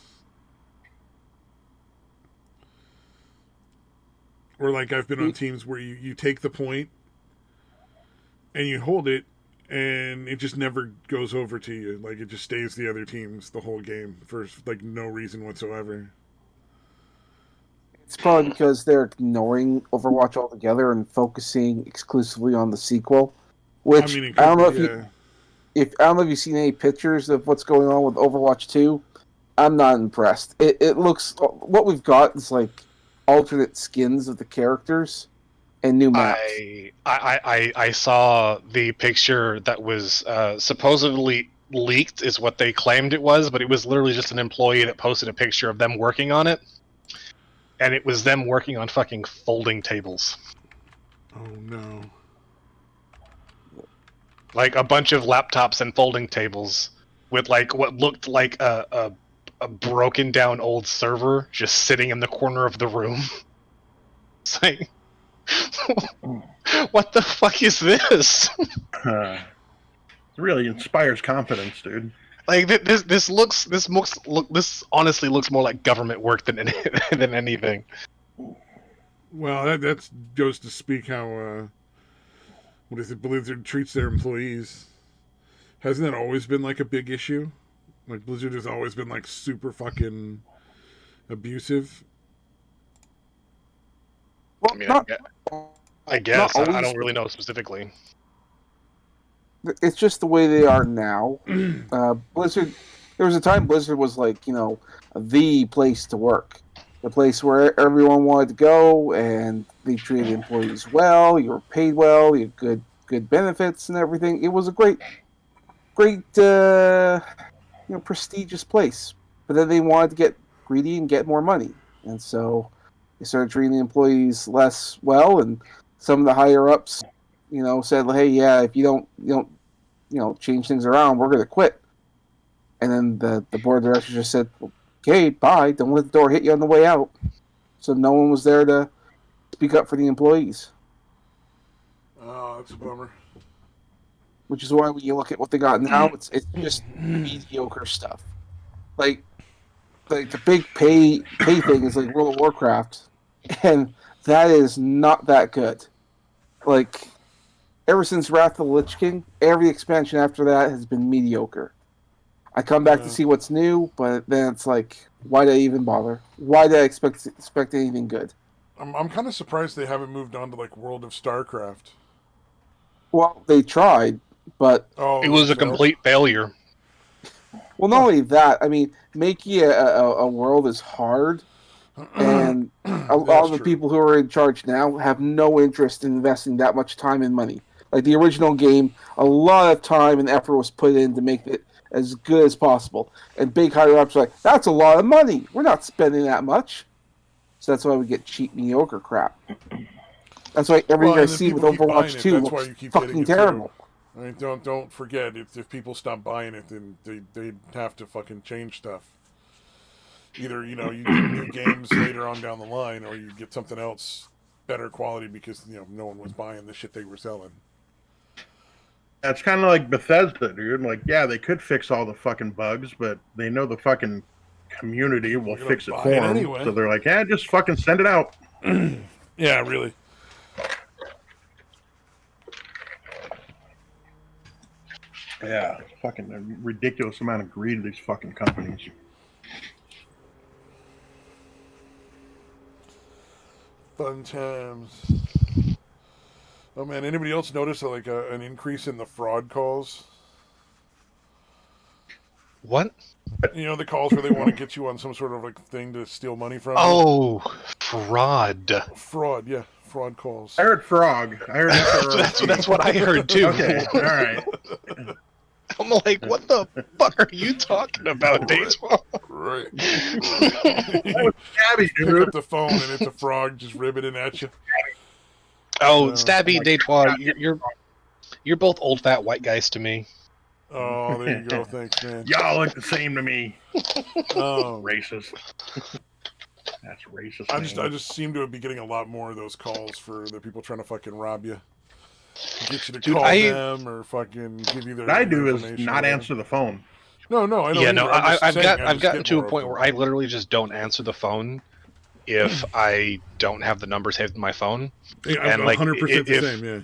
Or like I've been on teams where you take the point and you hold it and it just never goes over to you. Like it just stays the other team's the whole game for like no reason whatsoever. It's probably because they're ignoring Overwatch altogether and focusing exclusively on the sequel. Which I mean, it I don't could know be, if I don't know if you've seen any pictures of what's going on with Overwatch 2. I'm not impressed. It looks what we've got is like alternate skins of the characters and new maps. I saw the picture that was supposedly leaked, is what they claimed it was, but it was literally just an employee that posted a picture of them working on it, and it was them working on fucking folding tables. Oh no. Like a bunch of laptops and folding tables with like what looked like a broken down old server just sitting in the corner of the room. It's like, what the fuck is this? It really inspires confidence, dude. Like this honestly looks more like government work than than anything. Well, that goes to speak how what is it? Blizzard treats their employees. Hasn't that always been like a big issue? Like Blizzard has always been like super fucking abusive. Well, I mean, not, I guess not I always. don't really know specifically. It's just the way they are now. Blizzard. There was a time Blizzard was like the place to work, the place where everyone wanted to go, and they treated employees well. You were paid well. You had good benefits and everything. It was a great prestigious place. But then they wanted to get greedy and get more money, and so they started treating the employees less well. And some of the higher ups, said, "Hey, yeah, if you don't change things around, we're going to quit." And then the board of directors just said, "Okay, bye. Don't let the door hit you on the way out." So no one was there to speak up for the employees. Oh, that's a bummer. Which is why when you look at what they got now, it's just mediocre stuff. Like the big pay thing is like World of Warcraft, and that is not that good. Like ever since Wrath of the Lich King, every expansion after that has been mediocre. I come back to see what's new, but then it's like, why did I even bother? Why did I expect anything good? I'm kind of surprised they haven't moved on to like World of StarCraft. Well, they tried, but It was a complete failure. well, not only that. I mean, making a world is hard, and a lot of the people who are in charge now have no interest in investing that much time and money. Like the original game, a lot of time and effort was put in to make it as good as possible. And big higher ups are like, that's a lot of money. We're not spending that much. So that's why we get cheap, mediocre crap. That's why everything I see with Overwatch 2 looks fucking terrible. I mean, don't forget, if people stop buying it, then they have to fucking change stuff. Either, you get new games later on down the line, or you get something else better quality because, no one was buying the shit they were selling. That's kind of like Bethesda, dude. Like, yeah, they could fix all the fucking bugs, but they know the fucking community will fix it for them. Anyway. So they're like, yeah, just fucking send it out. Yeah, really. Yeah, fucking a ridiculous amount of greed of these fucking companies. Fun times. Oh man, anybody else notice an increase in the fraud calls? What? The calls where they want to get you on some sort of thing to steal money from you? Oh, fraud. Fraud, yeah. Fraud calls. I heard frog. I heard that's what I heard too. Okay, all right. I'm like, what the fuck are you talking about, Daytwa? Right. Stabby, Pick up the phone and it's a frog just ribbiting at you. Oh, Stabby, Daytwa, you're both old fat white guys to me. Oh, there you go. Thanks, man. Y'all look the same to me. Oh, Racist. That's racist. I just seem to be getting a lot more of those calls for the people trying to fucking rob you. Get you to call them or fucking give you their what I do is not answer the phone. No, I don't. Yeah, no, I've gotten to a point where I literally just don't answer the phone if I don't have the number saved in my phone. Yeah, I'm 100% the same. Yeah.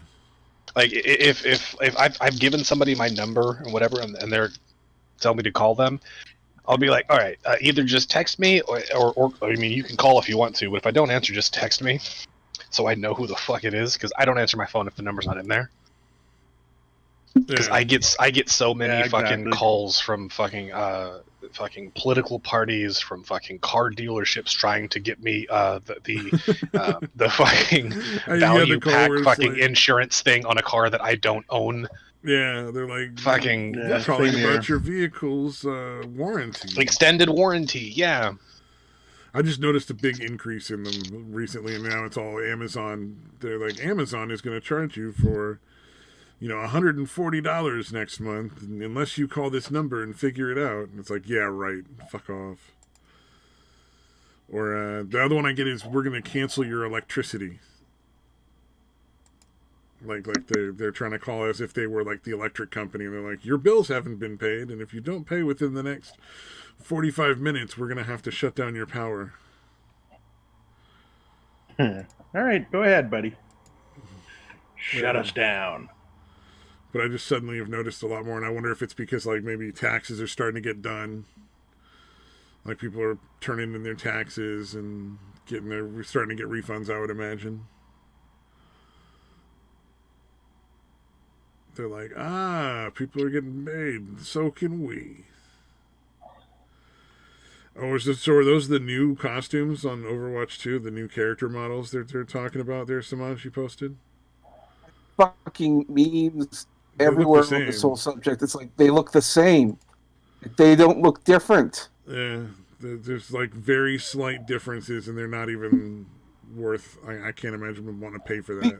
Like if I've given somebody my number and whatever, and they're telling me to call them, I'll be like, all right, either just text me or I mean, you can call if you want to, but if I don't answer, just text me so I know who the fuck it is, because I don't answer my phone if the number's not in there. Because Yeah. I get so many Yeah, fucking exactly. calls from fucking political parties, from fucking car dealerships trying to get me the fucking Yeah, value the call pack where it's fucking like- insurance thing on a car that I don't own. Yeah, they're like Fucking Yeah, calling same about here. your vehicle's warranty. extended warranty, yeah. I just noticed a big increase in them recently, and now it's all Amazon. They're like, Amazon is going to charge you for, $140 next month unless you call this number and figure it out. And it's like, yeah, right. Fuck off. Or the other one I get is, we're going to cancel your electricity. Like they're trying to call as if they were like the electric company, and they're like, your bills haven't been paid, and if you don't pay within the next 45 minutes, we're going to have to shut down your power. All right, go ahead, buddy. Shut Yeah. us down. But I just suddenly have noticed a lot more, and I wonder if it's because like maybe taxes are starting to get done. Like people are turning in their taxes and starting to get refunds, I would imagine. They're like, people are getting paid, so can we. Oh, are those the new costumes on Overwatch 2? The new character models they're talking about there, Samaj, you posted? Fucking memes They look everywhere the on this same. whole subject. It's like they look the same. They don't look different. Yeah, there's like very slight differences, and they're not even worth. I can't imagine would want to pay for that.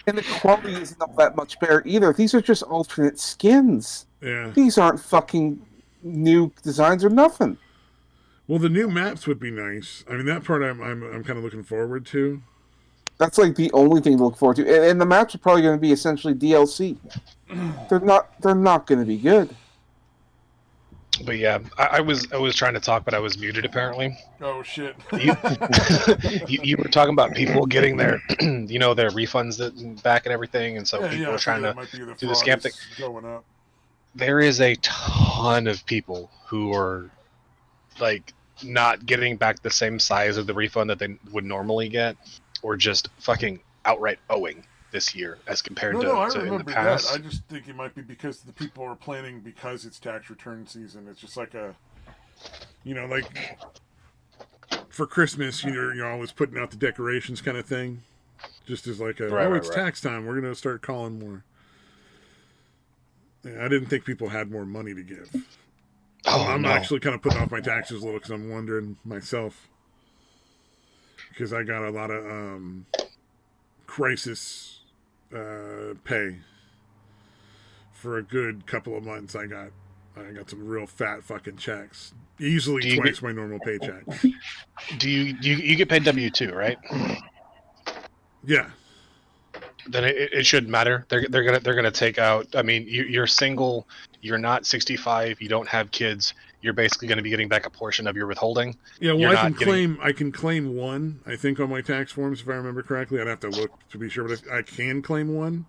And the quality isn't all that much better either. These are just alternate skins. Yeah. These aren't fucking new designs or nothing. Well, the new maps would be nice. I mean, that part I'm kind of looking forward to. That's like the only thing to look forward to. And the maps are probably going to be essentially DLC. They're not going to be good. But yeah, I was trying to talk, but I was muted apparently. Oh shit! You were talking about people getting their their refunds back and everything, and so people are trying to do the scam thing. Going up. There is a ton of people who are like not getting back the same size of the refund that they would normally get, or just fucking outright owing this year as compared to I in the remember past. that. I just think it might be because the people are planning because it's tax return season. It's just like like for Christmas, you're always putting out the decorations kind of thing. Just as like it's tax time. We're gonna start calling more. Yeah, I didn't think people had more money to give. I'm actually kind of putting off my taxes a little because I'm wondering myself. Because I got a lot of crisis pay for a good couple of months. I got some real fat fucking checks, easily twice my normal paycheck. Do you get paid W-2, right? Yeah. Then it shouldn't matter. They're gonna take out. I mean, you're single. You're not 65. You don't have kids. You're basically going to be getting back a portion of your withholding. Yeah, well, I can claim one. I think on my tax forms, if I remember correctly. I'd have to look to be sure, but I can claim one.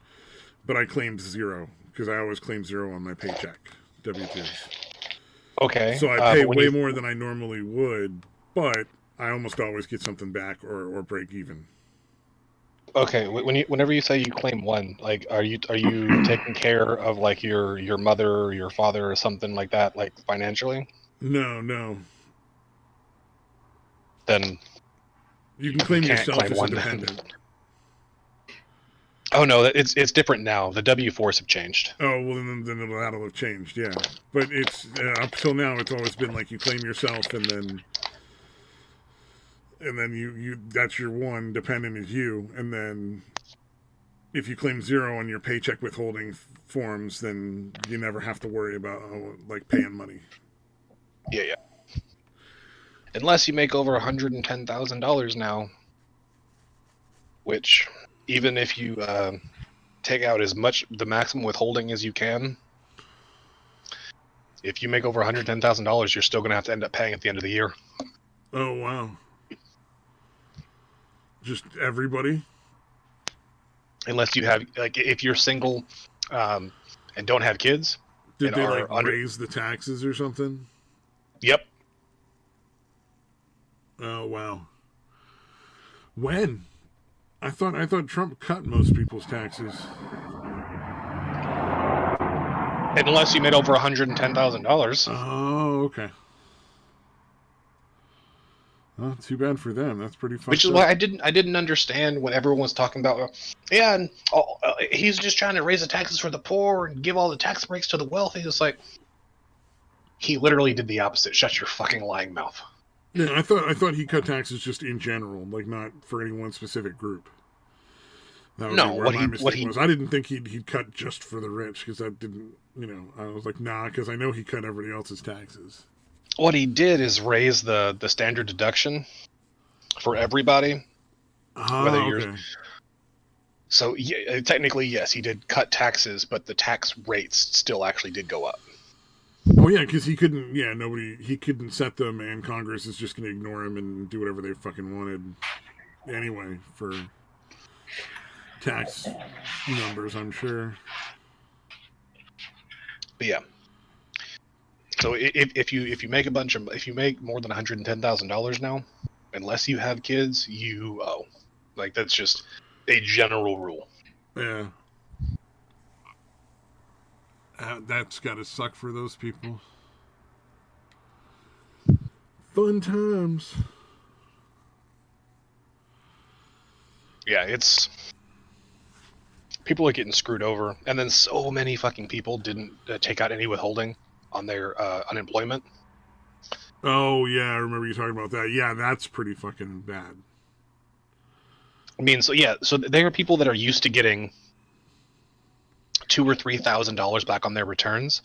But I claimed 0 because I always claim 0 on my paycheck W-2s. Okay. So I pay way more than I normally would, but I almost always get something back or break even. Okay, whenever you say you claim one, like, are you taking care of like your mother or your father or something like that, like financially? No. Then you can claim yourself claim as one independent. Oh no, it's different now. The W-4s have changed. Oh well, then that'll have changed, yeah. But it's up till now, it's always been like you claim yourself, and then you that's your one dependent is you, and then if you claim 0 on your paycheck withholding forms, then you never have to worry about like paying money. Yeah. Unless you make over $110,000 now, which even if you take out the maximum withholding as you can, if you make over $110,000, you're still going to have to end up paying at the end of the year. Oh wow. Just everybody? Unless you have, like, if you're single and don't have kids. Did they raise the taxes or something? Yep. Oh wow. When? I thought Trump cut most people's taxes. Unless you made over $110,000. Oh, okay. Well, too bad for them. That's pretty fucked Which is up. why I didn't understand when everyone was talking about, yeah, and he's just trying to raise the taxes for the poor and give all the tax breaks to the wealthy. It's like, he literally did the opposite. Shut your fucking lying mouth. Yeah, I thought he cut taxes just in general, like not for any one specific group. That would No, be where what my he- mistake what he- was. I didn't think he'd cut just for the rich because that didn't, I was like, nah, because I know he cut everybody else's taxes. What he did is raise the standard deduction for everybody. Whether you're- Okay. So yeah, technically, yes, he did cut taxes, but the tax rates still actually did go up. Oh yeah, because he couldn't. Yeah, he couldn't set them, and Congress is just going to ignore him and do whatever they fucking wanted anyway for tax numbers. I'm sure. But yeah. So if you make if you make more than $110,000 now, unless you have kids, you owe. Like, that's just a general rule. Yeah. That's got to suck for those people. Fun times. Yeah, it's people are getting screwed over, and then so many fucking people didn't take out any withholding on their unemployment. Oh yeah, I remember you talking about that. Yeah, that's pretty fucking bad. I mean, so there are people that are used to getting $2,000 or $3,000 back on their returns.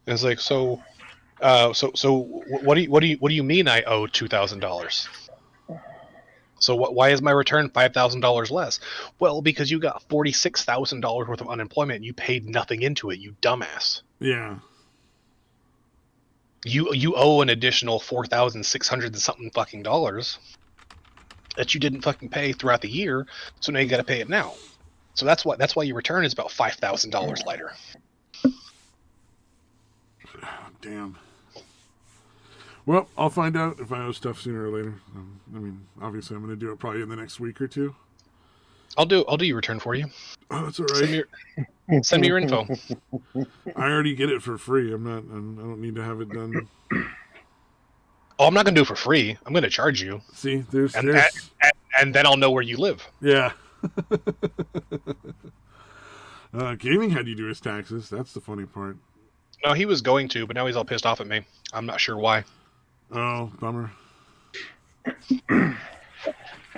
And it's like, so what do you mean I owe $2,000? So why is my return $5,000 less? Well, because you got $46,000 worth of unemployment and you paid nothing into it, you dumbass. Yeah. You owe an additional $4,600 and something fucking dollars that you didn't fucking pay throughout the year, so now you got to pay it now. So that's why your return is about $5,000 lighter. Damn. Well, I'll find out if I owe stuff sooner or later. I mean, obviously, I'm going to do it probably in the next week or two. I'll do your return for you. Oh, that's all right. Send me your info. I already get it for free. I don't need to have it done. Oh, I'm not going to do it for free. I'm going to charge you. See, there's and then I'll know where you live. Yeah. Gaming had you do his taxes. That's the funny part. No, he was going to, but now he's all pissed off at me. I'm not sure why. Oh, bummer.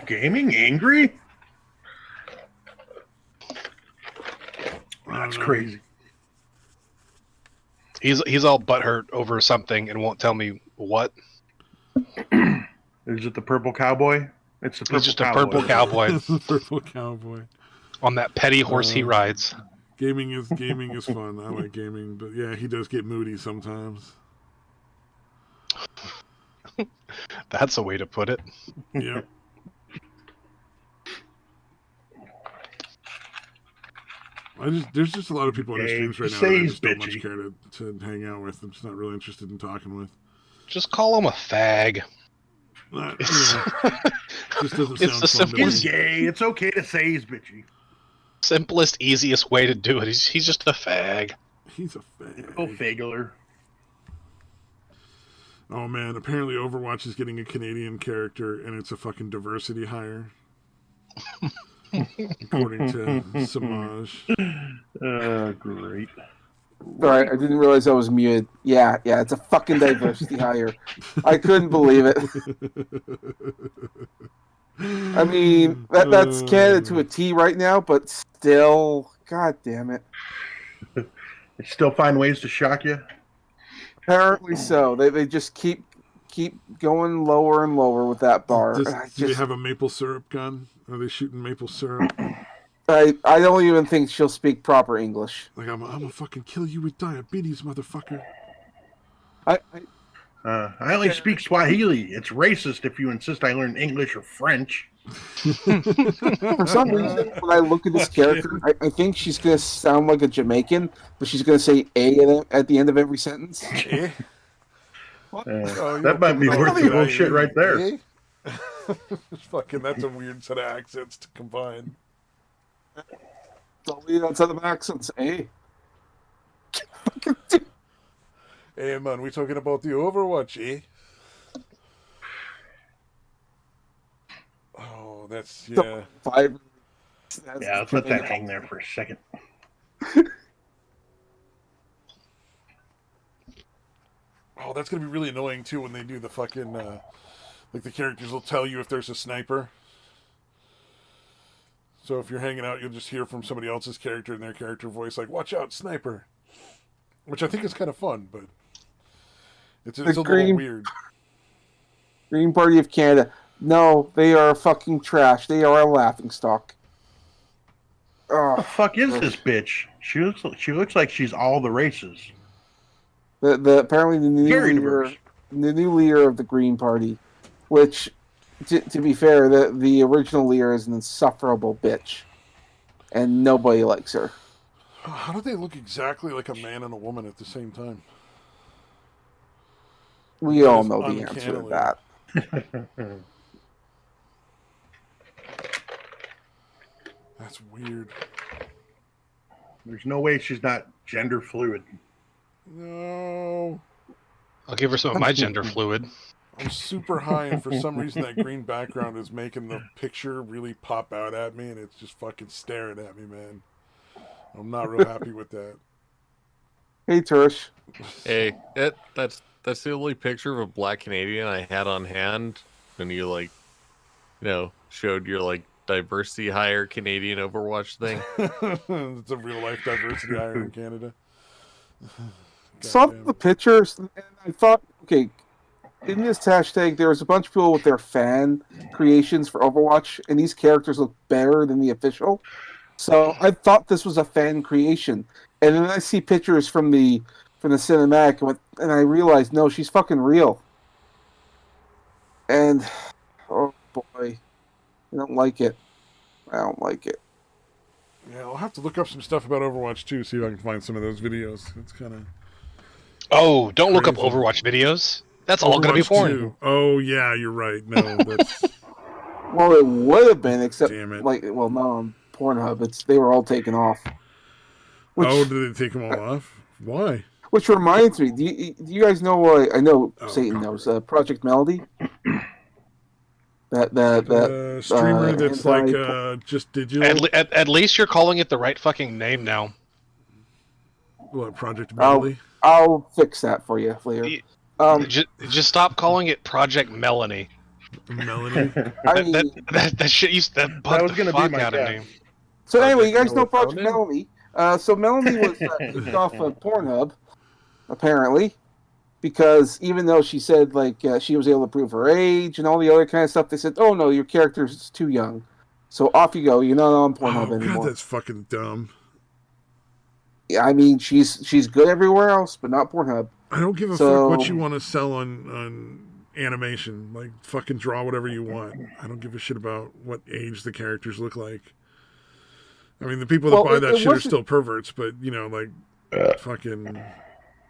Gaming angry? That's crazy. He's all butthurt over something and won't tell me what. Is it the purple cowboy? It's the purple He's just a cowboy. purple cowboy It's the purple cowboy. on that petty horse he rides. Gaming is fun. I like gaming, but yeah, he does get moody sometimes. That's a way to put it. Yep. There's just a lot of people on the streams right now that I just don't much care to hang out with. I'm just not really interested in talking with. Just call him a fag. Just doesn't It's the sound fun to me. He's gay. It's okay to say he's bitchy. Simplest, easiest way to do it. He's just a fag. He's a fag. Oh, fagler. Oh man, apparently Overwatch is getting a Canadian character and it's a fucking diversity hire. According to Samaj. Great. Sorry, I didn't realize I was muted. Yeah, it's a fucking diversity hire. I couldn't believe it. I mean, that's Canada to a T right now, but still, god damn it. They still find ways to shock you? Apparently so. They just keep going lower and lower with that bar. Do they have a maple syrup gun? Are they shooting maple syrup? I don't even think she'll speak proper English. Like, I'm gonna fucking kill you with diabetes, motherfucker. I only speak Swahili. It's racist if you insist I learn English or French. For some reason, when I look at this character, I think she's going to sound like a Jamaican, but she's going to say A at the end of every sentence. Oh, you that don't might give be it worth all the to bullshit that, right there. eh? Fucking, that's a weird set of accents to combine. So that's other accents, eh? Hey, man, we talking about the Overwatch, eh? Oh, that's, yeah. Five. Yeah, let's let that hang there for a second. Oh, that's gonna be really annoying, too, when they do the fucking, like, the characters will tell you if there's a sniper. So if you're hanging out, you'll just hear from somebody else's character in their character voice, like, watch out, sniper. Which I think is kind of fun, but it's a little weird. Green Party of Canada. No, they are fucking trash. They are a laughingstock. What the fuck is this bitch? She looks like she's all the races. Apparently the new Very leader, diverse. the new leader of the Green Party, which, to be fair, the original leader is an insufferable bitch, and nobody likes her. How do they look exactly like a man and a woman at the same time? We That all is know the answer to uncannily. that. That's weird. There's no way she's not gender fluid. No. I'll give her some of my gender fluid. I'm super high, and for some reason that green background is making the picture really pop out at me, and it's just fucking staring at me, man. I'm not real happy with that. Hey, Turish. Hey, that's the only picture of a black Canadian I had on hand when you showed your diversity hire Canadian Overwatch thing. It's a real life diversity hire in Canada. Saw the pictures, and I thought, okay, in this hashtag, there was a bunch of people with their fan creations for Overwatch, and these characters look better than the official. So I thought this was a fan creation, and then I see pictures from the cinematic, and I realized, no, she's fucking real. And oh boy, I don't like it. I don't like it. Yeah, I'll have to look up some stuff about Overwatch too, see if I can find some of those videos. It's kind of. Oh, don't look up Crazy. Overwatch videos. That's all going to be Overwatch porn. 2. Oh yeah, you're right. No, that's. Well, it would have been, except Damn it. no, on Pornhub, they were all taken off. Oh, did they take them all off? Why? Which reminds me, do you guys know? I know Oh, Satan God. knows Project Melody. That Streamer that's just digital. At least you're calling it the right fucking name now. What, Project Melody? I'll fix that for you later. Just stop calling it Project Melanie. Melanie. That shit used that bugged was the gonna be fuck my out of guess. me. So anyway, you Project guys know Project Melatonin? Melody. So Melanie was kicked off of Pornhub, apparently, because even though she said she was able to prove her age and all the other kind of stuff, they said, "Oh no, your character's too young, so off you go. You're not on Pornhub Oh anymore." god, that's fucking dumb. Yeah, I mean, she's good everywhere else, but not Pornhub. I don't give a fuck what you want to sell on animation. Like, fucking draw whatever you want. I don't give a shit about what age the characters look like. I mean, the people that buy that shit are still perverts, but, fucking...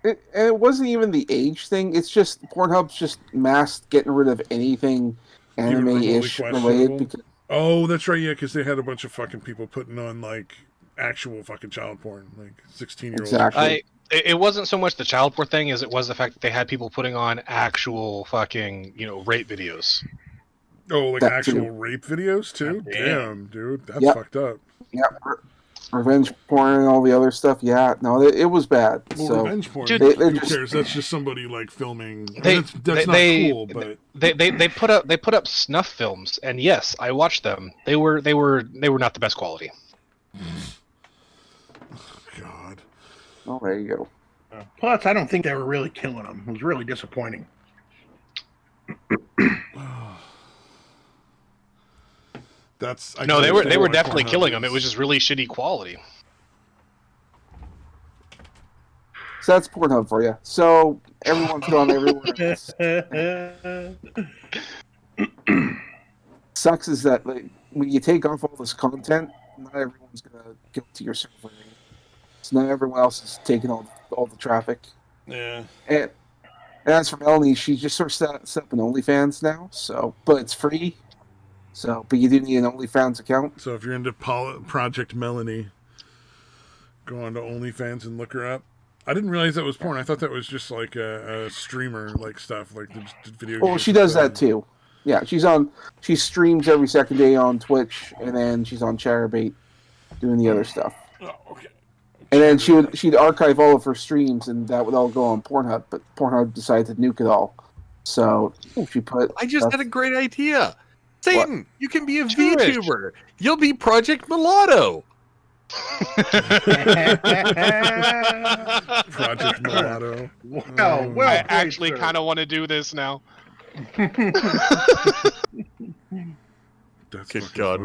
And it wasn't even the age thing. It's just Pornhub's just mass getting rid of anything anime-ish related. Because... Oh, that's right, yeah, because they had a bunch of fucking people putting on, actual fucking child porn, 16-year-olds. Exactly. It wasn't so much the child porn thing as it was the fact that they had people putting on actual fucking, rape videos. Oh, that actual too. rape videos too? Damn, dude, that's Yep. fucked up. Yeah, revenge porn and all the other stuff. Yeah, no, it was bad. Well, so revenge porn, Dude, who cares? That's just somebody filming. That's not cool, but they put up snuff films, and yes, I watched them. They were not the best quality. God. Oh, there you go. Plus, I don't think they were really killing them. It was really disappointing. No, they were definitely killing them. It was just really shitty quality. So that's Pornhub for you. So everyone's gone everywhere else. Sucks is that when you take off all this content, not everyone's gonna go to your server. So not everyone else is taking all the traffic. Yeah. And And as for Melanie, she just sort of set up an OnlyFans now. So, but it's free. So, but you do need an OnlyFans account. So if you're into Project Melanie, go on to OnlyFans and look her up. I didn't realize that was porn. I thought that was just like a streamer like stuff, like the video. Well, she does that too. Yeah, she streams every second day on Twitch, and then she's on Chatterbox doing the other stuff. Oh, okay. And then she'd archive all of her streams, and that would all go on Pornhub. But Pornhub decided to nuke it all, so she put. I just had a great idea. Satan, what? You can be a VTuber. You'll be Project Mulatto. Project Mulatto. Well, I actually kind of want to do this now. Good God,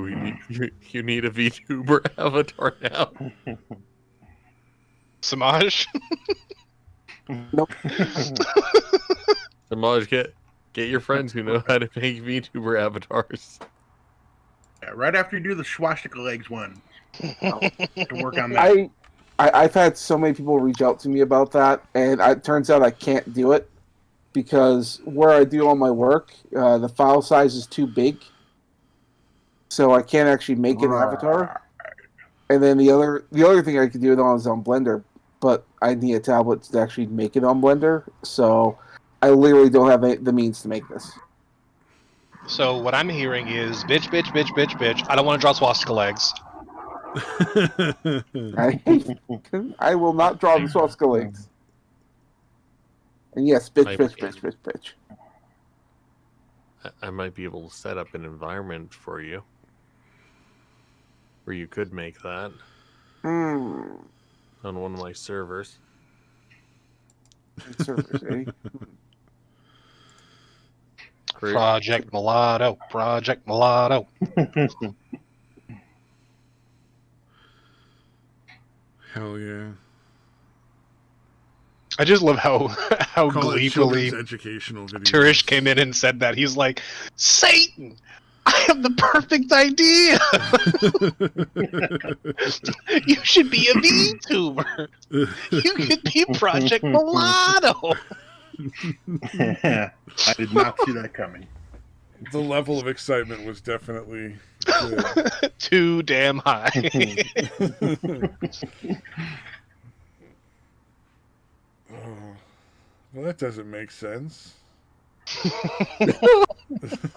you need a VTuber avatar now. Samaj? Nope. Samaj, get your friends who know how to make VTuber avatars. Yeah, right after you do the swastika legs one. To work on that. I've had so many people reach out to me about that, and it turns out I can't do it because where I do all my work, the file size is too big, so I can't actually make an avatar. And then the other thing I could do it on is on Blender, but I need a tablet to actually make it on Blender, so I literally don't have the means to make this. So what I'm hearing is bitch. I don't want to draw swastika legs. I will not draw the swastika legs. And yes, bitch. I might be able to set up an environment for you where you could make that on one of my servers. Servers, eh? Project Mulatto. Hell yeah. I just love how gleefully educational videos. Turish came in and said that. He's like, Satan, I have the perfect idea. You should be a VTuber. You could be Project Mulatto. I did not see that coming. The level of excitement was definitely good. Too damn high. Well, that doesn't make sense.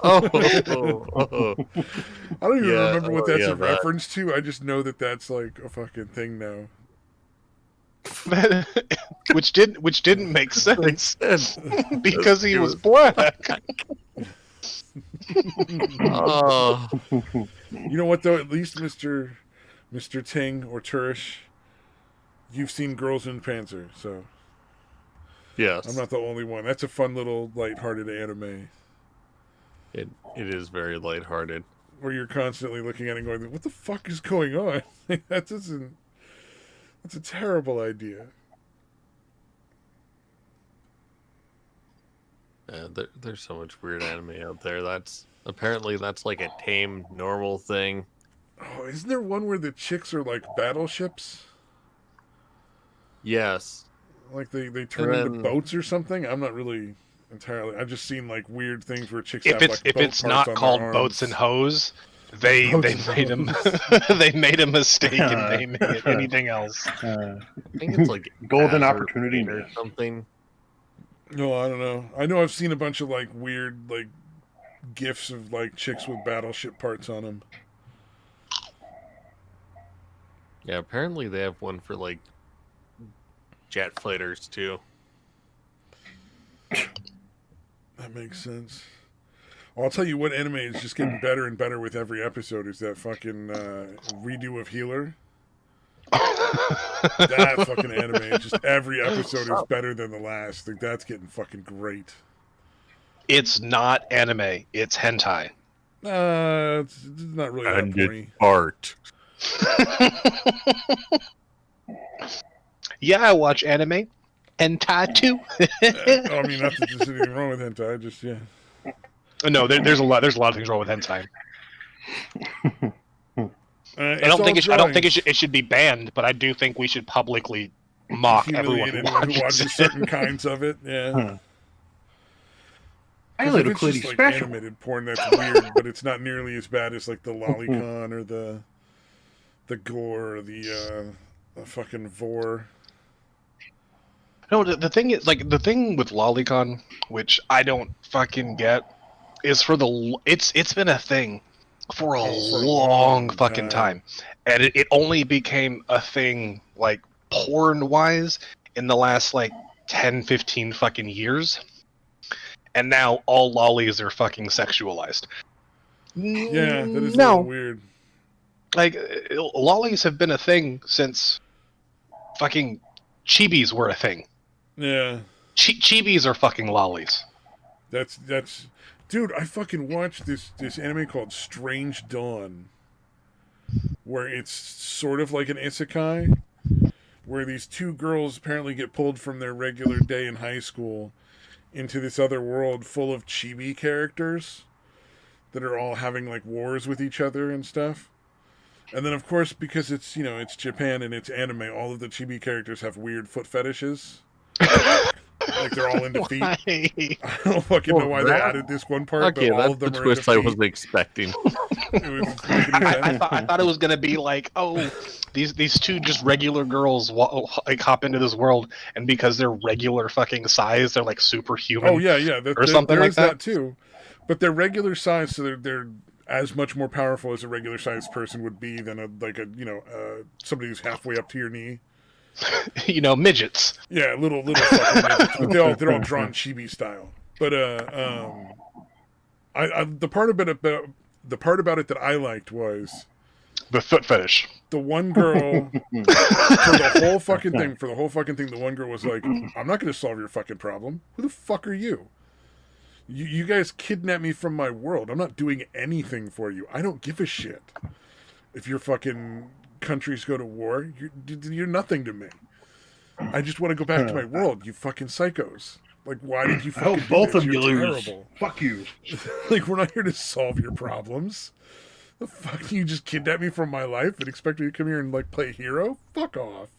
Oh. I don't even remember what that's a reference to. I just know that that's like a fucking thing now. which didn't make sense because he was black. Oh. You know what though? At least Mr. Ting or Turish, you've seen Girls in Panzer, so yes, I'm not the only one. That's a fun little lighthearted anime. It is very lighthearted. Where you're constantly looking at it and going, "What the fuck is going on?" That's a terrible idea. There's so much weird anime out there. That's like a tame, normal thing. Oh, isn't there one where the chicks are like battleships? Yes. Like they turn into boats or something? I'm not really entirely. I've just seen like weird things where chicks have like if boat it's parts not on called their Boats arms. and Hoes, they made a mistake and they made it anything else. I think it's like Golden Azure Opportunity or something. No, I don't know. I know I've seen a bunch of like weird like gifs of like chicks with battleship parts on them. Yeah, apparently they have one for like jet fighters too. That makes sense. Well, I'll tell you what anime is just getting better and better with every episode is that fucking redo of Healer. That fucking anime, just every episode is better than the last. Like, that's getting fucking great. It's not anime. It's hentai. It's not really that And funny. art. Yeah, I watch anime. Hentai too. I mean, not that there's anything wrong with hentai. Just yeah. No, there's a lot of things wrong with hentai. I don't think it should be banned, but I do think we should publicly mock everyone who watches certain kinds of it. Yeah. Pilot if it's Clitty just like special. animated porn, that's weird, but it's not nearly as bad as like the lolicon or the gore or the fucking vor. No, the thing is, like, the thing with lolicon, which I don't fucking get, is it's been a thing for a For a long long fucking time. time, and it only became a thing like porn wise in the last like 10, 15 fucking years, and now all lollies are fucking sexualized. Yeah, that is a No. little weird. Like, lollies have been a thing since fucking chibis were a thing. Yeah, Chibis are fucking lollies. that's dude. I fucking watched this anime called Strange Dawn, where it's sort of like an isekai, where these two girls apparently get pulled from their regular day in high school into this other world full of chibi characters that are all having like wars with each other and stuff. And then of course, because it's, you know, it's Japan and it's anime, all of the chibi characters have weird foot fetishes. Like they're all into feet. I don't fucking know why they added this one part, Okay, but all that's of the them are twist into I feet. wasn't expecting. It was making sense. I thought it was gonna be like, oh, these two just regular girls like hop into this world, and because they're regular fucking size, they're like superhuman. Oh yeah, or something there like is that. too. But they're regular size, so they're as much more powerful as a regular sized person would be than somebody who's halfway up to your knee. You know, midgets. Yeah, little fucking midgets, but they're all drawn chibi style. But I the part about it that I liked was The foot fetish. the one girl for the whole fucking thing. The one girl was like, "I'm not going to solve your fucking problem. Who the fuck are you? You guys kidnapped me from my world. I'm not doing anything for you. I don't give a shit if your fucking countries go to war. You're nothing to me. I just want to go back to my world. You fucking psychos. Like, why did you I fucking hope both do of this? you You're lose. terrible. Fuck you. Like, we're not here to solve your problems. The fuck, you just kidnap me from my life and expect me to come here and like play hero? Fuck off.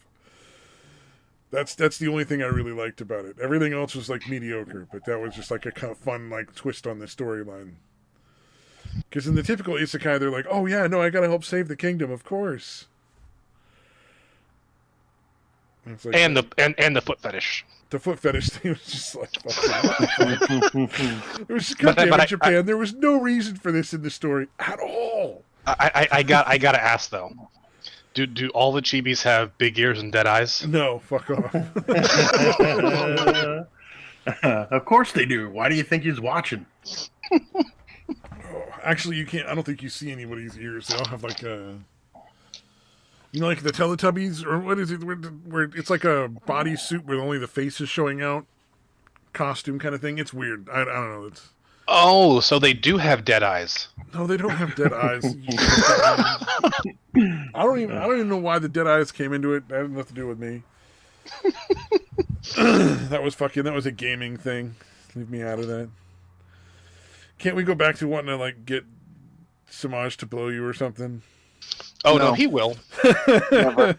That's the only thing I really liked about it. Everything else was like mediocre, but that was just like a kind of fun like twist on the storyline. Because in the typical isekai, they're like, "Oh yeah, no, I gotta help save the kingdom, of course." And it's like, And the foot fetish. the foot fetish thing was just like, it was just goddamn but in Japan. There was no reason for this in the story at all. I gotta ask though. Do all the chibis have big ears and dead eyes? No, fuck off. Of course they do. Why do you think he's watching? Actually, you can't. I don't think you see anybody's ears. They all have like a, you know, like the Teletubbies, or what is it? Where it's like a bodysuit with only the face is showing out, costume kind of thing. It's weird. I don't know. It's Oh, so they do have dead eyes. no, they don't have dead eyes. I don't even know why the dead eyes came into it. That had nothing to do with me. That was a gaming thing. Leave me out of that. Can't we go back to wanting to like get Samaj to blow you or something? Oh No. no, he will. Never,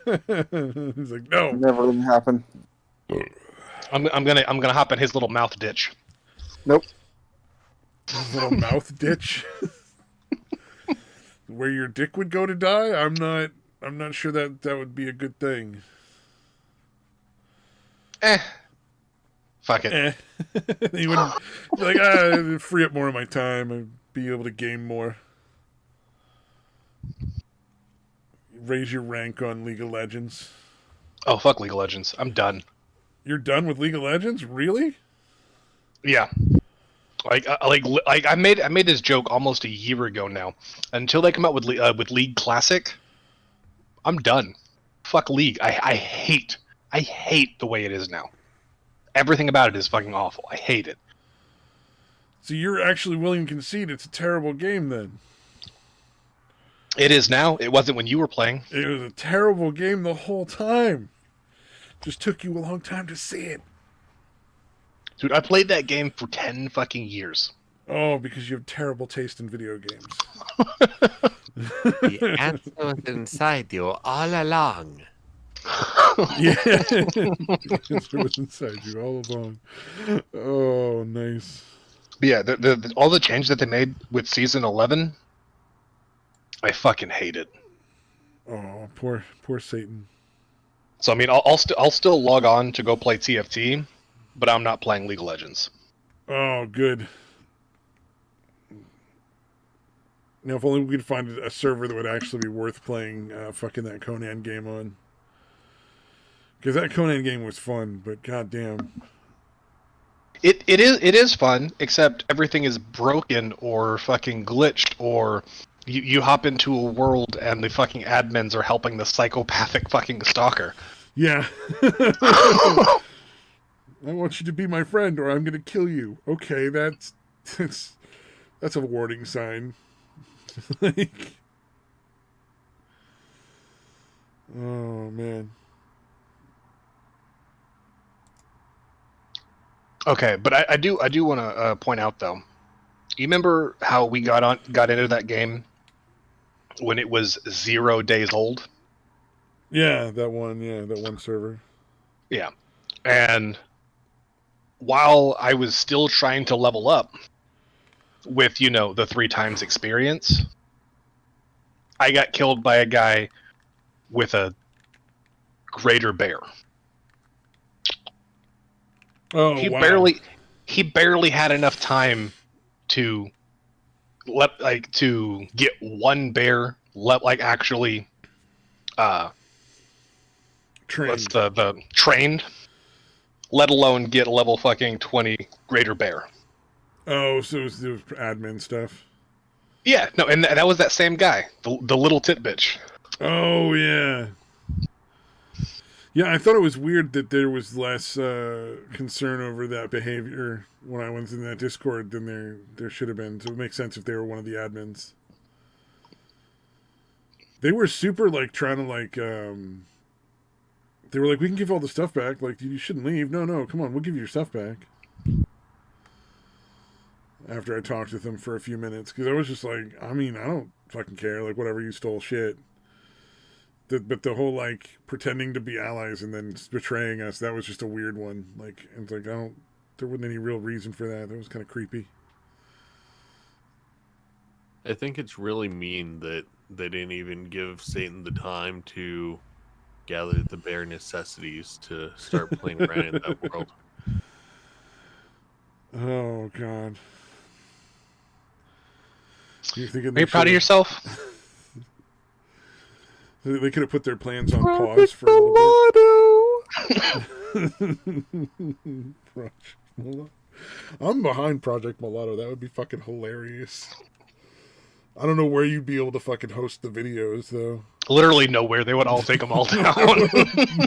He's like, no. never gonna happen. I'm gonna hop in his little mouth ditch. Nope. His little mouth ditch. Where your dick would go to die? I'm not sure that would be a good thing. Fuck it. You wouldn't be like, it'd free up more of my time and be able to game more. Raise your rank on League of Legends. Oh fuck League of Legends. I'm done. You're done with League of Legends? Really? Yeah. Like I made this joke almost a year ago now. Until they come out with League Classic, I'm done. Fuck League. I hate the way it is now. Everything about it is fucking awful. I hate it. So you're actually willing to concede it's a terrible game then? It is now. It wasn't when you were playing. It was a terrible game the whole time. Just took you a long time to see it. Dude, I played that game for 10 fucking years. Oh, because you have terrible taste in video games. The answer was inside you all along. Yeah. It was inside you all along. Oh, nice. But yeah, all the changes that they made with season 11, I fucking hate it. Oh, poor Satan. So I mean, I'll still log on to go play TFT, but I'm not playing League of Legends. Oh, good. Now, if only we could find a server that would actually be worth playing fucking that Conan game on. Because that Conan game was fun, but goddamn. It is fun, except everything is broken or fucking glitched, or you hop into a world and the fucking admins are helping the psychopathic fucking stalker. Yeah. I want you to be my friend or I'm going to kill you. Okay, that's a warning sign. Like, oh, man. Okay, but I do want to point out though. You remember how we got into that game when it was 0 days old? Yeah, that one server. Yeah. And while I was still trying to level up with, the 3 times experience, I got killed by a guy with a greater bear. Oh, He wow. he barely had enough time to get one bear actually Trained. what's the trained, let alone get a level fucking 20 greater bear. Oh, so it was admin stuff. Yeah, no, and that was that same guy, the little tit bitch. Oh, yeah. Yeah, I thought it was weird that there was less concern over that behavior when I went in that Discord than there should have been. So it makes sense if they were one of the admins. They were super, trying to, they were like, we can give all the stuff back. Like, you shouldn't leave. No, come on, we'll give you your stuff back. After I talked with them for a few minutes. Because I was just like, I mean, I don't fucking care. Like, whatever, you stole shit. But the whole, pretending to be allies and then betraying us, that was just a weird one. It's like, there wasn't any real reason for that. That was kind of creepy. I think it's really mean that they didn't even give Satan the time to gather the bare necessities to start playing around in that world. Oh, God. You're thinking Are you proud of yourself? They could have put their plans on pause for a little bit. I'm behind Project Mulatto. That would be fucking hilarious. I don't know where you'd be able to fucking host the videos, though. Literally nowhere. They would all take them all down.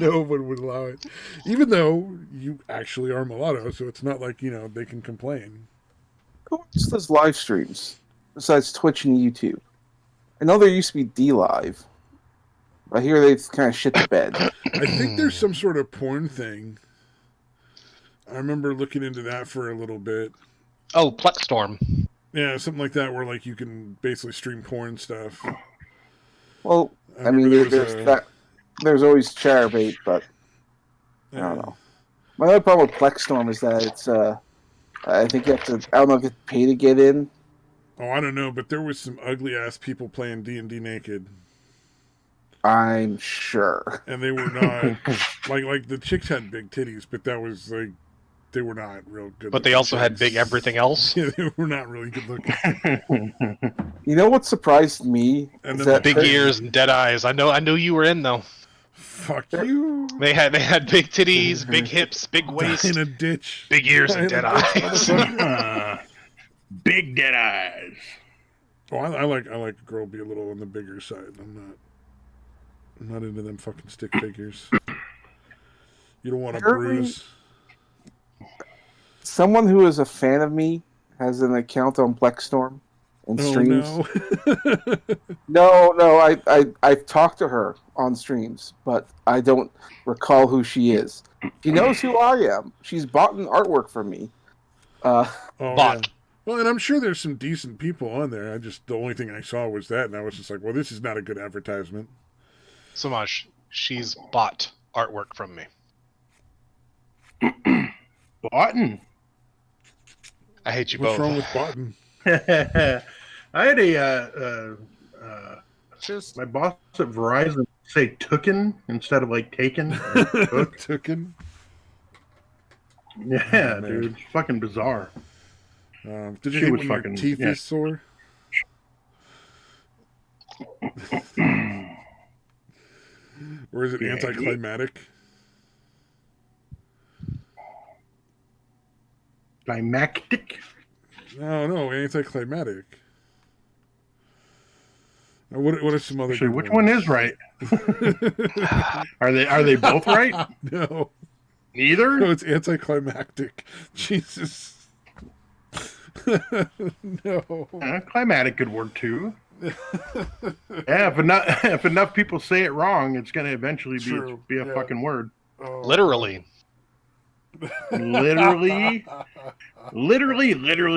No one would allow it. Even though you actually are mulatto, so it's not like, they can complain. Who else does live streams besides Twitch and YouTube? I know there used to be D-Live. I hear they kind of shit the bed. I think there's some sort of porn thing. I remember looking into that for a little bit. Oh, Plexstorm. Yeah, something like that, where you can basically stream porn stuff. Well, I mean, there's always Chaturbate, but I don't know. My other problem with Plexstorm is that it's I think you have to. I don't know if you have to pay to get in. Oh, I don't know, but there was some ugly ass people playing D&D naked. I'm sure. And they were not like the chicks had big titties, but that was they were not real good. But they also had big everything else. Yeah, they were not really good looking. You know what surprised me? And is then that big ears and dead eyes. I knew you were in though. Fuck you. They had big titties, big hips, big waist, in a ditch, big ears and dead eyes. Big dead eyes. Oh, I like a girl be a little on the bigger side. I'm not into them fucking stick figures. You don't want to bruise. Someone who is a fan of me has an account on Plexstorm and streams. No, I've talked to her on streams, but I don't recall who she is. She knows who I am. She's bought an artwork from me. Bought. Yeah. Well, and I'm sure there's some decent people on there. The only thing I saw was that, and I was just like, well, this is not a good advertisement. Samaj, she's bought artwork from me. Boughten. I hate you What's both. wrong with Button? I had Just my boss at Verizon say "tooken" instead of like "taken" or "took." Tooken. Yeah, Oh, man. dude, it's fucking bizarre. Did you She hate was when your fucking- teeth yeah. is sore? Or is it Yeah. anticlimactic? Climactic. No, anticlimactic. Now, what are some other Actually, good which ones? one is right? Are they both right? No, Neither. no, it's anticlimactic. Jesus. No. Climatic could work too. Yeah, if enough people say it wrong, it's going to eventually True, be a yeah. fucking word. Oh, Literally. Literally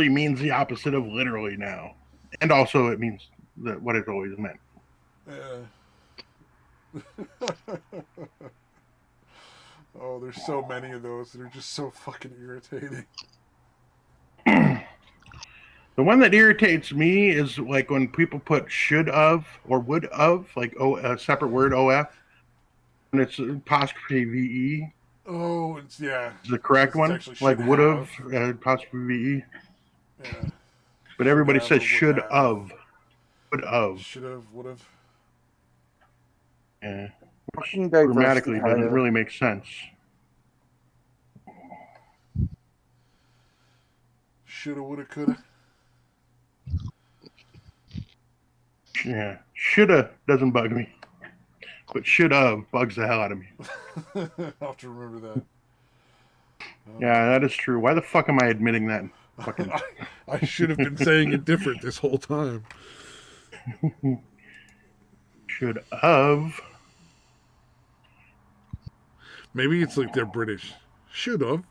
means the opposite of literally now, and also it means what it always meant. Yeah. Oh, there's so many of those that are just so fucking irritating. The one that irritates me is like when people put should of or would of, like a separate word of, and it's apostrophe ve. Oh, it's yeah. Is the correct It's one, actually like should would have have. apostrophe ve, Yeah. but everybody have says or would should have. of, would of. Should have, would have. Yeah, which Fucking diversity grammatically doesn't hire. really make sense. Shoulda, woulda, coulda. Yeah, shoulda doesn't bug me, but should have bugs the hell out of me. I'll have to remember that. Yeah, that is true. Why the fuck am I admitting that? Fucking I should have been saying it different this whole time. should have. Maybe it's like they're British. Should have.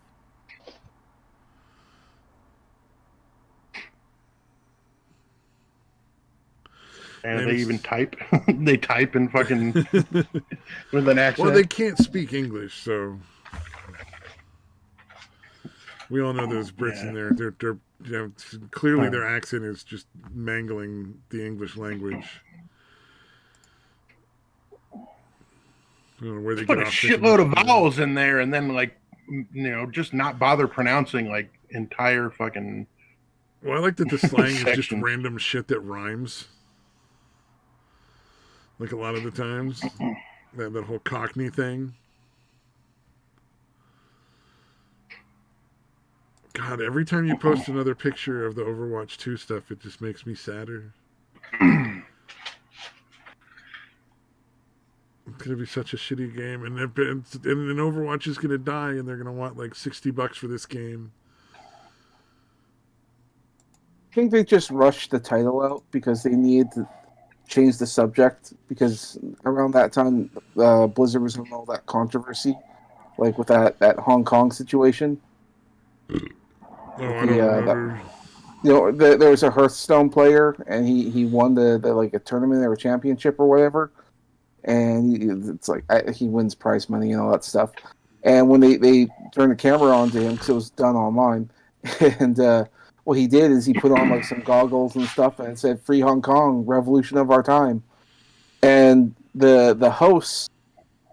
And Maybe they it's- even type. They type in fucking with an accent. Well, they can't speak English, so we all know those Brits in there. They're you know, clearly their accent is just mangling the English language. I don't know where they Put get a off thinking shitload of this is- vowels in there, and then like just not bother pronouncing like entire fucking. Well, I like that the slang is just Sections. random shit that rhymes. Like a lot of the times, that whole Cockney thing. God, every time you post another picture of the Overwatch 2 stuff, it just makes me sadder. It's gonna be such a shitty game, and then Overwatch is gonna die, and they're gonna want like $60 for this game. I think they just rushed the title out because they needed to change the subject, because around that time Blizzard was in all that controversy, like with that Hong Kong situation. Oh, I don't Yeah, remember. There was a Hearthstone player, and he won the like a tournament or a championship or whatever, and it's like he wins prize money and all that stuff. And when they turned the camera on to him, because it was done online, and what he did is he put on like some goggles and stuff, and it said "Free Hong Kong, Revolution of Our Time." And the hosts,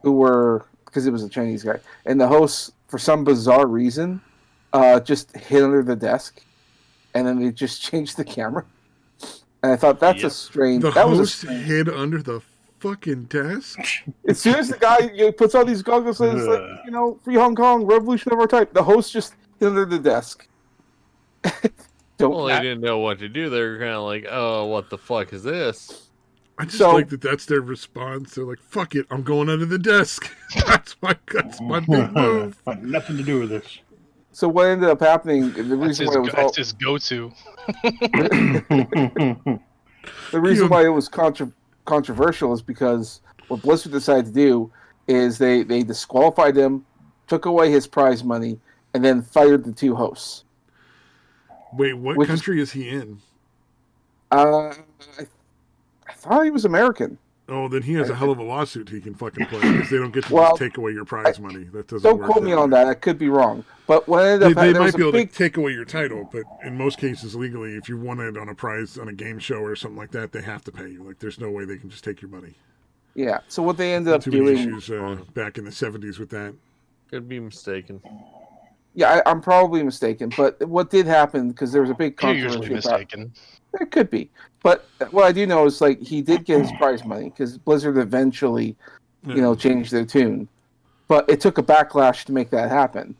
who were, because it was a Chinese guy, and the hosts, for some bizarre reason, just hid under the desk, and then they just changed the camera. And I thought that's a strange. The that was a host strange. hid under the fucking desk. As soon as the guy puts on these goggles and says, like, "Free Hong Kong, Revolution of Our Time," the host just hid under the desk. well, they didn't know what to do. They were kind of like, "Oh, what the fuck is this?" I just So- like that. That's their response. They're like, "Fuck it, I'm going under the desk." That's my big move. Nothing to do with this. So what ended up happening? The That's reason his, why it was all, that's his go-to. the reason why it was controversial is because what Blizzard decided to do is they disqualified him, took away his prize money, and then fired the two hosts. Wait, what Which is- country is he in? I thought he was American. Oh, then he has a hell of a lawsuit he can fucking play because they don't get to Well, just take away your prize money. That doesn't Don't work. quote me on that. I could be wrong. But what ended up They there might was be a able big to take away your title, but in most cases, legally, if you won it on a prize on a game show or something like that, they have to pay you. Like, there's no way they can just take your money. yeah. So what they ended up Too many doing. issues back in the 70s with that. Could be mistaken. Yeah, I'm probably mistaken. But what did happen, because there was a big You're usually controversy about. mistaken. It could be. But what I do know is, like, he did get his prize money because Blizzard eventually, changed their tune. But it took a backlash to make that happen.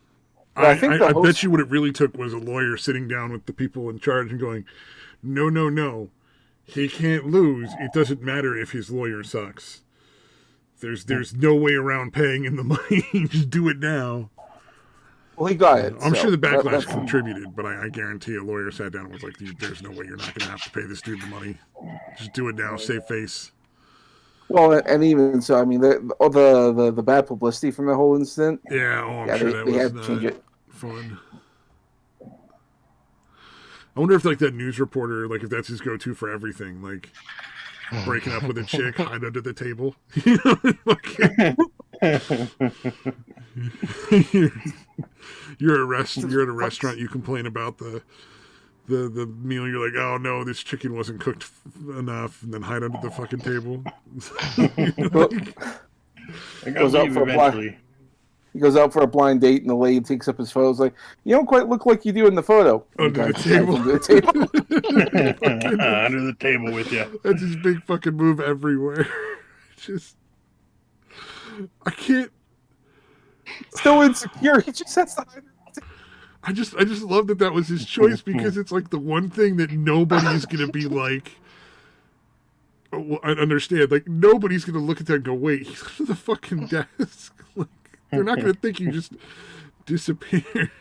But I bet you what it really took was a lawyer sitting down with the people in charge and going, no, he can't lose. It doesn't matter if his lawyer sucks. There's no way around paying him the money. Just do it now. Well, he got it. I'm so sure the backlash that's contributed, but I guarantee a lawyer sat down and was like, there's no way you're not going to have to pay this dude the money. Just do it now, save face. Well, and even so, I mean, the bad publicity from the whole incident. Yeah, I'm sure that they was had to change it. Fun. I wonder if, like, that news reporter, like, if that's his go-to for everything, like, breaking up with a chick, hide under the table. You're at a restaurant, you complain about the meal, you're like, oh no, this chicken wasn't cooked enough, and then hide under the fucking table. He goes out for a blind date, and the lady takes up his photos. Like, you don't quite look like you do in the photo. Under the table. Under the table. Under the table with you. That's his big fucking move everywhere. I can't. So insecure. He just has to hide. I just love that was his choice because it's like the one thing that nobody's gonna be like. Oh, well, I understand. Like, nobody's gonna look at that and go, "Wait, he's under the fucking desk." Like, they're not gonna think you just disappeared.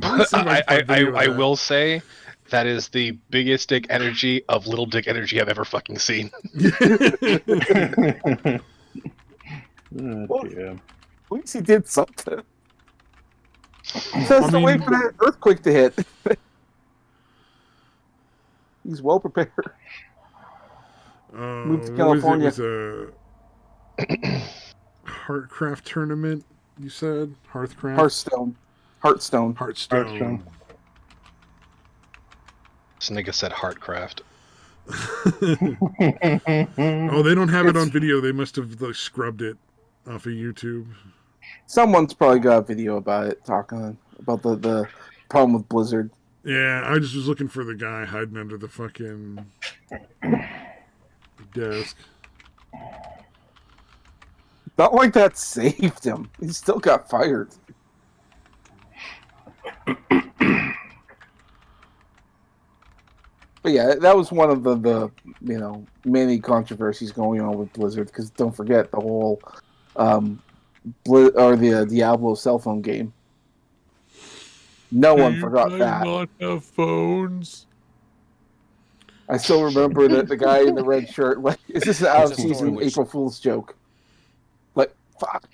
I will say that is the biggest dick energy of little dick energy I've ever fucking seen. Oh, yeah. At least he did something. He has to wait for that earthquake to hit. He's well prepared. Moved to California. It was a Heartcraft tournament, you said? Hearthstone. Hearthstone. This nigga said Heartcraft. Oh, they don't have it on video. They must have scrubbed it off of YouTube. Someone's probably got a video about it, talking about the problem with Blizzard. Yeah, I just was looking for the guy hiding under the fucking desk. Not like that saved him. He still got fired. But yeah, that was one of the many controversies going on with Blizzard, because don't forget the whole the Diablo cell phone game. No one forgot that. Not have phones. I still remember that the guy in the red shirt. Like, is this an out of season April Fool's joke? Like, fuck.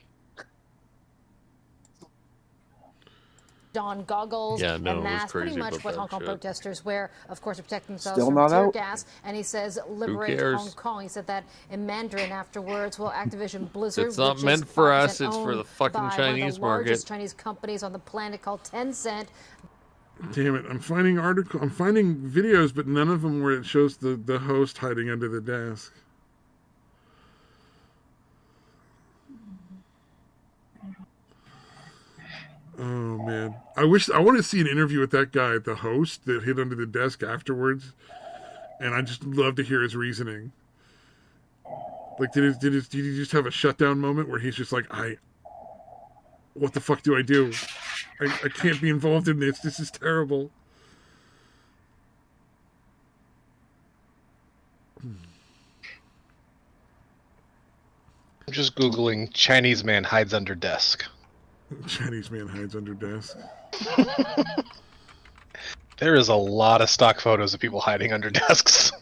On goggles and masks, pretty much what Hong Kong protesters wear, of course, to protect themselves from tear gas. And he says, liberate Hong Kong. He said that in Mandarin afterwards. Well, Activision Blizzard, it's not meant for us, it's for the fucking Chinese market. Largest Chinese companies on the planet called Tencent. Damn it, I'm finding videos, but none of them where it shows the host hiding under the desk. Oh man, I want to see an interview with that guy, the host that hid under the desk afterwards, and I just love to hear his reasoning. Like, did he just have a shutdown moment where he's just like, what the fuck do I do? I can't be involved in this. This is terrible. I'm just Googling Chinese man hides under desk. Chinese man hides under desk. There is a lot of stock photos of people hiding under desks.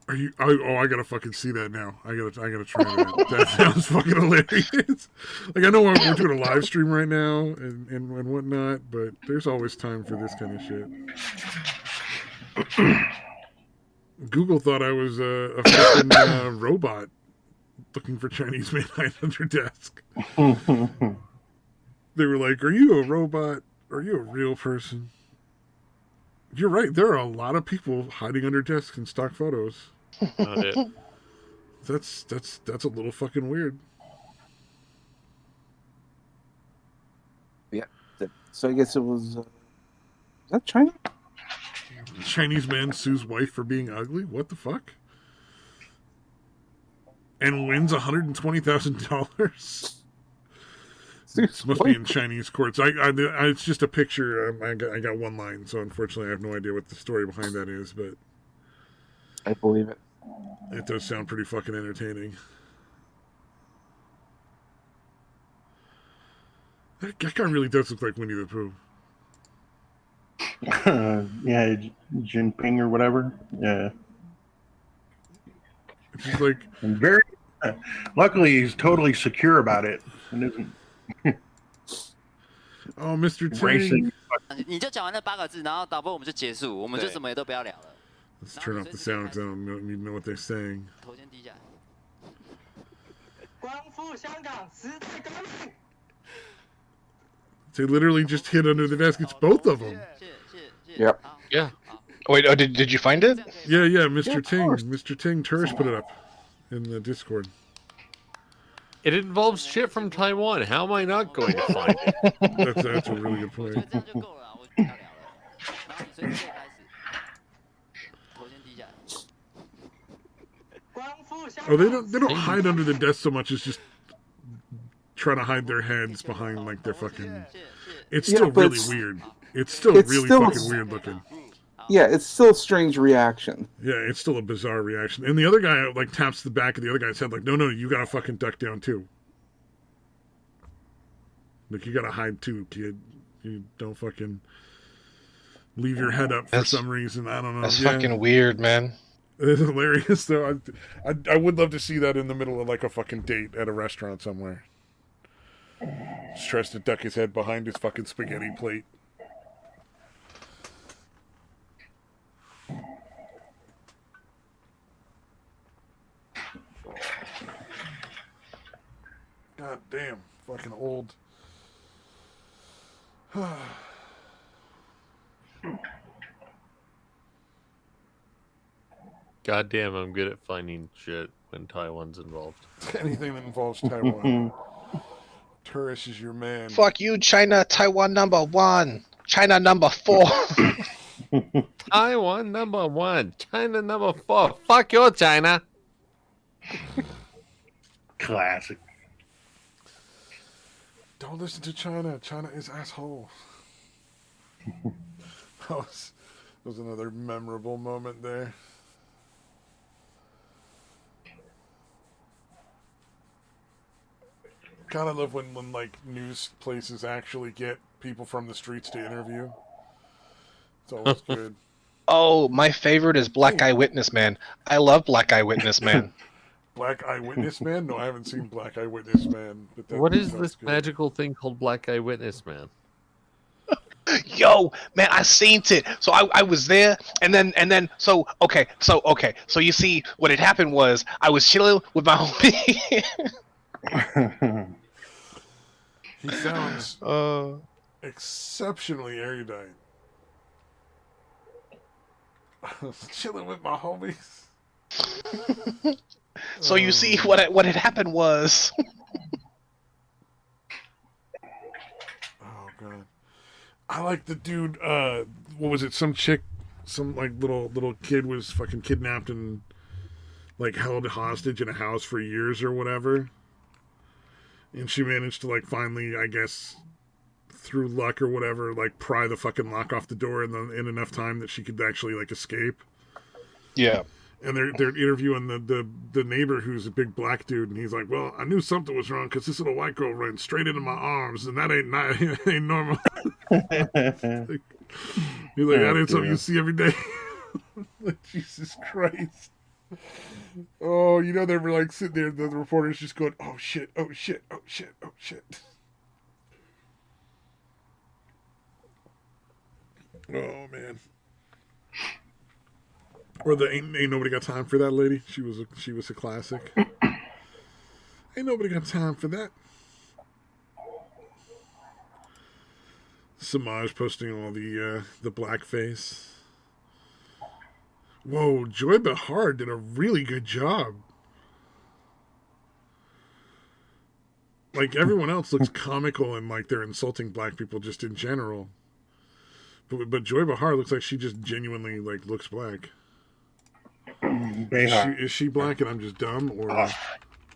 Are you? I gotta fucking see that now. I gotta try that. That sounds fucking hilarious. Like, I know we're doing a live stream right now and whatnot, but there's always time for this kind of shit. Google thought I was a fucking robot looking for Chinese man hiding under desk. They were like, "Are you a robot? Are you a real person?" You're right. There are a lot of people hiding under desks in stock photos. Not it. That's a little fucking weird. Yeah. So I guess it was. Is that China? Chinese man sues wife for being ugly. What the fuck? And wins $120,000. This must be in Chinese courts. It's just a picture. I got one line, so unfortunately I have no idea what the story behind that is, but I believe it. It does sound pretty fucking entertaining. That guy really does look like Winnie the Pooh. Yeah, Jinping or whatever. Yeah. It's just like, and very. Luckily, he's totally secure about it and isn't. Oh, Mr. Racing.你就讲完那8个字，然后导播我们就结束，我们就什么也都不要聊了。 Let's turn off the sound because I don't need to know what they're saying. 头先低下来。光复香港时代革命。 They literally just hid under the desk. It's both of them. Yep. Yeah. Oh, wait, did you find it? Yeah, Mr. Ting. Mr. Ting Turish put it up in the Discord. It involves shit from Taiwan. How am I not going to find it? That's a really good point. Oh, they don't hide under the desk so much as just try to hide their heads behind like their fucking. It's still really weird. It's still really fucking weird looking. Yeah, it's still a strange reaction. Yeah, it's still a bizarre reaction. And the other guy like taps the back of the other guy's head like, no, you gotta fucking duck down too. Like, you gotta hide too, kid. You don't fucking leave your head up for some reason. I don't know. That's fucking weird, man. It's hilarious though. I would love to see that in the middle of like a fucking date at a restaurant somewhere. Just tries to duck his head behind his fucking spaghetti plate. God damn, fucking old. God damn, I'm good at finding shit when Taiwan's involved. Anything that involves Taiwan. Tourist is your man. Fuck you, China. Taiwan #1. China #4. Taiwan #1. China #4. Fuck you, China. Classic. Don't listen to China. China is asshole. that was another memorable moment there. Kind of love when like news places actually get people from the streets to interview. It's always good. Oh, my favorite is Black Eyewitness Man. I love Black Eyewitness Man. Black Eyewitness Man? No, I haven't seen Black Eyewitness Man. But what is this magical thing called Black Eyewitness Man? Yo, man, I seen it. So I was there, and then so you see what had happened was I was chilling with my homie. He sounds exceptionally erudite. Chilling with my homies. So you see what had happened was. Oh god, I like the dude. What was it? Some chick, some like little kid was fucking kidnapped and like held hostage in a house for years or whatever. And she managed to like finally, I guess, through luck or whatever, like pry the fucking lock off the door in enough time that she could actually like escape. Yeah. And they're interviewing the neighbor who's a big black dude, and he's like, "Well, I knew something was wrong because this little white girl ran straight into my arms, and that ain't normal." He's like, "That ain't something you see every day." Like, Jesus Christ. Oh, you know, they were like sitting there, the reporters just going, "Oh shit, oh shit, oh shit, oh shit." Oh man. Or the ain't nobody got time for that lady. She was a classic. Ain't nobody got time for that. Samaj posting all the blackface. Whoa, Joy Behar did a really good job. Like, everyone else looks comical and like they're insulting black people just in general. But Joy Behar looks like she just genuinely like looks black. Is she black and I'm just dumb, or?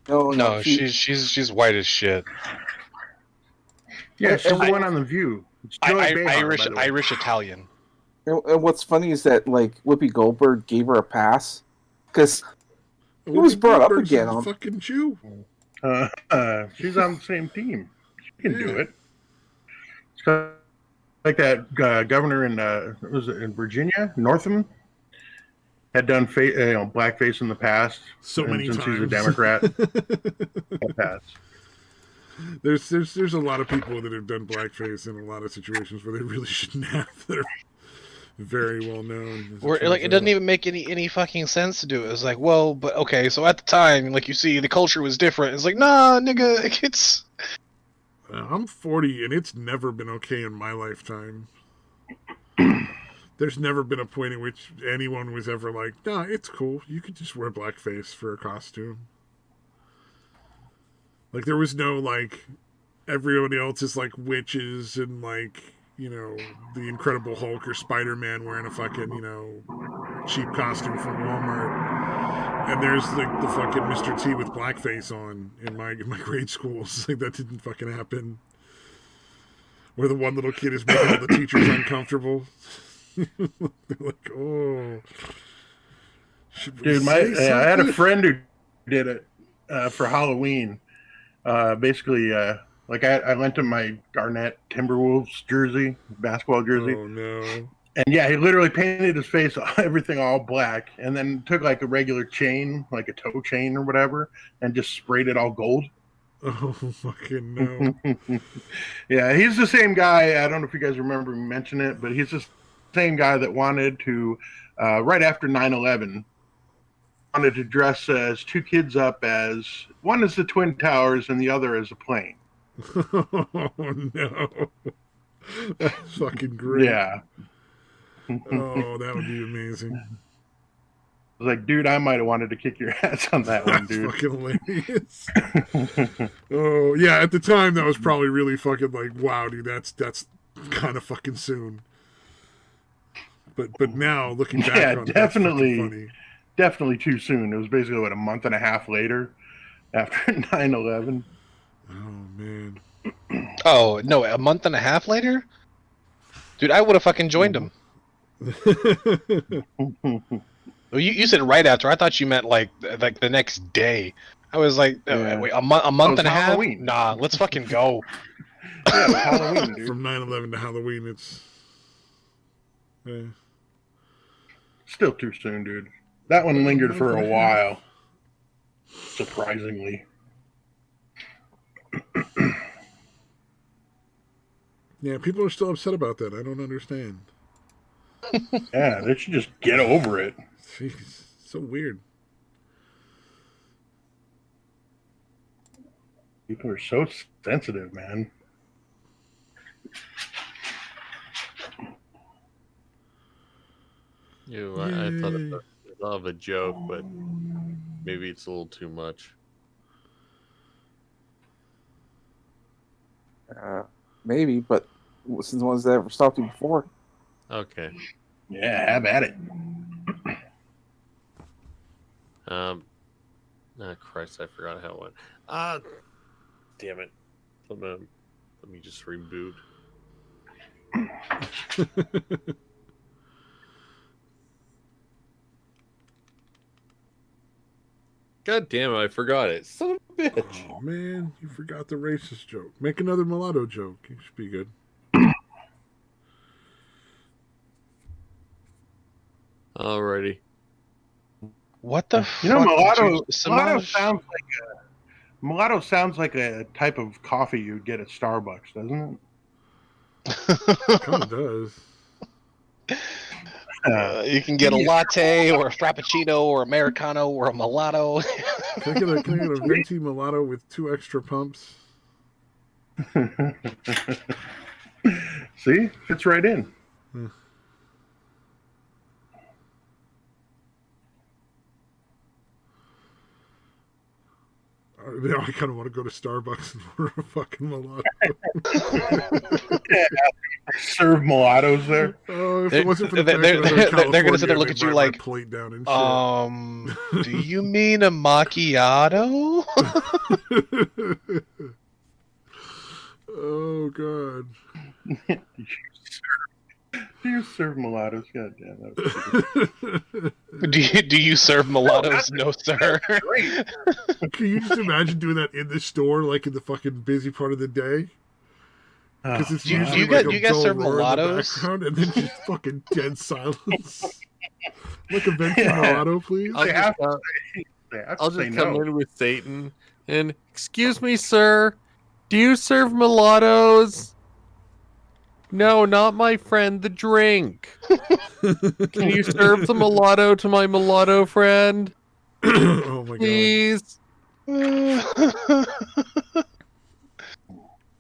No, she's white as shit. Yeah, she's the one on The View. It's Joy Behar, Irish Italian. And what's funny is that like Whoopi Goldberg gave her a pass because it was brought up again on fucking Jew. She's on the same team. She can do it. It's like that governor in was it in Virginia, Northam, had done blackface in the past. So many since times. He's a Democrat. There's a lot of people that have done blackface in a lot of situations where they really shouldn't have. That are very well known. Or like it doesn't even make any fucking sense to do it. It's like, well, but okay, so at the time, like you see, the culture was different. It's like, nah, nigga, it's. I'm 40 and it's never been okay in my lifetime. There's never been a point in which anyone was ever like, nah, it's cool. You could just wear blackface for a costume. Like, there was no, like, everybody else is, like, witches and, like, you know, the Incredible Hulk or Spider-Man wearing a fucking, you know, cheap costume from Walmart. And there's, like, the fucking Mr. T with blackface on in my grade schools. Like, that didn't fucking happen. Where the one little kid is making all the teachers uncomfortable. They're like, oh. Dude, I had a friend who did it for Halloween. Basically, like I lent him my Garnett Timberwolves jersey, basketball jersey. Oh no! And yeah, he literally painted his face, everything all black, and then took like a regular chain, like a toe chain or whatever, and just sprayed it all gold. Oh fucking no! Yeah, he's the same guy. I don't know if you guys remember me mention it, but he's the same guy that wanted to, right after 9/11. Wanted to dress as two kids up as one is the Twin Towers and the other is a plane. Oh no, that's fucking great. Yeah. Oh, that would be amazing. I was like, dude, I might have wanted to kick your ass on that one, dude. Fucking hilarious. Oh yeah, at the time that was probably really fucking like, wow, dude, that's kind of fucking soon. But now looking back on it, definitely. Definitely too soon. It was basically, a month and a half later after 9/11. Oh, man. Oh, no, a month and a half later? Dude, I would have fucking joined him. You said right after. I thought you meant like the next day. I was like, wait, a month and a half? Nah, let's fucking go. Yeah, it was Halloween, dude. From 9/11 to Halloween, it's... Still too soon, dude. That one lingered for a while. Surprisingly. Yeah, people are still upset about that. I don't understand. Yeah, they should just get over it. Jeez, so weird. People are so sensitive, man. I thought of a joke, but maybe it's a little too much. Maybe, but since one's that ever stopped you before. Okay. Yeah, have at it. Oh, Christ, I forgot how it went. Damn it. Let me just reboot. God damn it, I forgot it. Son of a bitch. Oh, man, you forgot the racist joke. Make another mulatto joke. You should be good. Alrighty. What the You know, fuck? mulatto sounds like a type of coffee you'd get at Starbucks, doesn't It kind of does. You can get a latte or a frappuccino or Americano or a mulatto. Can I get a venti mulatto with 2 extra pumps? See, fits right in. Now I kind of want to go to Starbucks and order a fucking mulatto. Serve mulattos there. Oh, if it wasn't for the fact they're going to sit there look at you like, plate down and shit. do you mean a macchiato? Oh God. Do you serve mulattoes? God damn. Do you serve mulattoes? No, sir. Great. Can you just imagine doing that in the store, like in the fucking busy part of the day? Because it's usually do you guys serve mulattoes? And then just fucking dead silence. Like a venti mulatto, please. I'll just come in with Satan and, excuse me, sir, do you serve mulattoes? No, not my friend, the drink. Can you serve the mulatto to my mulatto friend? Oh my Please. God.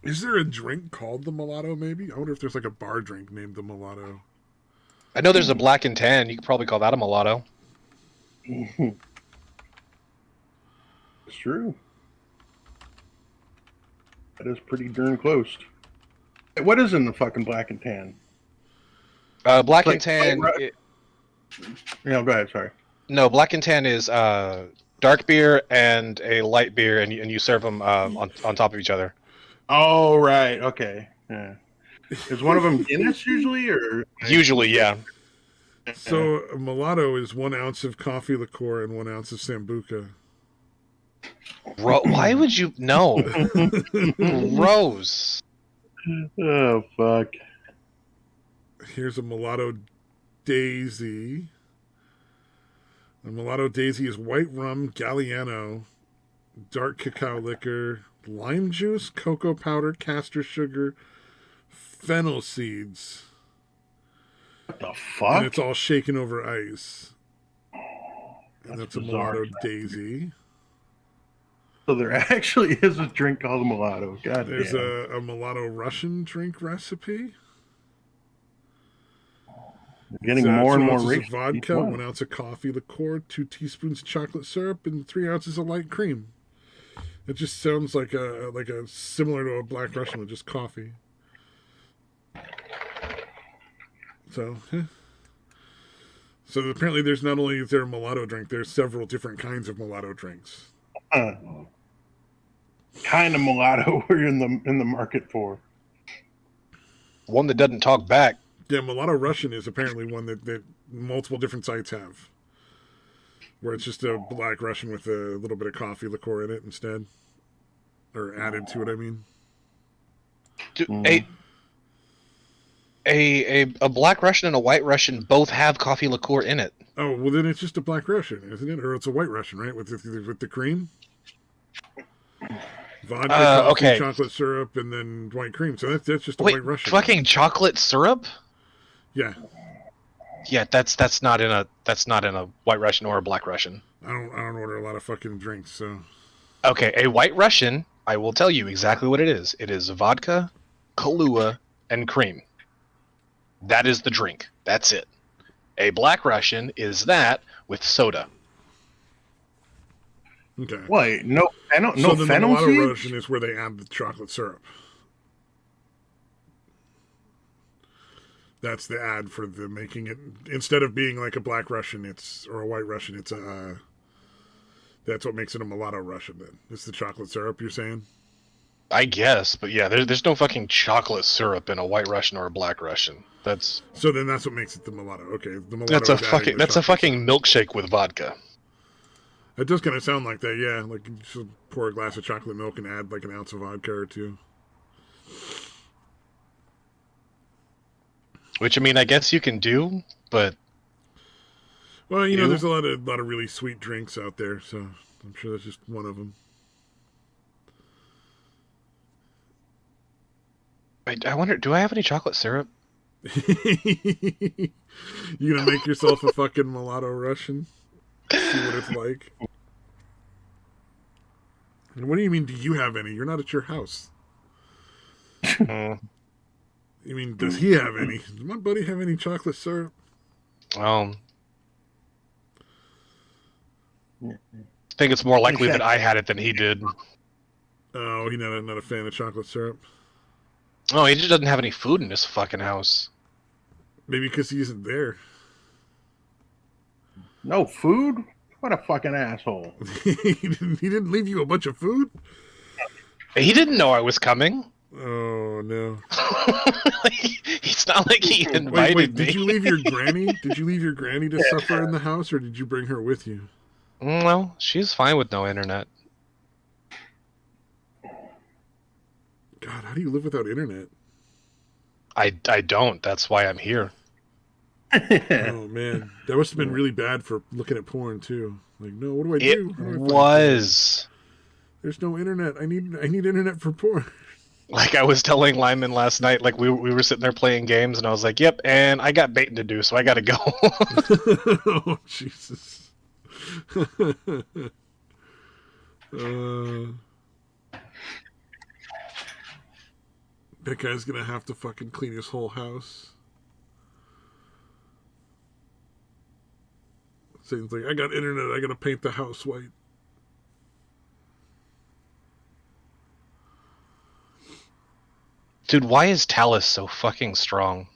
Is there a drink called the mulatto, maybe? I wonder if there's like a bar drink named the mulatto. I know there's a black and tan. You could probably call that a mulatto. It's true. That is pretty darn close. What is in the fucking black and tan? Black and tan. Go ahead. Sorry. No, black and tan is dark beer and a light beer, and you serve them on top of each other. Oh right. Okay. Yeah. Is one of them Guinness usually, or usually, yeah. So a mulatto is 1 ounce of coffee liqueur and 1 ounce of sambuca. Why would you? No. Gross. Oh fuck. Here's a mulatto daisy. A mulatto daisy is white rum, Galliano, dark cacao liquor, lime juice, cocoa powder, castor sugar, fennel seeds. What the fuck? And it's all shaken over ice. And that's a bizarre. mulatto daisy. So there actually is a drink called a mulatto. God There's damn. a mulatto Russian drink recipe. Getting more and more 2 ounces rich. of vodka, 1 ounce of coffee liqueur, 2 teaspoons of chocolate syrup, and 3 ounces of light cream. It just sounds like a similar to a Black Russian with just coffee. So apparently there's not only is there a mulatto drink, there's several different kinds of mulatto drinks. Kind of mulatto we're in the market for. One that doesn't talk back. Yeah, mulatto Russian is apparently one that multiple different sites have. Where it's just a Black Russian with a little bit of coffee liqueur in it instead. Or added to it, I mean. A Black Russian and a White Russian both have coffee liqueur in it. Oh, well then it's just a Black Russian, isn't it? Or it's a White Russian, right? With the cream? Vodka, coffee, okay. chocolate syrup, and then white cream. So that's just a White Russian. Fucking chocolate syrup? Yeah. Yeah, that's not in a White Russian or a Black Russian. I don't order a lot of fucking drinks, so. Okay, a White Russian, I will tell you exactly what it is. It is vodka, Kahlua, and cream. That is the drink. That's it. A Black Russian is that with soda. Okay. Wait, no fennel the fennel mulatto seeds? Russian is where they add the chocolate syrup. That's the ad for the making it. Instead of being like a Black Russian, or a White Russian, it's a. That's what makes it a mulatto Russian. Then it's the chocolate syrup. You're saying? I guess, but yeah, there's no fucking chocolate syrup in a White Russian or a Black Russian. That's so. Then that's what makes it the mulatto. Okay, the mulatto. That's a fucking milkshake with vodka. It does kind of sound like that, yeah. Like you just pour a glass of chocolate milk and add like an ounce of vodka or 2. Which I mean, I guess you can do, but well, you know, there's a lot of really sweet drinks out there, so I'm sure that's just one of them. I wonder, do I have any chocolate syrup? You gonna make yourself a fucking mulatto Russian? See what it's like. And what do you mean, do you have any? You're not at your house. You mean, does he have any? Does my buddy have any chocolate syrup? I think it's more likely that I had it than he did. Oh, he's not a fan of chocolate syrup? Oh, he just doesn't have any food in his fucking house. Maybe because he isn't there. No food? What a fucking asshole. He didn't leave you a bunch of food? He didn't know I was coming. Oh, no. It's not like he invited me. Did you leave your granny? Did you leave your granny to suffer in the house, or did you bring her with you? Well, she's fine with no internet. God, how do you live without internet? I don't. That's why I'm here. Oh, man. That must have been really bad for looking at porn, too. Like, no, what do I do? It was. There's no internet. I need internet for porn. Like I was telling Lyman last night, like we were sitting there playing games, and I was like, "Yep," and I got baiting to do, so I got to go. Oh Jesus! That guy's gonna have to fucking clean his whole house. Seems like I got internet. I gotta paint the house white. Dude, why is Talus so fucking strong?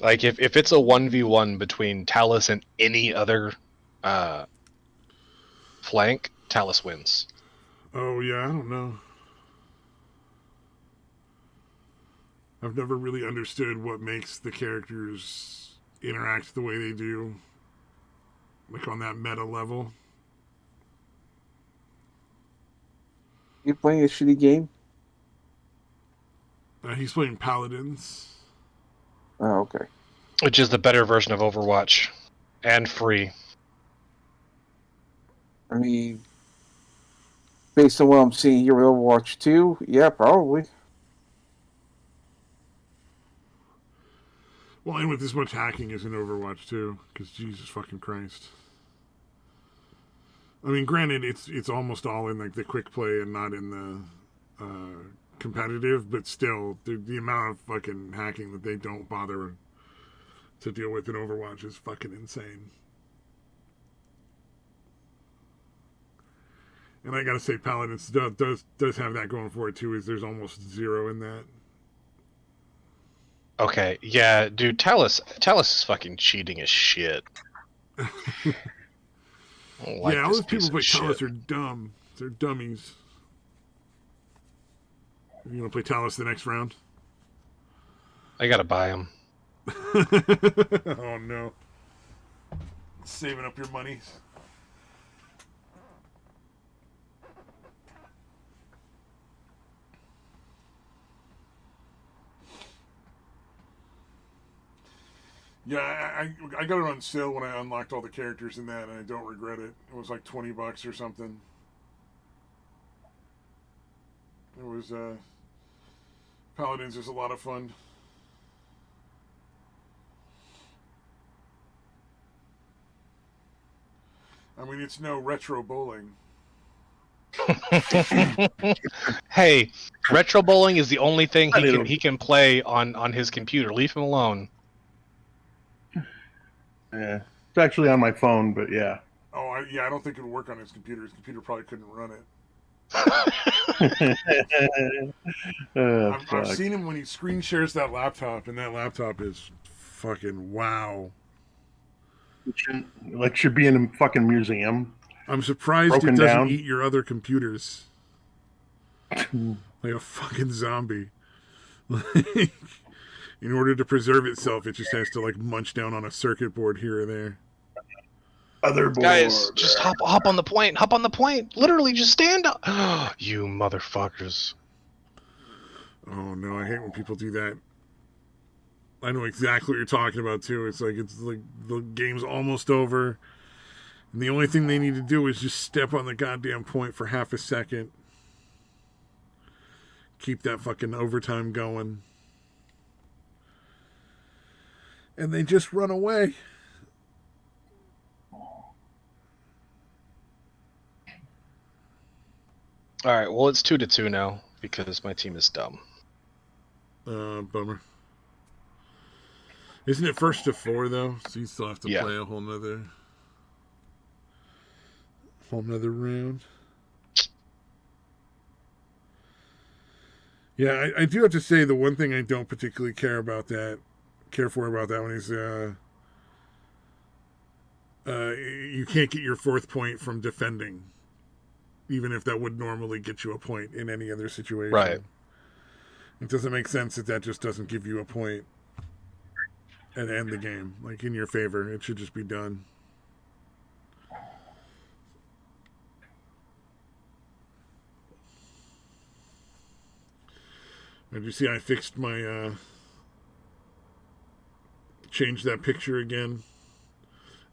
Like, if it's a 1v1 between Talus and any other flank, Talus wins. Oh, yeah, I don't know. I've never really understood what makes the characters interact the way they do. Like, on that meta level. You playing a shitty game? He's playing Paladins. Oh, okay. Which is the better version of Overwatch. And free. I mean, based on what I'm seeing here with Overwatch 2, yeah, probably. Well, and with as much hacking as in Overwatch 2, because Jesus fucking Christ. I mean, granted, it's almost all in like the quick play and not in the competitive, but still, the amount of fucking hacking that they don't bother to deal with in Overwatch is fucking insane. And I gotta say, Paladins does have that going for it too. Is there's almost zero in that. Okay, yeah, dude, Talus is fucking cheating as shit. Yeah, all those people play Talus are dumb. They're dummies. You want to play Talus the next round? I gotta buy him. Oh no. Saving up your money. Yeah, I got it on sale when I unlocked all the characters in that, and I don't regret it. It was like $20 or something. It was, Paladins is a lot of fun. I mean, it's no retro bowling. Hey, retro bowling is the only thing he can play on his computer. Leave him alone. Yeah, it's actually on my phone, but yeah. Oh, I don't think it would work on his computer. His computer probably couldn't run it. I've seen him when he screen shares that laptop, and that laptop is fucking wow. It should be in a fucking museum. I'm surprised it doesn't eat your other computers. Like a fucking zombie. In order to preserve itself, it just has to like munch down on a circuit board here or there. Other board. Guys, just hop on the point. Hop on the point. Literally, just stand up. You motherfuckers. Oh no, I hate when people do that. I know exactly what you're talking about too. It's like the game's almost over, and the only thing they need to do is just step on the goddamn point for half a second. keep that fucking overtime going. And they just run away. All right, well, it's 2-2 now because my team is dumb. Bummer. Isn't it 1-4 though? So you still have to play a whole nother round. Yeah, I do have to say the one thing I don't particularly care for about that one is you can't get your 4th point from defending, even if that would normally get you a point in any other situation. Right. It doesn't make sense that just doesn't give you a point and end the game, like, in your favor. It should just be done. Did you see I fixed my changed that picture again?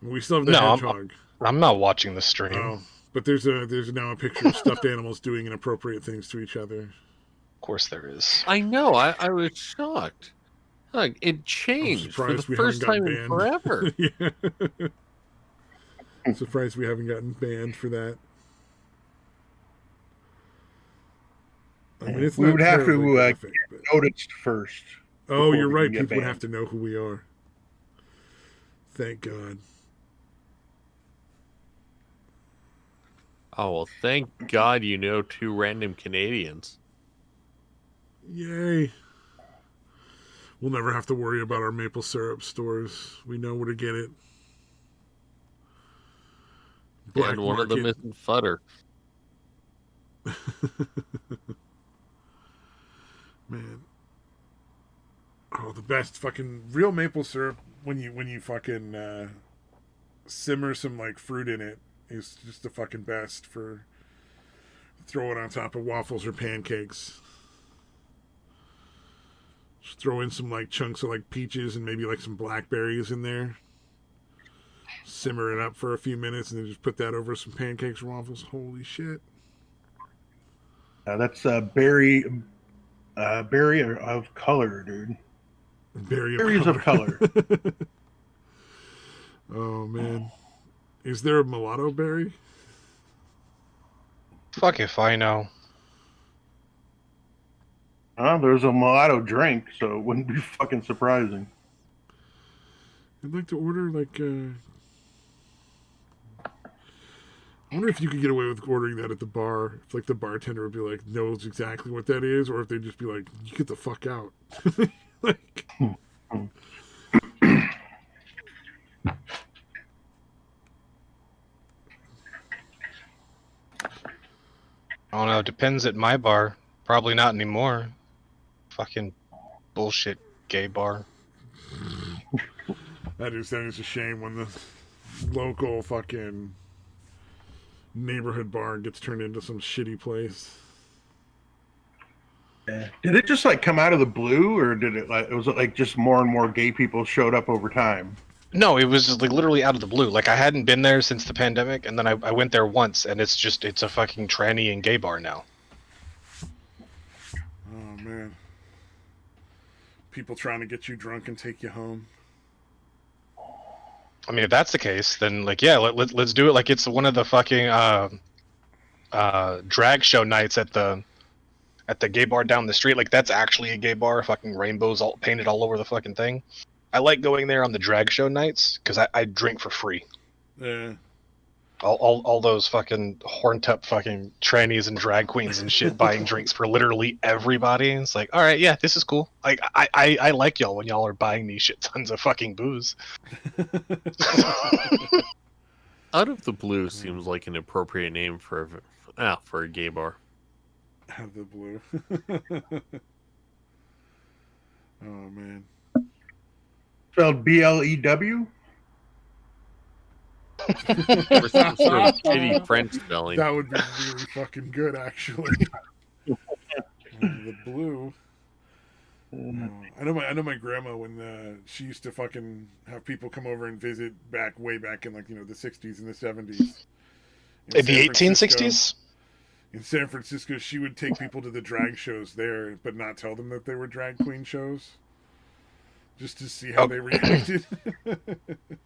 We still have the hedgehog. I'm not watching the stream. Oh, but there's now a picture of stuffed animals doing inappropriate things to each other. Of course there is. I know. I was shocked. Like, it changed for the first time in forever. Yeah. I'm surprised we haven't gotten banned for that. I mean, we would have to get noticed first. Oh, you're right. People would have to know who we are. Thank God. Oh, well, thank God you know 2 random Canadians. Yay. We'll never have to worry about our maple syrup stores. We know where to get it. Black and one of them isn't Futter. Man. Oh, the best fucking real maple syrup when you fucking simmer some like fruit in it is just the fucking best for throw it on top of waffles or pancakes. Just throw in some like chunks of like peaches and maybe like some blackberries in there. Simmer it up for a few minutes and then just put that over some pancakes or waffles. Holy shit. That's berry of color, dude. Berries of color. Oh, man. Is there a mulatto berry? Fuck if I know. There's a mulatto drink, so it wouldn't be fucking surprising. I'd like to order, like, I wonder if you could get away with ordering that at the bar. If, like, the bartender would be like, knows exactly what that is, or if they'd just be like, you get the fuck out. Like... I don't know. It depends at my bar. Probably not anymore. Fucking bullshit gay bar. That is a shame when the local fucking neighborhood bar gets turned into some shitty place. Yeah. Did it just like come out of the blue, or did it was it like just more and more gay people showed up over time? No, it was just like literally out of the blue. Like I hadn't been there since the pandemic, and then I went there once, and it's a fucking tranny and gay bar now. Oh man. People trying to get you drunk and take you home. I mean, if that's the case, then like yeah, let's do it like it's one of the fucking drag show nights at the gay bar down the street. Like that's actually a gay bar, fucking rainbows all painted all over the fucking thing. I like going there on the drag show nights because I drink for free. Yeah. All those fucking horned up fucking trannies and drag queens and shit buying drinks for literally everybody. It's like, all right, yeah, this is cool. Like I like y'all when y'all are buying me shit tons of fucking booze. Out of the Blue seems like an appropriate name for a gay bar. Out of the Blue. Oh man. Spelled BLEW? Or some sort of shitty French spelling. That would be really fucking good, actually. The Blue. I know my grandma when she used to fucking have people come over and visit way back in like the 60s and the 70s. In the 1860s? In San Francisco, she would take people to the drag shows there, but not tell them that they were drag queen shows, just to see how they reacted.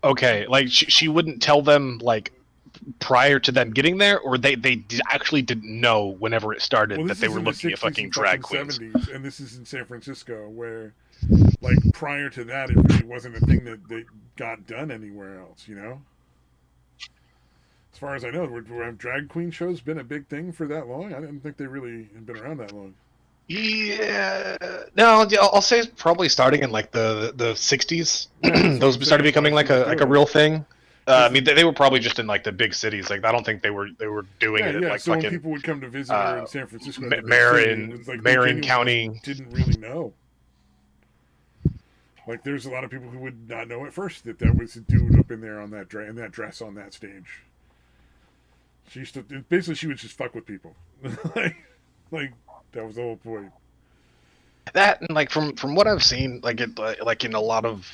Okay, like she wouldn't tell them like prior to them getting there, or they actually didn't know whenever it started that they were looking at fucking drag queens. 70s, and this is in San Francisco, where like prior to that, it really wasn't a thing that got done anywhere else. You know. As far as I know, have drag queen shows been a big thing for that long? I didn't think they really had been around that long. Yeah, no, I'll say probably starting in like the 60s. Yeah, those started becoming like a real thing. I mean, they were probably just in like the big cities. Like, I don't think they were doing it. Like, so fucking, when people would come to visit her in San Francisco, Marin County, didn't really know. Like, there's a lot of people who would not know at first that was a dude up in there on that dress on that stage. She used to basically she would just fuck with people, like that was the whole point. That and like from what I've seen, like in a lot of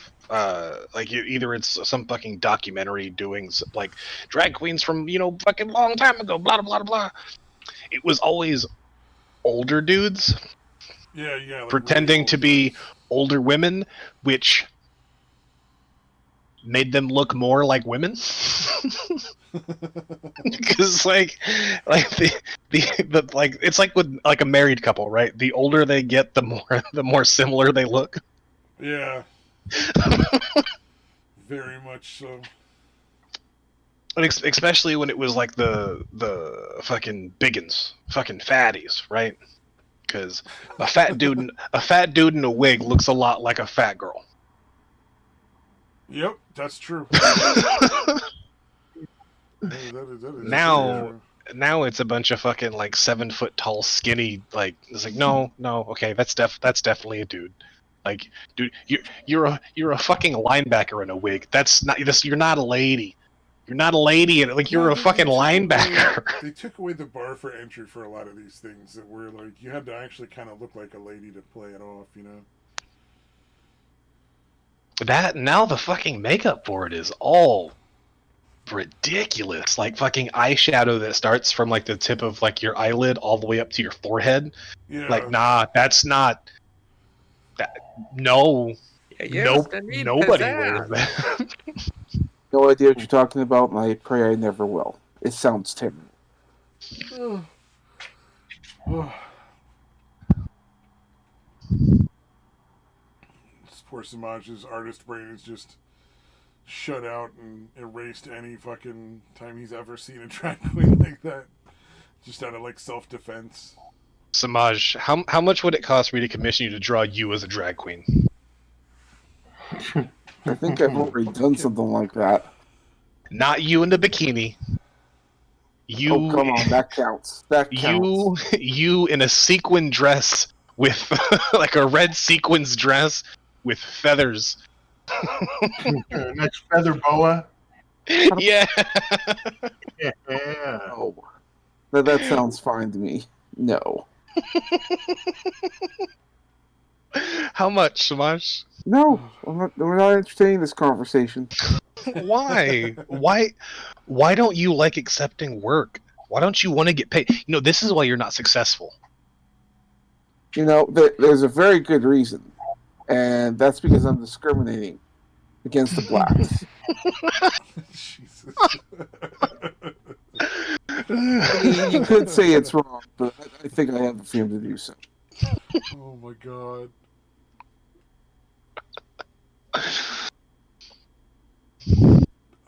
like either it's some fucking documentary doing like drag queens from fucking long time ago, blah blah blah blah. It was always older dudes, like pretending really to be older women, which made them look more like women. Because like the like it's like with like a married couple, right? The older they get, the more similar they look. Yeah. Very much so. And especially when it was like the fucking biggins, fucking fatties, right? Because a fat dude in a wig looks a lot like a fat girl. Yep, that's true. Now it's a bunch of fucking like 7 foot tall skinny, like it's like no okay, that's definitely a dude. Like, dude, you're a fucking linebacker in a wig. You're not a lady. You're not a lady, and like you're a fucking linebacker. They took away the bar for entry for a lot of these things that were like you had to actually kind of look like a lady to play it off, That now the fucking makeup for it is all ridiculous, like fucking eyeshadow that starts from like the tip of like your eyelid all the way up to your forehead. Yeah. Like, nah, that's not that. No, nobody wears that. No idea what you're talking about, and I pray I never will. It sounds terrible. This poor Samaj's artist brain is just shut out and erased any fucking time he's ever seen a drag queen like that. Just out of like self-defense. Samaj, how much would it cost me to commission you to draw you as a drag queen? I think I've already done something like that. Not you in the bikini. You, oh, come on, that counts. That counts. You in a sequin dress with like a red sequins dress with feathers. Next feather boa. Yeah. Yeah. Oh, that sounds fine to me. No. How much, Samaj? No, we're not entertaining this conversation. Why? Why don't you like accepting work? Why don't you want to get paid? This is why you're not successful. There's a very good reason, and that's because I'm discriminating against the blacks. Jesus. I mean, you could say it's wrong, but I think I have the freedom to do so. Oh my god.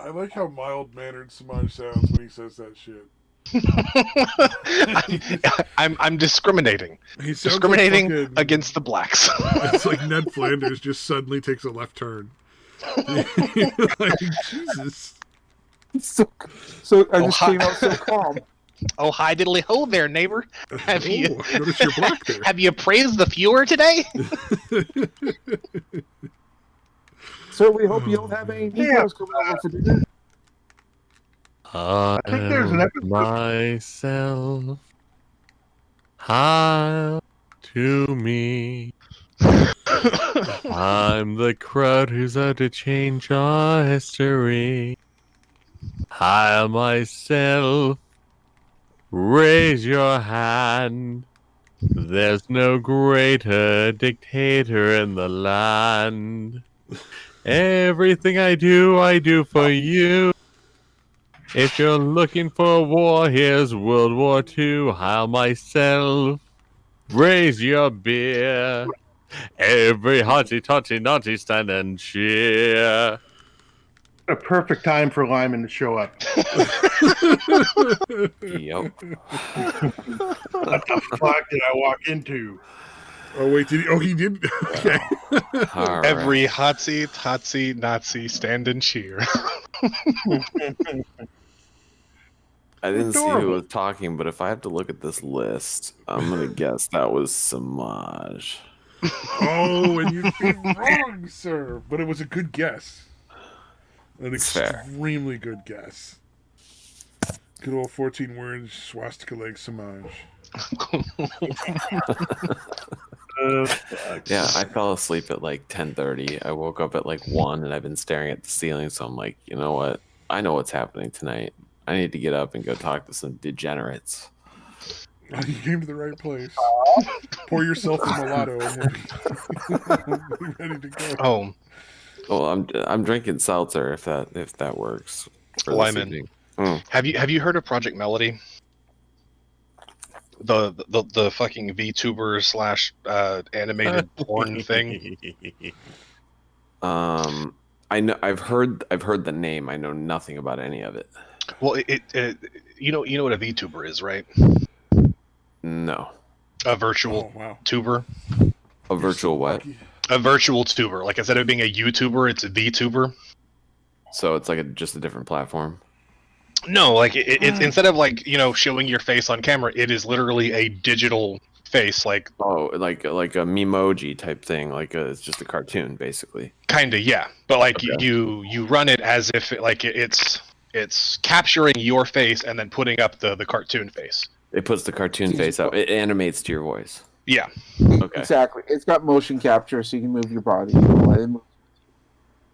I like how mild-mannered Samaj sounds when he says that shit. I'm discriminating. He's discriminating like fucking, against the blacks. It's like Ned Flanders just suddenly takes a left turn. Like, Jesus. So I just came out so calm. Oh, hi diddly ho there, neighbor. Have you notice you're black there. Have you appraised the viewer today? So we hope you don't have any Negroes coming over for dinner. I think there's an episode. Myself, how to me. I'm the crowd who's out to change our history. I myself Raise your hand. There's no greater dictator in the land. Everything I do for you. If you're looking for war, here's World War II. I'll myself raise your beer. Every hotty totty naughty stand and cheer. A perfect time for Lyman to show up. Yep. What the fuck did I walk into? Oh wait, did he? Oh, he did. Okay. All Every right. hotsy, totsy, Nazi stand and cheer. I didn't see Adorable. who was talking, but if I have to look at this list, I'm gonna guess that was Samaj. Oh, and you'd be wrong, sir. But it was a good guess. An It's fair. extremely good guess. Good old 14 words, swastika leg Samaj. Yeah, I fell asleep at like 10:30. I woke up at like 1, and I've been staring at the ceiling. So I'm like, you know what? I know what's happening tonight. I need to get up and go talk to some degenerates. You came to the right place. Pour yourself a mulatto and we'll be ready to go. Oh, Well, I'm drinking seltzer if that works. For this Lyman. evening. have you heard of Project Melody? The fucking VTuber slash animated porn thing. I know I've heard the name. I know nothing about any of it. Well, it you know what a VTuber is, right? No. A virtual tuber. A virtual what? A virtual tuber. Like instead of being a YouTuber, it's a VTuber. So it's like just a different platform. No, like it's instead of like showing your face on camera, it is literally a digital face. Like like a Memoji type thing. It's just a cartoon basically. Kinda, yeah. But like Okay. you run it as if it's capturing your face and then putting up the cartoon face. It puts the cartoon face up. It animates to your voice. Yeah. Okay. Exactly. It's got motion capture, so you can move your body.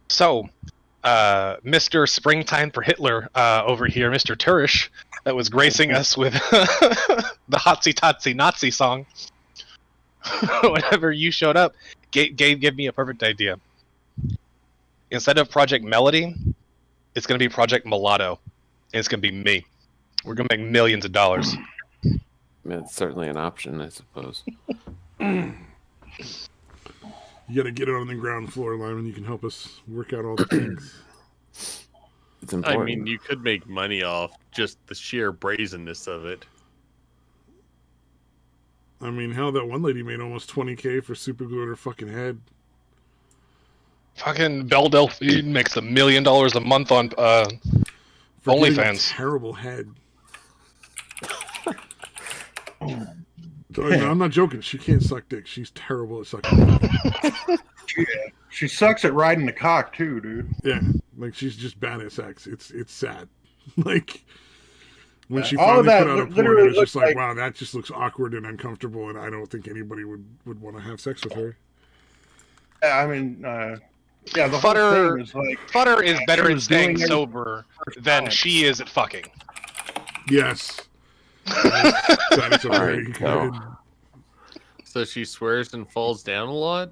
So, Mr. Springtime for Hitler over here, Mr. Turish, that was gracing us with the Hotsy Totsy Nazi song. Whenever you showed up, gave me a perfect idea. Instead of Project Melody, it's going to be Project Mulatto. And it's going to be me. We're going to make millions of dollars. I mean, it's certainly an option, I suppose. You got to get it on the ground floor, Lyman. You can help us work out all the things. It's important. I mean, you could make money off just the sheer brazenness of it. I mean, hell, that one lady made almost $20K for super glue at her fucking head. Fucking Belle Delphine makes $1 million a month on For getting a OnlyFans. terrible head. No, I'm not joking. She can't suck dick. She's terrible at sucking dick. She sucks at riding the cock too, dude. Yeah, like she's just bad at sex. It's sad. Like when she all of finally that put out a porn, literally it was just looks like, like- wow, that just looks awkward and uncomfortable, and I don't think anybody would want to have sex with her. Yeah, I mean, yeah, the Futter, whole thing is like Futter is better she at was staying doing sober than she is at fucking. Yes, that is a very Alright, so- good. So she swears and falls down a lot?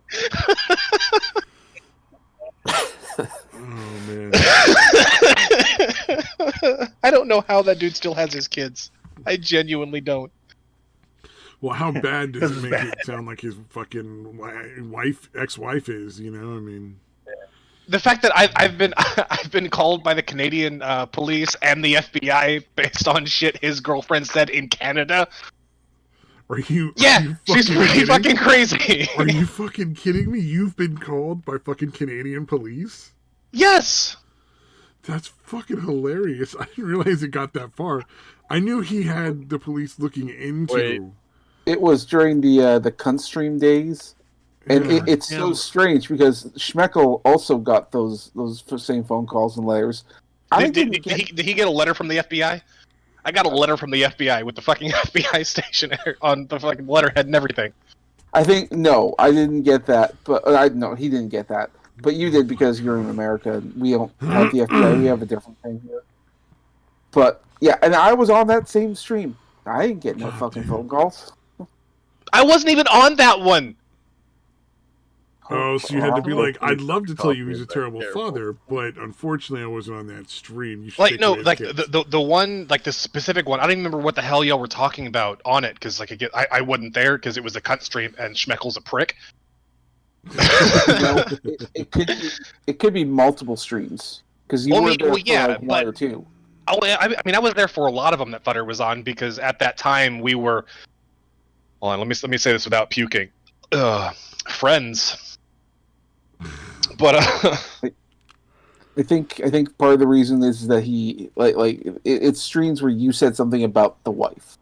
Oh man, I don't know how that dude still has his kids. I genuinely don't. well, how bad does it make it sound like his fucking ex-wife is? You know, I mean, The fact that I've been called by the Canadian police and the FBI based on shit his girlfriend said in Canada. are you? Yeah, are you she's fucking pretty kidding? fucking crazy. Are you fucking kidding me? You've been called by fucking Canadian police? Yes. That's fucking hilarious. I didn't realize it got that far. I knew he had the police looking into. Wait. It was during the cunt stream days, and Yeah. it's so strange because Schmeckel also got those same phone calls and letters. Did he get a letter from the FBI? I got a letter from the FBI with the fucking FBI station on the fucking letterhead and everything. I think no, I didn't get that, but no, he didn't get that. But you did because you're in America. We don't have the FBI. We have a different thing here. But yeah, and I was on that same stream. I ain't getting no fucking phone calls. I wasn't even on that one. Oh, so you had to be like, I'd love to tell you he's a terrible father, but unfortunately I wasn't on that stream. You should Like, take no, away his like kids. the one, like the specific one. I don't even remember what the hell y'all were talking about on it, because like I wasn't there because it was a cunt stream and Schmeckle's a prick. It could be multiple streams because you were there for like one or two. Oh, I mean, I was there for a lot of them that Futter was on because at that time we were. Hold on, let me say this without puking. Friends. But I think part of the reason is that he it's streams where you said something about the wife,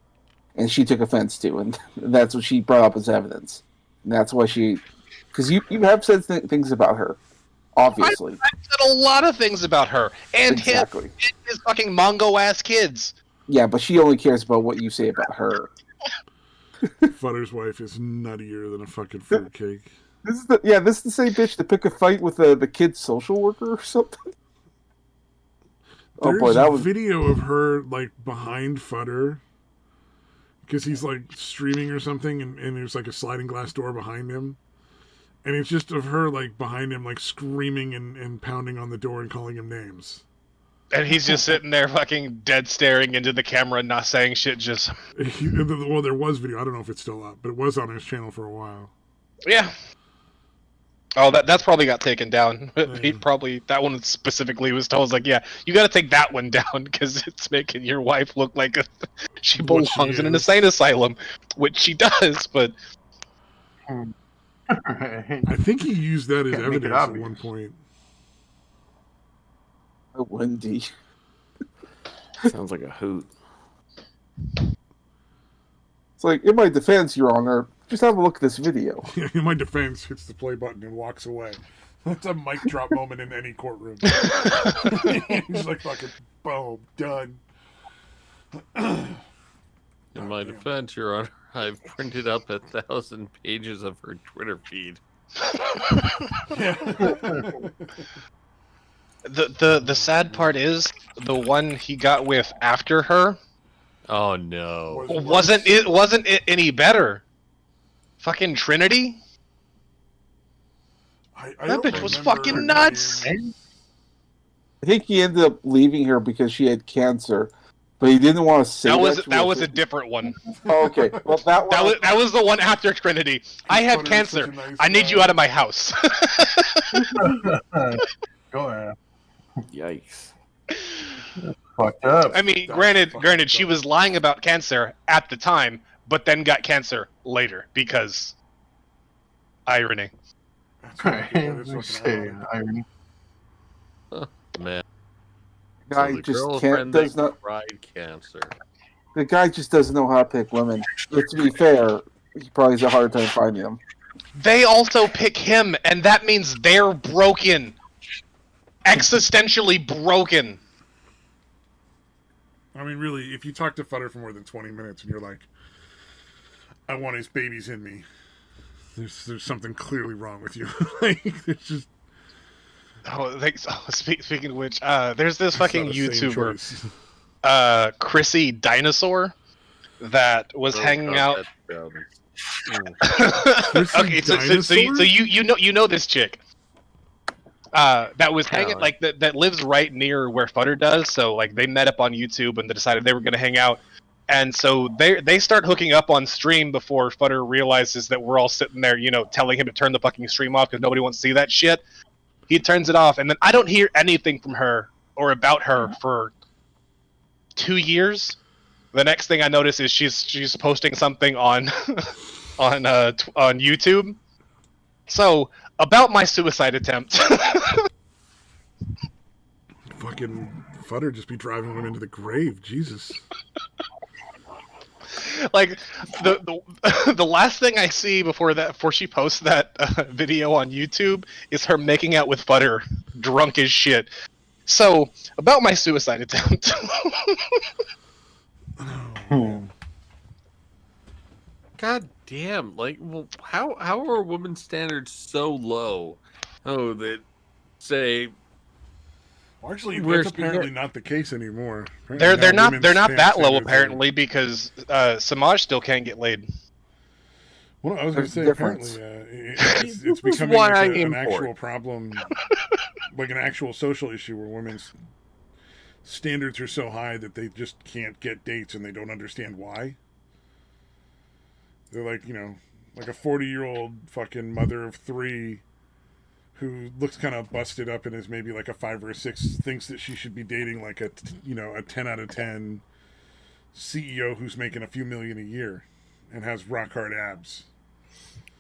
and she took offense to, and that's what she brought up as evidence, and that's why because you have said things about her, obviously. I said a lot of things about her and exactly. him and his fucking Mongo ass kids. Yeah, but she only cares about what you say about her. Futter's wife is nuttier than a fucking fruitcake. This is the same bitch to pick a fight with the kid's social worker or something. There's a video of her like behind Futter because he's like streaming or something, and there's like a sliding glass door behind him, and it's just of her like behind him, like screaming and pounding on the door and calling him names. And he's just sitting there fucking dead staring into the camera, not saying shit, just... Well, there was video. I don't know if it's still up, but it was on his channel for a while. Yeah. Oh, that's probably got taken down. He probably... That one specifically was told, like, yeah, you gotta take that one down, because it's making your wife look like she belongs in an insane asylum, which she does, but... I think he used that as evidence at one point. Wendy. Sounds like a hoot. It's like, in my defense, Your Honor, just have a look at this video. Yeah, in my defense, hits the play button and walks away. That's a mic drop moment in any courtroom. He's like, fucking, boom, done. In my defense, Your Honor, I've printed up 1,000 pages of her Twitter feed. The sad part is the one he got with after her. Oh no! Wasn't it any better? Fucking Trinity. That bitch was fucking nuts. I think he ended up leaving her because she had cancer, but he didn't want to say that was a different one. Oh, okay, well that was the one after Trinity. I have cancer. I need you out of my house. Go ahead. Yikes. Fucked up. I mean, granted, she was lying about cancer at the time, but then got cancer later because irony. Irony. Man, guy so just does not ride cancer. The guy just doesn't know how to pick women. But to be fair, he probably has a hard time finding them. They also pick him, and that means they're broken. Existentially broken. I mean, really, if you talk to Futter for more than 20 minutes and you're like, I want his babies in me, there's something clearly wrong with you. Like, there's just... Oh, thanks. Oh, speaking of which, there's this fucking YouTuber, Chrissy Dinosaur, that was hanging out. Okay, so you know this chick. That was hanging like that lives right near where Futter does. So like they met up on YouTube and they decided they were going to hang out, and so they start hooking up on stream before Futter realizes that we're all sitting there, you know, telling him to turn the fucking stream off because nobody wants to see that shit. He turns it off, and then I don't hear anything from her or about her for 2 years. The next thing I notice is she's posting something on on YouTube. So about my suicide attempt. Fucking Futter just be driving women to the grave. Jesus. Like the last thing I see before she posts that video on YouTube is her making out with Futter, drunk as shit. So about my suicide attempt. God damn! Like, well, how are women's standards so low? Oh, that say Well, actually, that's apparently not the case anymore. They're not that low apparently because Samaj still can't get laid. Well, I was going to say apparently it's becoming like an actual problem, like an actual social issue where women's standards are so high that they just can't get dates and they don't understand why. They're like, like a 40-year-old fucking mother of 3 who looks kind of busted up and is maybe like a 5 or a 6, thinks that she should be dating like a 10 out of 10 CEO who's making a few million a year and has rock hard abs.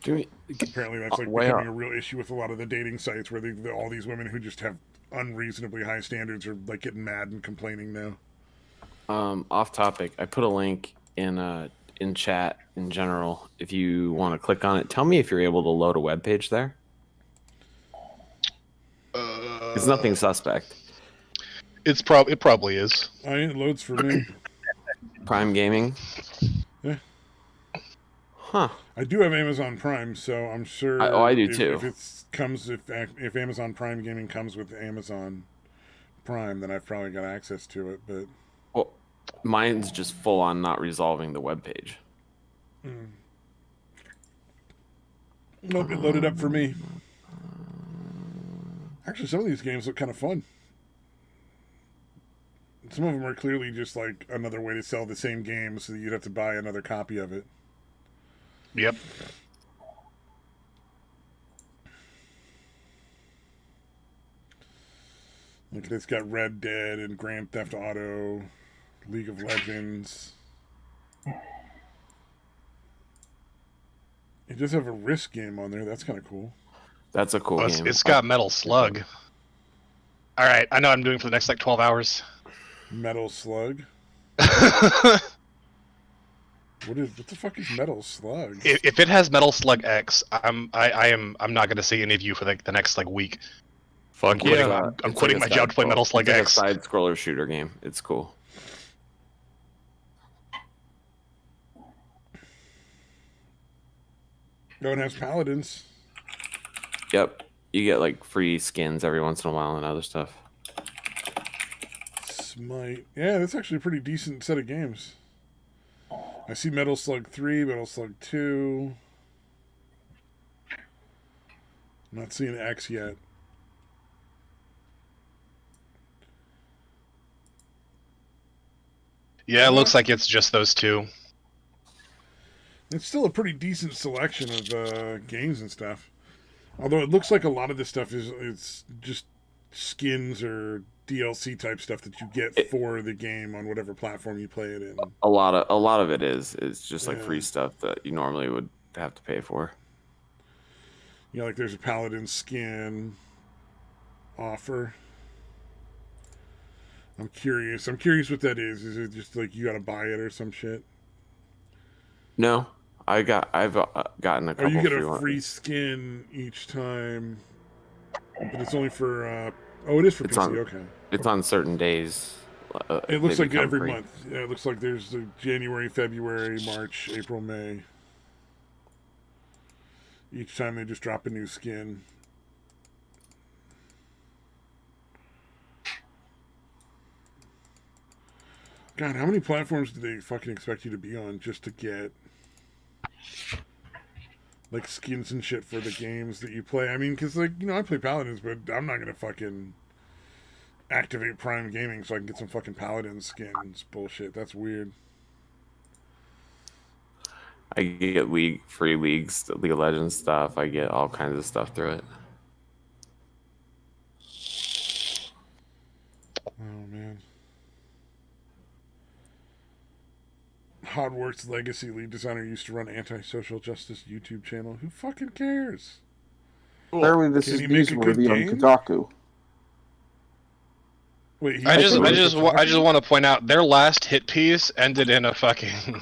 Apparently that's like becoming a real issue with a lot of the dating sites where all these women who just have unreasonably high standards are like getting mad and complaining now. Off topic, I put a link in chat in general. If you want to click on it, tell me if you're able to load a web page there. It's nothing suspect. It probably is. It loads for me. Prime Gaming. Yeah. Huh. I do have Amazon Prime, so I'm sure. I do too. If Amazon Prime Gaming comes with Amazon Prime, then I've probably got access to it. But well, mine's just full on not resolving the web page. Nope, it loaded up for me. Actually, some of these games look kind of fun. Some of them are clearly just like another way to sell the same game, so that you'd have to buy another copy of it. Yep. Look, it's got Red Dead and Grand Theft Auto, League of Legends. It does have a Risk game on there. That's kind of cool. That's a cool game. It's got Metal Slug. All right, I know what I'm doing for the next like 12 hours. Metal Slug? What the fuck is Metal Slug? If it has Metal Slug X, I'm not gonna see any of you for the next like week. Fuck yeah! I'm quitting my job to play Metal Slug X. It's like a side scroller shooter game. It's cool. No, it has paladins. Yep, you get like free skins every once in a while and other stuff. Smite. Yeah, that's actually a pretty decent set of games. I see Metal Slug 3, Metal Slug 2. I'm not seeing X yet. Yeah, it looks like it's just those two. It's still a pretty decent selection of games and stuff. Although it looks like a lot of this stuff it's just skins or DLC type stuff that you get for the game on whatever platform you play it in. A lot of it is just like free stuff that you normally would have to pay for. Yeah, like there's a Paladin skin offer. I'm curious what that is. Is it just like you gotta buy it or some shit? No, I've gotten a couple. Oh, you get a free skin each time, but it's only for. It is for PC. Okay. It's on certain days. It looks like every month. Yeah, it looks like there's January, February, March, April, May. Each time they just drop a new skin. God, how many platforms do they fucking expect you to be on just to get like skins and shit for the games that you play? I mean, because like, I play Paladins, but I'm not gonna fucking activate Prime Gaming so I can get some fucking Paladin skins. Bullshit. That's weird. I get free leagues, League of Legends stuff. I get all kinds of stuff through it. Oh man. Hogwarts Legacy lead designer used to run anti-social justice YouTube channel. Who fucking cares? Apparently this is newsworthy on Kotaku. Wait, I just want to point out their last hit piece ended in a fucking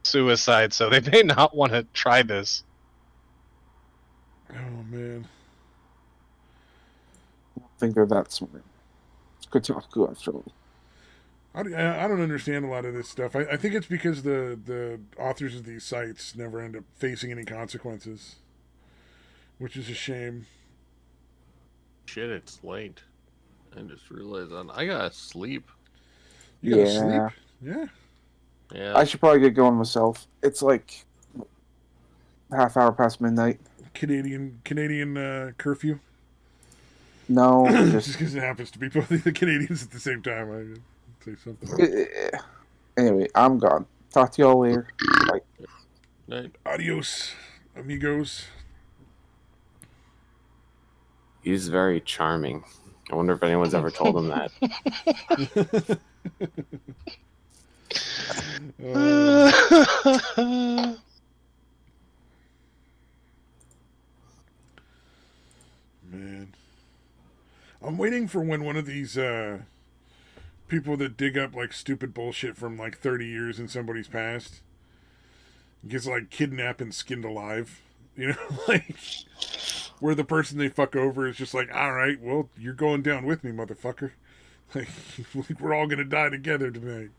suicide, so they may not want to try this. Oh man. I don't think they're that smart. It's Kotaku after all. I don't understand a lot of this stuff. I think it's because the authors of these sites never end up facing any consequences, which is a shame. Shit, it's late. I just realized I gotta sleep. You gotta sleep? Yeah. Yeah. I should probably get going myself. It's like half hour past midnight. Canadian curfew? No, just because it happens to be both the Canadians at the same time. I say something. Anyway, I'm gone. Talk to y'all later. Bye. Night. Adios, amigos. He's very charming. I wonder if anyone's ever told him that. Man. I'm waiting for when one of these people that dig up like stupid bullshit from like 30 years in somebody's past gets like kidnapped and skinned alive. You know, like where the person they fuck over is just like, all right, well, you're going down with me, motherfucker. Like, we're all gonna die together tonight.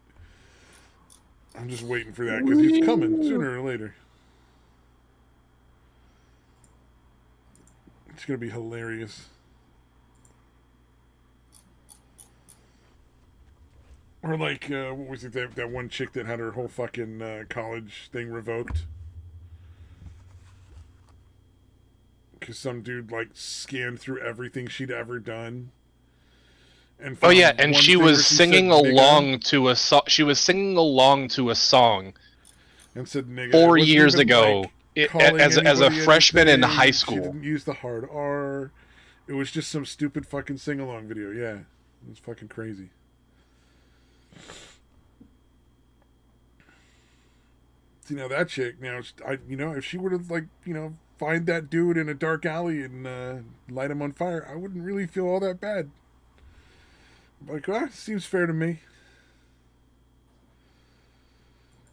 I'm just waiting for that because he's coming sooner or later. It's gonna be hilarious. Or like, what was it, that one chick that had her whole fucking college thing revoked? Because some dude, like, scanned through everything she'd ever done. And oh yeah, and she was singing along to a she was singing along to a song and said nigga 4 years ago, like, as a freshman in high school. She didn't use the hard R. It was just some stupid fucking sing-along video. Yeah, it was fucking crazy. See, now that chick, if she were to, like, find that dude in a dark alley and light him on fire, I wouldn't really feel all that bad. Like, seems fair to me.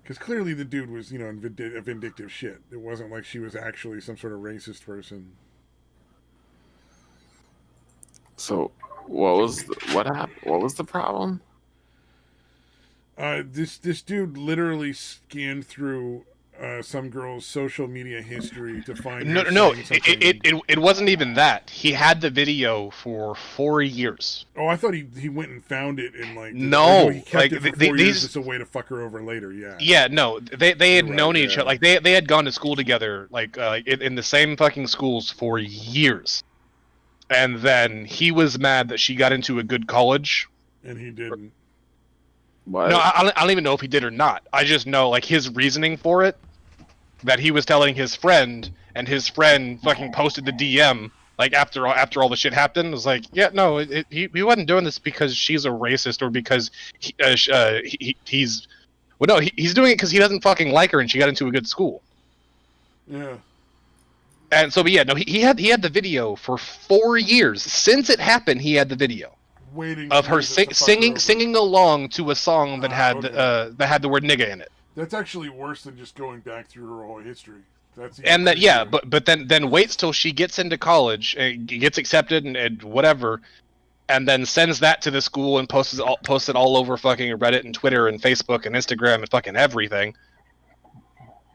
Because clearly the dude was, a vindictive shit. It wasn't like she was actually some sort of racist person. So, what happened? What was the problem? This dude literally scanned through some girl's social media history to find. It wasn't even that. He had the video for 4 years. Oh, I thought he went and found it and like. No, he kept it for 4 years as a way to fuck her over later. Yeah. Yeah, no, they had known each other. Like they had gone to school together, like in the same fucking schools for years. And then he was mad that she got into a good college, and he didn't. What? No, I don't even know if he did or not. I just know, like, his reasoning for it, that he was telling his friend, and his friend fucking posted the DM, like, after all the shit happened. It was like, yeah, no, he wasn't doing this because she's a racist or because he's... Well, no, he's doing it because he doesn't fucking like her and she got into a good school. Yeah. And so, but yeah, no, he had the video for 4 years. Since it happened, he had the video. Waiting of her singing along to a song that had that had the word nigga in it. That's actually worse than just going back through her whole history. And that, yeah, but then waits till she gets into college and gets accepted and whatever, and then sends that to the school and posts it all over fucking Reddit and Twitter and Facebook and Instagram and fucking everything,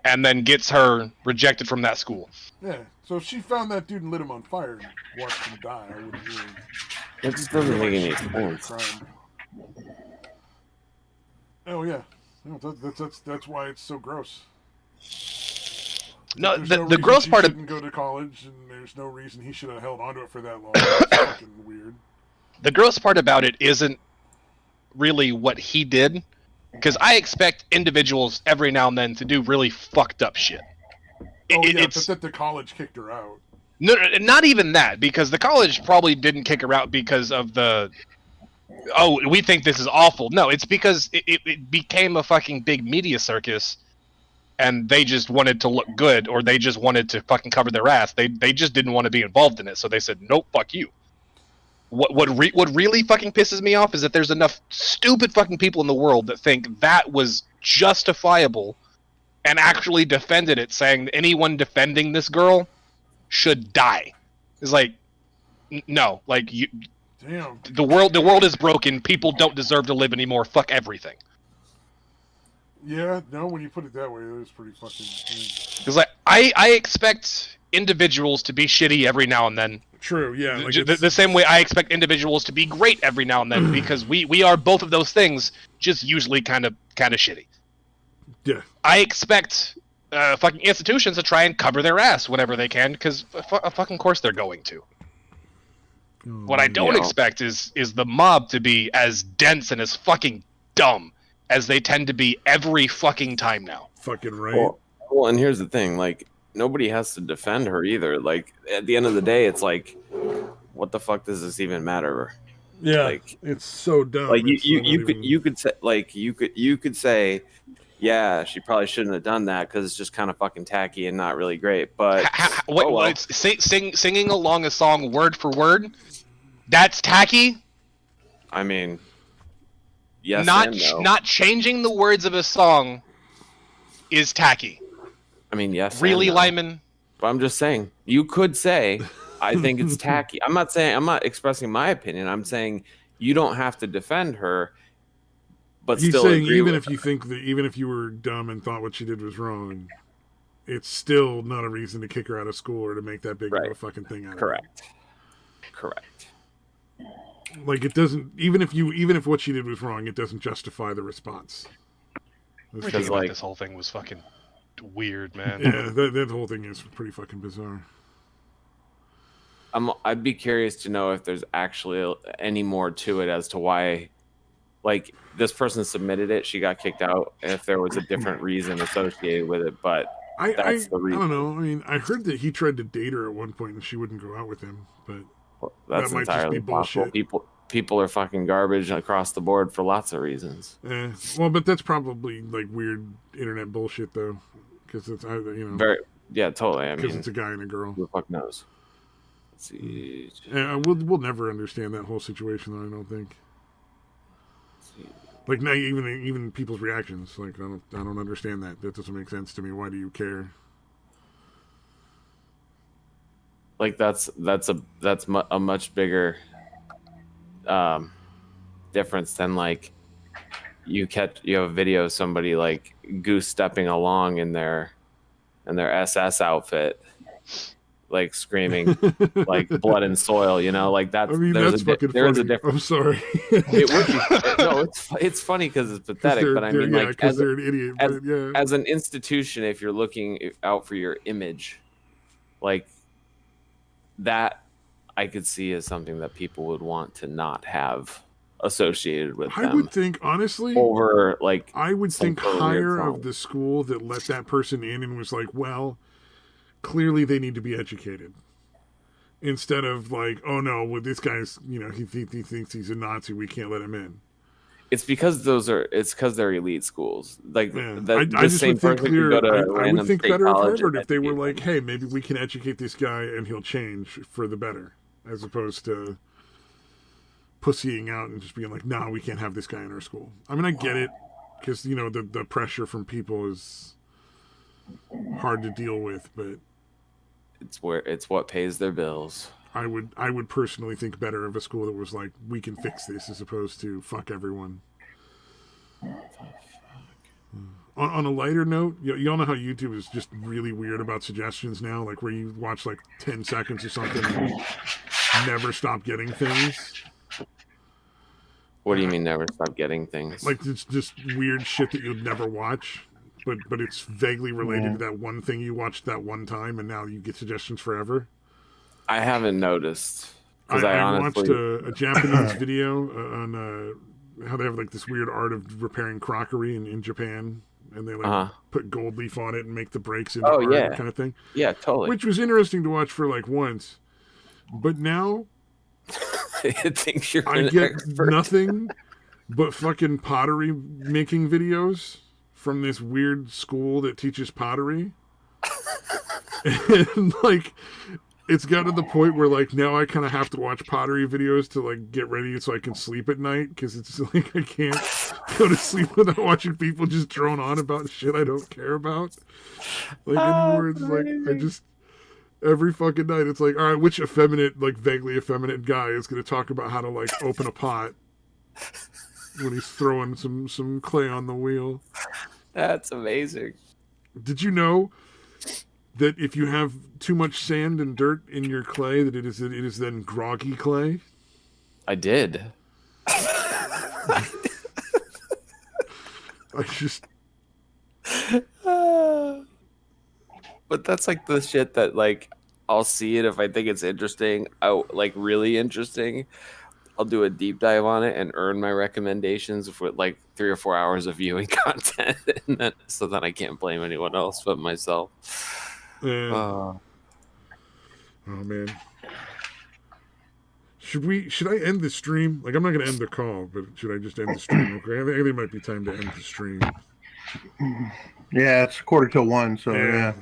and then gets her rejected from that school. Yeah, so if she found that dude and lit him on fire and watched him die, I wouldn't really. It just doesn't make any sense. Oh yeah, no, that's why it's so gross. No, the gross part of go to college, and there's no reason he should have held onto it for that long. That's fucking weird. The gross part about it isn't really what he did, because I expect individuals every now and then to do really fucked up shit. But that the college kicked her out. No, not even that, because the college probably didn't kick her out because of we think this is awful. No, it's because it became a fucking big media circus, and they just wanted to look good, or they just wanted to fucking cover their ass. They just didn't want to be involved in it, so they said, nope, fuck you. What really fucking pisses me off is that there's enough stupid fucking people in the world that think that was justifiable and actually defended it, saying that anyone defending this girl should die. It's like, no, like, you. Damn. The world is broken. People don't deserve to live anymore. Fuck everything. Yeah, no, when you put it that way, it was pretty fucking. Because like I expect individuals to be shitty every now and then, True, yeah. Like the same way I expect individuals to be great every now and then, because we are both of those things, just usually kind of shitty. Yeah. I expect fucking institutions to try and cover their ass whenever they can, because fucking course they're going to. What I don't expect is the mob to be as dense and as fucking dumb as they tend to be every fucking time now. Fucking right. Well, and here's the thing, like, nobody has to defend her either. Like, at the end of the day, it's like, what the fuck does this even matter? Yeah, like, it's so dumb. Like you could say, yeah, she probably shouldn't have done that because it's just kind of fucking tacky and not really great. But singing along a song word for word, that's tacky. I mean, yes, not changing the words of a song is tacky. I mean, yes. Really, Lyman? But I'm just saying, you could say, I think it's tacky. I'm not expressing my opinion. I'm saying you don't have to defend her, but he's still saying agree even with if her. you think that, even if you were dumb and thought what she did was wrong, it's still not a reason to kick her out of school or to make that big of a fucking thing out of it. Correct. Like, it doesn't, even if what she did was wrong, it doesn't justify the response. Because like this whole thing was fucking weird, man. Yeah, that whole thing is pretty fucking bizarre. I'd be curious to know if there's actually any more to it as to why, like, this person submitted it, she got kicked out, if there was a different reason associated with it, but that's the reason. I don't know. I mean, I heard that he tried to date her at one point and she wouldn't go out with him, but that's that might entirely just be possible. bullshit. People are fucking garbage across the board for lots of reasons. Well, but that's probably like weird internet bullshit though, because it's yeah, totally. I mean, because it's a guy and a girl. Who the fuck knows? Let's see. We'll never understand that whole situation though. I don't think. Like, not even people's reactions. Like, I don't understand that. That doesn't make sense to me. Why do you care? Like, that's a much bigger difference than, like, you have a video of somebody like goose stepping along in their SS outfit, like screaming like blood and soil, you know, like that's. I mean, that's fucking funny. A difference. I'm sorry. It would be. No, it's funny because it's pathetic, but I mean, like, because they're an idiot. As an institution, if you're looking out for your image, like that, I could see as something that people would want to not have associated with them. I would think, honestly, over like I would think higher of the school that let that person in and was like, well, clearly they need to be educated, instead of like, oh no, well, this guy's, you know, he thinks he's a Nazi, we can't let him in. It's because they're elite schools. Like, I just would think I would think better of Harvard if they were like, hey, maybe we can educate this guy and he'll change for the better, as opposed to pussying out and just being like, nah, we can't have this guy in our school. I mean, I get it, because, you know, the pressure from people is hard to deal with, but it's what pays their bills. I would personally think better of a school that was like, we can fix this, as opposed to fuck everyone. On a lighter note, you all know how YouTube is just really weird about suggestions now, like where you watch like 10 seconds or something and never stop getting things. What do you mean never stop getting things? Like, it's just weird shit that you'd never watch, but it's vaguely related to that one thing you watched that one time, and now you get suggestions forever. I haven't noticed. I honestly watched a Japanese video on how they have like this weird art of repairing crockery in Japan, and they like put gold leaf on it and make the breaks into art kind of thing. Yeah, totally. Which was interesting to watch for like once, but now it thinks you're I get nothing but fucking pottery making videos from this weird school that teaches pottery, and like, it's gotten to the point where, like, now I kind of have to watch pottery videos to, like, get ready so I can sleep at night, because it's like I can't go to sleep without watching people just drone on about shit I don't care about. Like, anymore, it's like, I just, every fucking night, it's like, all right, which effeminate, like, vaguely effeminate guy is going to talk about how to, like, open a pot when he's throwing some clay on the wheel? That's amazing. Did you know that if you have too much sand and dirt in your clay, that it is then groggy clay? I did. I just. But that's like the shit that like I'll see it if I think it's interesting. Like really interesting. I'll do a deep dive on it and earn my recommendations with like 3 or 4 hours of viewing content, and then, so that I can't blame anyone else but myself. Yeah. Oh man. Should I end the stream? Like, I'm not going to end the call, but should I just end the stream? Okay, I think it might be time to end the stream. Yeah, it's 1:45, so yeah.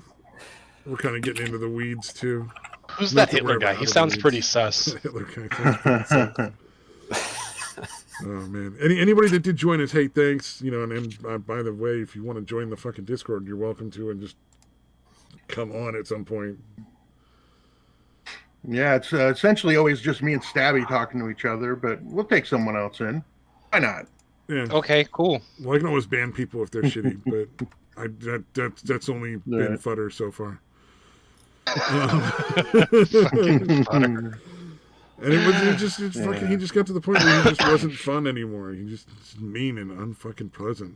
We're kind of getting into the weeds too. Who's that Hitler guy? He sounds pretty sus. Hitler guy sounds pretty sus. Oh man! Anybody that did join us, hey, thanks. You know, and by the way, if you want to join the fucking Discord, you're welcome to, and just come on at some point. Yeah, it's essentially always just me and Stabby talking to each other, but we'll take someone else in. Why not? Yeah. Okay, cool. Well, I can always ban people if they're shitty, but that's only been fodder so far. Fucking fodder. And he just got to the point where he just wasn't fun anymore. He just mean and unfucking pleasant.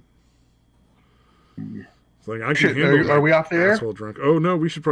It's like I can handle. Are we off the air? Asshole drunk. Oh no, we should probably.